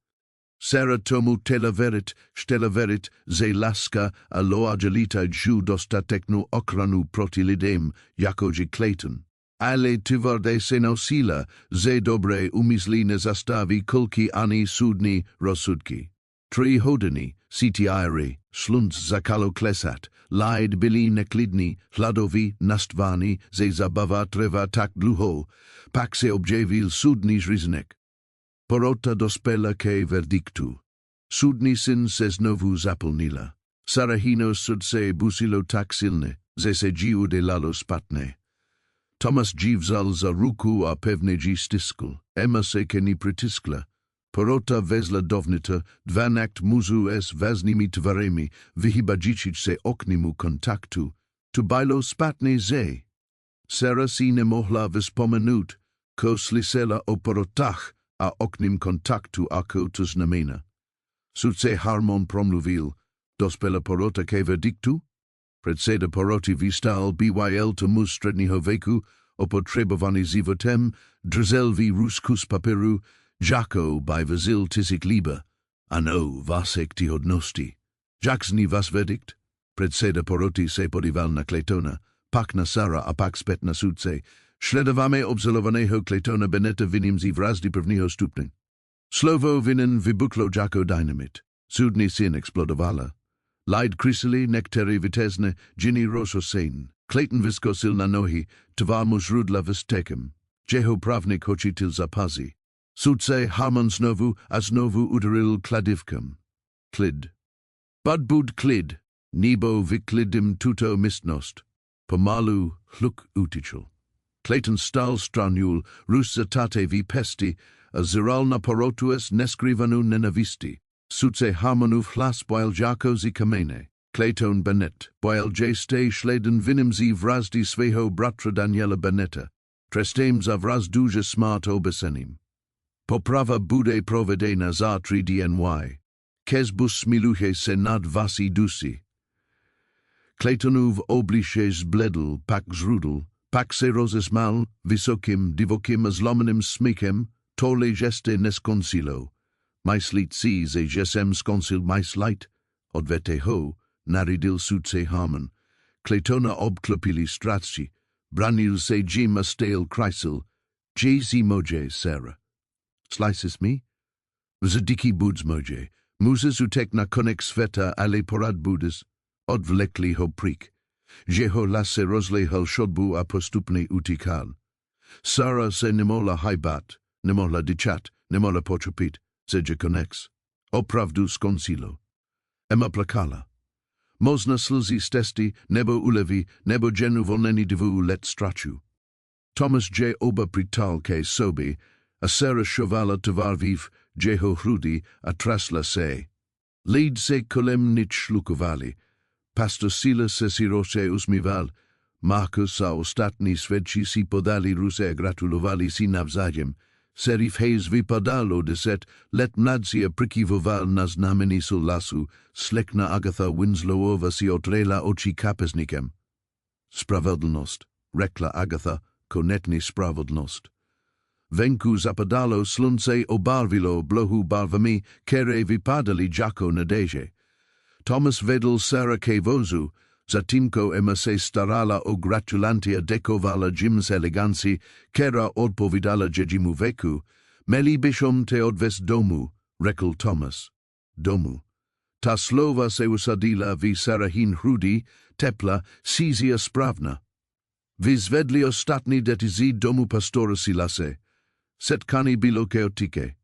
Sara tomu štela verit, ze laska a loagelita ju dostateknu okranu proti lidem, jakoži Clayton. Ale tvrde se nosila, ze dobre umysli ne zastavi kulki ani sudni rozsudki. Tri hodiny, sitiairi, slunc zakalo klesat, laid byli neklidni, hladovi, nastvani, ze zabava treva tak dlouho, pak se objevil sudni zriznek. Porota dospela ke verdiktu. Sudni syn se znovu zaplnila. Sarahino sud se busilo tak silne, ze se dziu de lalo spatne. Thomas vzal za ruku a pevne stiskl. Emma se ke ni pritiskla. Porota vezla dovnita, dvanakt muzu s vaznimi tvaremi, vyhybajičić se oknimu kontaktu, tu bajlo spatne ze. Sara si ne mohla vyspomenut, ko slisela o porotach a oknim kontaktu ako to znamena. Sud se harmon promluvil, dospela porota ke verdiktu? Predseda poroti vistal byl to mus stredního veku, opotřebovaný životem, drzelvi ruskus papiru, Jako by Vasil tisik liba, ano vasek ti hodnosti. Jaksni vas verdikt? Predseda poroti se podíval na Claytona, pak na Sara a pak zpět na sudce. Sledujeme observovaného Claytona Beneta viním z vrazdy prvního stupně. Slovo vinen vybuklo jako dynamit. Sudný syn explodovala. Lied krysili nektery vitezne, Ginny rososein. Clayton vyskosil na nohy, tvar mu zrudla vstekem. Jeho pravnik hočitil zapazi. Sudce Harmon znovu uderil kladivkem. Klid. Budbud klid, nebo vyklidim tuto mistnost. Pomalu hluk utichel. Clayton stal stranul, rus zatate vi pesti, a ziral na porotues neskrivanu nenavisti. Sudce Harmonuf hlas boil jako zi kamene. Clayton Bennett, boil ste schleden vinim zi vrazdi sveho bratra Daniela Bennetta. Trestem za vrazduja smart obesenim. Poprava bude provedena za 3 dny. Kesbus miluche se nad vasi dusi. Claytonův obliče zbledl, pak zrudl, pak se rozesmal, vysokim, divokim a zlomeným smykem, tole geste neskonsilo. Myslit si, že jsem skonsil myslit, odvete ho, naridil sudce Harmon. Claytona obklopili stratci, branil se Jim a stale krysil, si moje, Sarah. Slices me? Zadiki buds moje, muzes utek na konek sveta ale porad budes, odvlekli ho prik. Jeho lase rozlehal shodbu a postupne utikal. Sara se nemola hajbat, nemola dichat, nemola pochopit, seže konex. Opravdu skonsilo. Emma plakala. Można slzy stesti, nebo ulevi, nebo ženu volneni dvu let strachu. Thomas oba prital ke sobi, a Sara šovala tovarviv, jeho hrudi a trasla se. Lid se kolem nich šlukovali. Pastor Sila se siroše usmival. Marcus a ostatní svedči si podali ruce a gratulovali si navzájem. Serif Hayes vypadalo 10 let mladsi a prikivoval na znamení souhlasu. Slekna Agatha Winslowova si otrela oči kapesnikem. Spravedlnost, rekla Agatha, konetní spravedlnost. Venku zapadalo slunce obarvilo blahu barvami, které vypadaly jako nadeže. Thomas vedl Sara ke vozu, zatímco Emma se starala o gratulanti a dekovala Jim z eleganci, která odpovídala jejímu veku. Měli bychom te odvést domů, řekl Thomas. Domů. Ta slova se usadila v Sarahin hrudi, tepla, sízia správna. Vyzvedli ostatní děti domu pastora Silase. Setkani bylo chaotiké.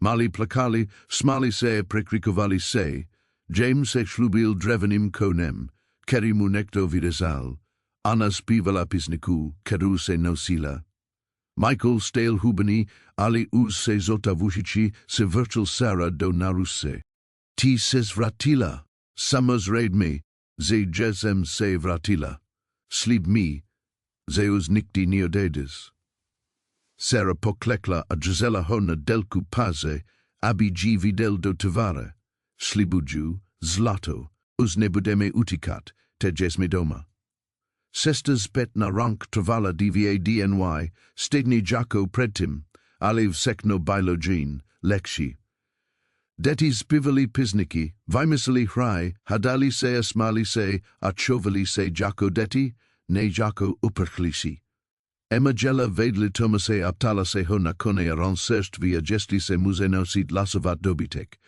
Mali plakali, smali se, prekrikovali se. James se šlubil dreveným konem, který mu někdo vyrezal. Anna zpívala písniku, kterou se nosila. Michael stale hubani, ali uz se zotavušiči se virtual Sarah do naruse. Ti ses vratila, summers raid me, ze jesem se vratila. Slib me, zeus nikti neodades. Sarah poklekla a Gisela hona delku paze, abi gi videl do tavare. Slibuju, zlato, uz nebudeme utikat, tejes medoma. Sestas pet na rank travala dva dny, stedni jako predtim, aliv sekno bilogene, lekshi. Detis pivali pisniki, vimisali hrai, hadali se asmali se, achovali se jako deti, ne jako uperchlisi. Emagella vedli tomase aptala se hona kone aranserst via gesti se muzenosit lasovat dobitek.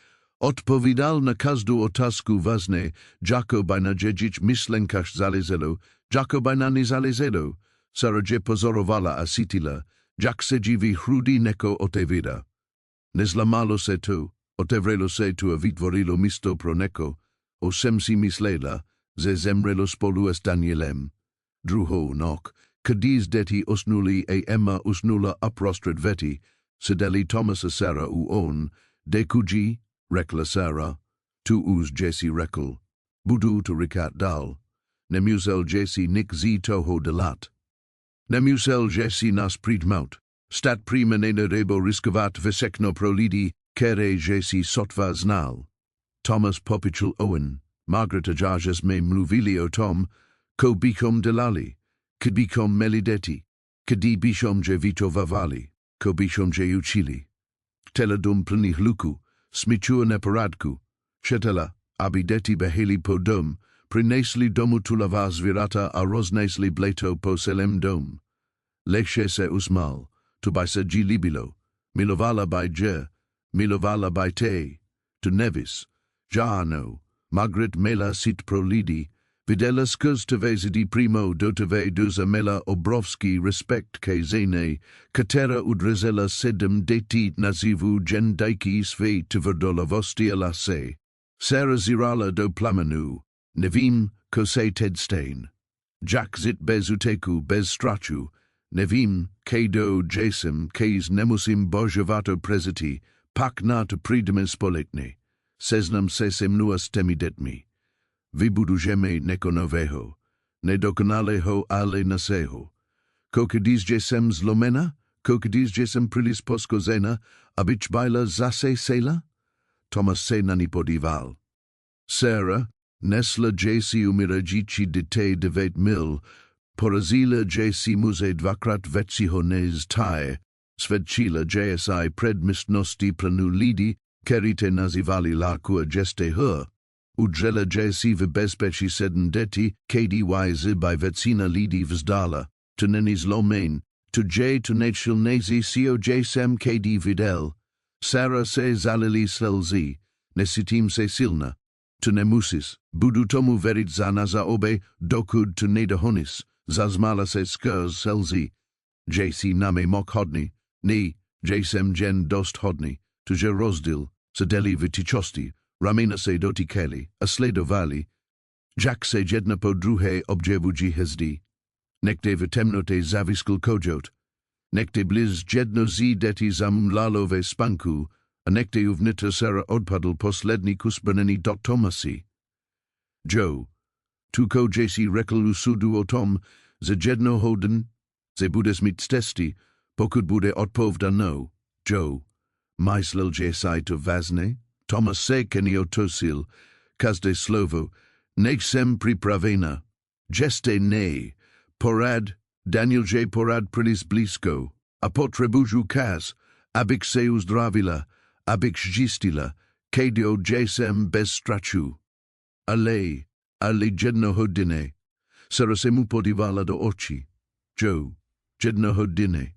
Odpovidal na kazdu otasku vazne, jako bajna djedzic mislenkash zalizelo, jako bajna ni zalizelo, saraje pozorovala asitila, jak se dziwi hrudi neko otevida. Nezlamalo se tu, otevrelo se tu avitvorilo misto pro neko, o semsi mislela, ze zemrelo spolues Danielem. Druho nok, Cadiz deti usnuli e emma usnula uprostred veti, sedeli Thomas a Sarah uon, de cugi, rekla Sarah, tu uz jesi rekl, budu to rikat dal, nemusel jesi nik zi toho delat. Nemusel jesi nas pridmaut, stat prima nena rebo riskavat vesekno prolidi, kere jesi sotva znal. Thomas popichul owen, Margaret ajajas me mluvilio Tom, ko bikom delali. Kad bikom melideti, kadi bishom je vito vavali, ko bishom je uchili. Teladum plini hluku, smichua neparadku, shetela, abideti beheli podom, prinesli domu tulavaz virata a rosnesli bleto po selem dom. Leche se usmal, tu by se libilo, milovala by je, milovala by te, tu nevis, jaano, Margaret mela sit prolidi, Videla skuz tevezi primo doteve duza mela Obrovski respect ke zene, katera udrezela sedm deti nazivu gen daiki sve tvrdolovosti la se. Sarah zirala do plamenu, nevim kose tedstain. Jack zit bez uteku bez strachu, nevim kedo jasem kes nemusim bojevato presiti, pak na to pridemes politne, seznam sesem nuas temidetmi. Vibudu geme nekonoveho, ne dokonaleho ale naseho. Kokadis jesem zlomena, kokadis jesem prilis poskozena, abich baila zase sela? Thomas se nanipodival. Sarah, nesla jesi umirajici dite devet mil, porazila jesi muze dvakrat vetsihonez tae, svedchila jsi predmistnosti planulidi, kerite nazivali lakua geste her. Udrela jesi vibespeci sedm deti, kdy by vecina lidi vzdala, to nenis lomain, to j to nachil nazi sio jsem kd videl, Sarah se zalili selzi, nesitim se silna, to nemusis, budu tomu verit zanaza obe, dokud to nedahonis, zazmala se skurs selzi, jsi name mok hodni, ni, jsem gen dost hodni, to je rozdil, sedeli vitichosti, Ramena se dotikeli, a sledovali, Jack se jedna podruhe objevuji hezdi, nekte vitemnote zaviskul kojot, nekte bliz jedno zi deti zam lalove spanku, a nekte uvnita sera odpadl posledni kusbraneni Tomasi. Joe, tu ko jesi rekl usudu o Tom, ze jedno hoden, ze budes mit stesti, pokud bude odpovda no, Joe, myslel jesai to vazne, Thomas se keniotosil, kazde slovo, ne sem pripravena, geste ne, porad, Daniel J. porad prilis blisko, apotrebuju kaz, abik se uzdravila, abik gistila, kedio jesem bez strachu. Ale jedno hodine, sarasemu podivala do oči, Joe, jedno hodine.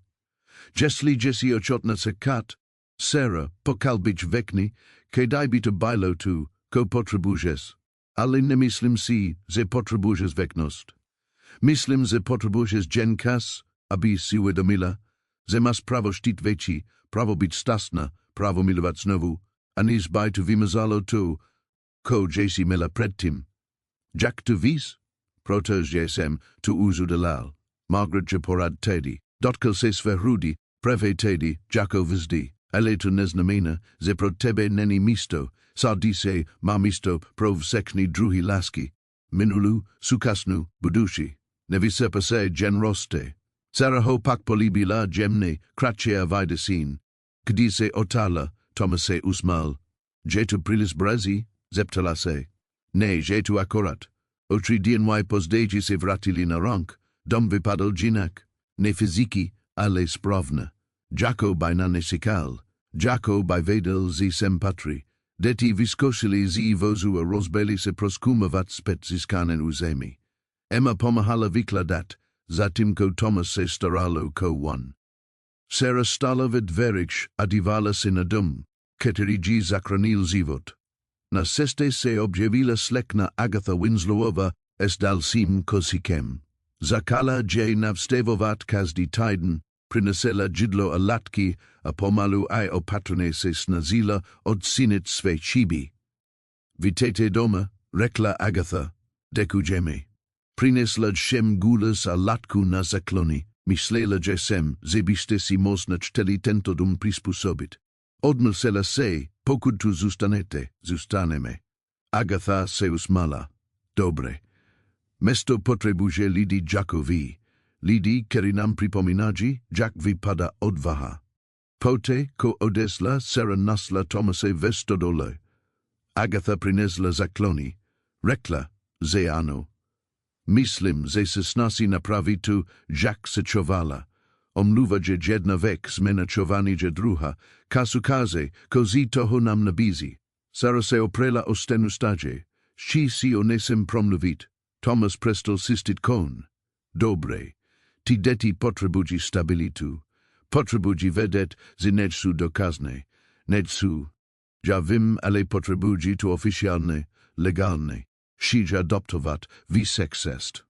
Jesli jesi ochotna sekat, Sarah, pokalbich vekni, ke dajbita bailo tu, ko potrebujes. Ale ne mislim si, ze potrebujes veknost. Mislim ze potrebujes genkas, abi si uvedomila, ze mas pravo štit veći, pravo bit stasna, pravo milovat znovu, anis bajtu vimazalo tu, ko jesi mela predtim. Jack tu vis? Protos jesem tu uzu delal, Margaret je porad tedi. Dotkl se své hrudi, preve tedy, jako vždy, ale to neznamená, že pro tebe není místo, sadí se, má místo pro všechny druhy lásky, minulou, současnou, budoucí, nevysype se generosité. Sara ho pak políbila jemně, kratše a vydesín, když se otala, Thomas se usmál. Že tu příliš brzy, zeptala se. Ne, že tu akorát. O 3 dny později se vrátili na rank, dom vypadal jinak, ne fyziky, ale správně. Jako by nanesikal, jako by věděl, že jsem patří. Děti vyzkoušeli z vozu a rozběhli se prozkoumovat zpět získané území. Emma pomáhala vykladat, zatímco Thomas se staral o kowan. Sara stala ve dverích a dívala se na dom, který ji zachránil život. Na cestě se objevila slečna Agatha Winslowova s dalším kozikem. Zakala je navstěvovat každý týden, přinesela jídlo a latky a pomalu i opatrně se snažila odstínit své chiby. Vítejte doma, řekla Agatha, děkujeme. Přinesla všem gulas a latku na zaklony, myslela, že jsem, že byste si možná chtěli tento dom přizpůsobit. Odmlsela se, pokud tu zůstaneme. Agatha se usmála. Dobre. Mesto potřebuje lidi jako vy. Lidi, který nám připomínají, jak vypadá odvaha. Poté, ko odesla, Sara nasla Thomase ve stodole. Agatha přinesla zaklony. Řekla, že ano. Myslím, že se snaží napravit tu, jak se chovala. Omluva, že jedna věc změna chování že druha, kazukaze, kozy toho nám nabízí. Sara se oprela o stenu stadě. Ší si o nesem promluvit. Thomas prestal sistit kon. Dobre. Ty děti potřebují stabilitu. Potřebují vědět, že nejsou dokazné. Nejsou. Já vím, ale potřebují to oficiálně, legálně. Šíž adoptovat, vy sexest.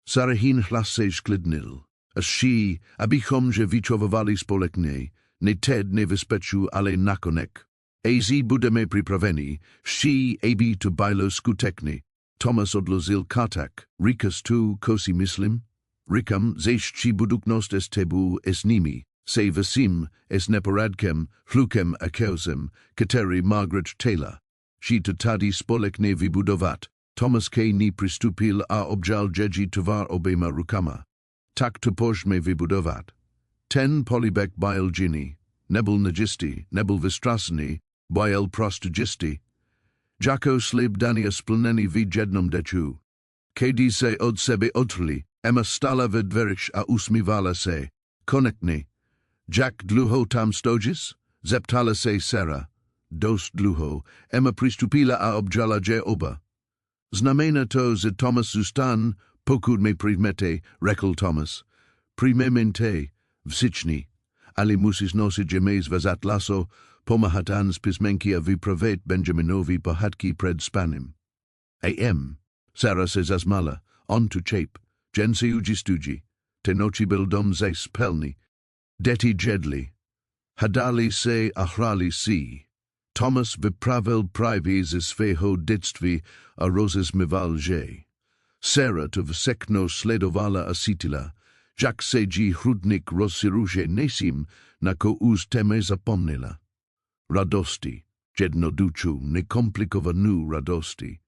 Sara hin hlas se sklidnil. A ší, abychom že vychovávali společně, ne ted nebezpeču, ale nakonek. Ezi budeme připraveni, ší aby to bylo skutečné. Thomas odložil kartak, říkáš tu, kosi myslím? Říkám, že či budoucnost s tebou s nimi, se vysím, s neporadkem, hlukem a chaosem, který Margaret Taylor. Ší to tady společně vybudovat. Thomas ke ní přistupil a obžal děti tovar oběma rukama. Tak to pojďme vybudovat. Ten polibek byl jinný, nebyl nejistý, nebyl vystrašený, byl prostě jistý. Jako slib daný a splněný v jednom deču. Když se od sebe otrli, Emma stala ve dverích a usmívala se. Konečně. Jak dlouho tam stojíš? Zeptala se Sara. Dost dlouho. Emma přistupila a obžala že oba. Znamená to, že Thomas zůstan, pokud me přijmete, řekl Thomas. Přijmemente, všichni, ale musíš nosit že zvazat laso, pomáhat z písmenky a vypravět Benjaminovi pohádky před spanem. Sara se zasmala, on to čep, jen se ujistuji, te noči byl dom ze spelny. Děti jedli. Hadali se a hráli si. Thomas vypravil právě ze svého dětství a rozesmíval že. Sara to všechno sledovala a cítila, jak se jí hrudník rozsiruše nesím, na ko už téme zapomněla. Radosti, jednoduchou, nekomplikovanou radosti.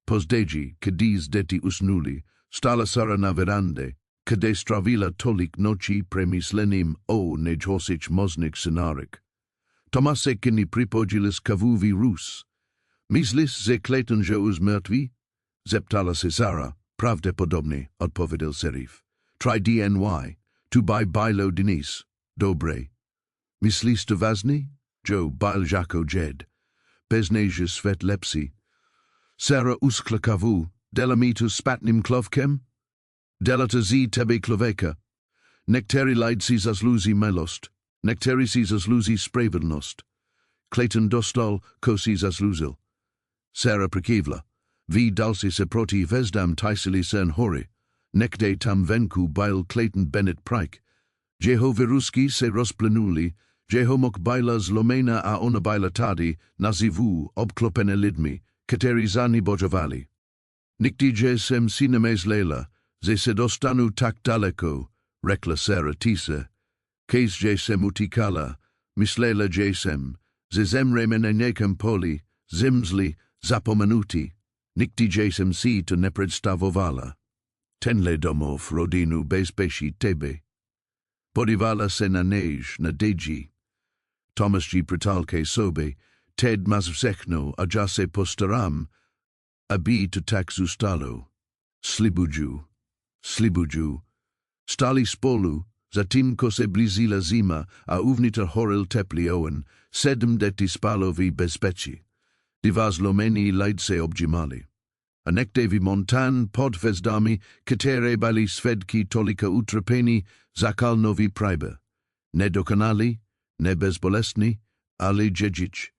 Později, když děti usnuli, stala Sara na verandě, kde stravila tolik nocí přemýšlením o nejhorších možných scénářích. Tomase kini připodíl z kavůvý Rus. Myslíš, že Clayton že už mrtvý? Zeptala se Sara. Pravděpodobně, odpověděl Serif. Try DNY. Tu bylo Denise. Dobre. Myslíš to vážně? Joe byl jako jed. Beznej že svět lepší. Sara uskla kavu. Dela mi tu spatným klovkem? Dela to zí tebe kloveka. Některý lid si zaslouží milost. Některý si zaslouží spravedlnost. Clayton dostal, ko si zasloužil. Sara přikývla. Vy další se proti vezdám tajsili sen hory. Někde tam venku byl Clayton Bennett Pike. Jeho vyrusky se rozplynuli, jeho mok byla zlomena a ona byla tady, nazivu obklopené lidmi, kteří za ní bojovali. Nikdy že jsem si nemyslela, že se dostanu tak daleko, rekla sera tisa, kes jesem utikala, mislela jesem, zezemre menenekam poli, zimsli, zapomenuti, nikti jesem si to nepredstavovala. Tenle domov rodinu bezpeši tebe. Podivala se na nej, na deji. Thomas G. Pritalke sobe, ted mazvsechno, a jase postaram, abi to taxustalo. Slibuju, stali spolu, zatim kose blizila zima, a uvnita horel teplioen, sedm deti spalovi bezpeci. Divas lomeni laidse objimali. Anektevi montan pod vezdami, ketere bali svedki tolika utrapeni, zakal novi pribe. Ne dokanali, ne bezbolesni, ali djejic.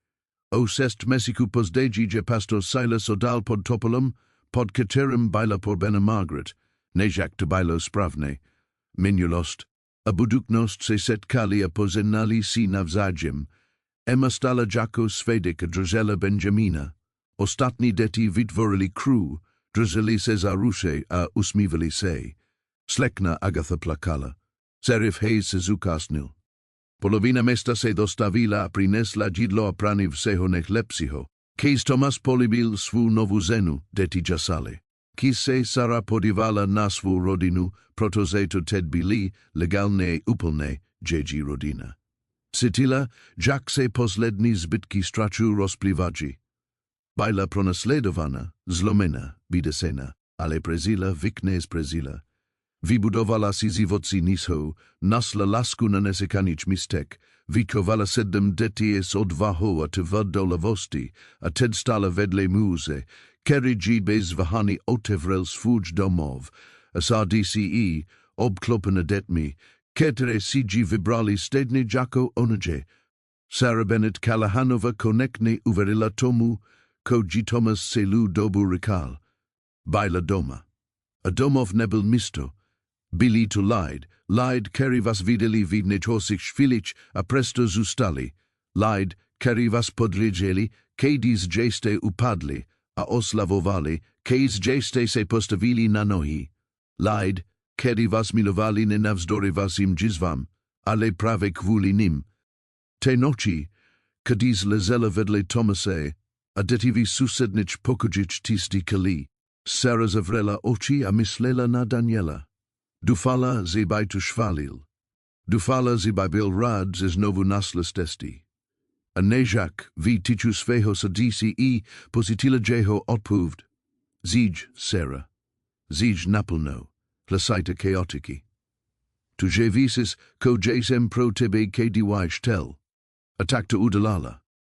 Osest mesiku pozdejije pastor silas odal pod topolum, pod keterum baila por bena Margaret, nejak to bailo spravne, minulost, abuduknost se setkali apozenali si navzajem, emastala jako svedek drozela Benjamina, ostatni deti vitvorili kru, drozeli se zaruse a usmivali se, slekna Agatha plakala, serif hej se zukasnil. Polovina mesta se dostavila a prinesla jidlo a praniv sehonech lepsiho, kes Tomas polibil svu novu zenu, deti jasale. Kis se sara podivala na svu rodinu, protozeto ted bili, legalne upolne, jeji rodina. Sitila, jak se posledni zbytki strachu rozplivaji. Baila pronasledovana, zlomena, bidesena, ale prezila, viknes prezila. Vybudovala si zivoci nisho, nasla lasku na nesekanič mistek, vychovala sedm deti s odvaho a tvrdolavosti, a ted stala vedle muze, kerigi bez vahani otevrel svuj domov, a sa dce, obklopena detmi, ketere sigi vibrali stedne jako onaje, Sarah Bennett Kalahanova konekne uverila tomu, ko Thomas selu dobu rikal, baila doma. A domov nebel misto, bili to lied keri vas videli vidnich hosich švilic a presto zustali, lied keri vas podrijeli, kedis jeste upadli, a oslavovali, kes jeste se postavili na nohi, lied keri vas milovali ne navzdory vas im jizvam, ale prave kvuli nim. Te noči, kadis lezela vedle Tomase, a detivi susednich pokojic tisti kali, Sara zavrela oči a mislela na Daniela. Dufala zibaj tu švalil. Dufala zibaj bil rad z novu naslas testi. A nejak vi tiču sveho sa dce positila jeho odpovd. Zij, Sara. Zij napolno. Hlasajta chaotiki. Tu je visis ko jesem pro tebe kdy štel. Atakta udalala.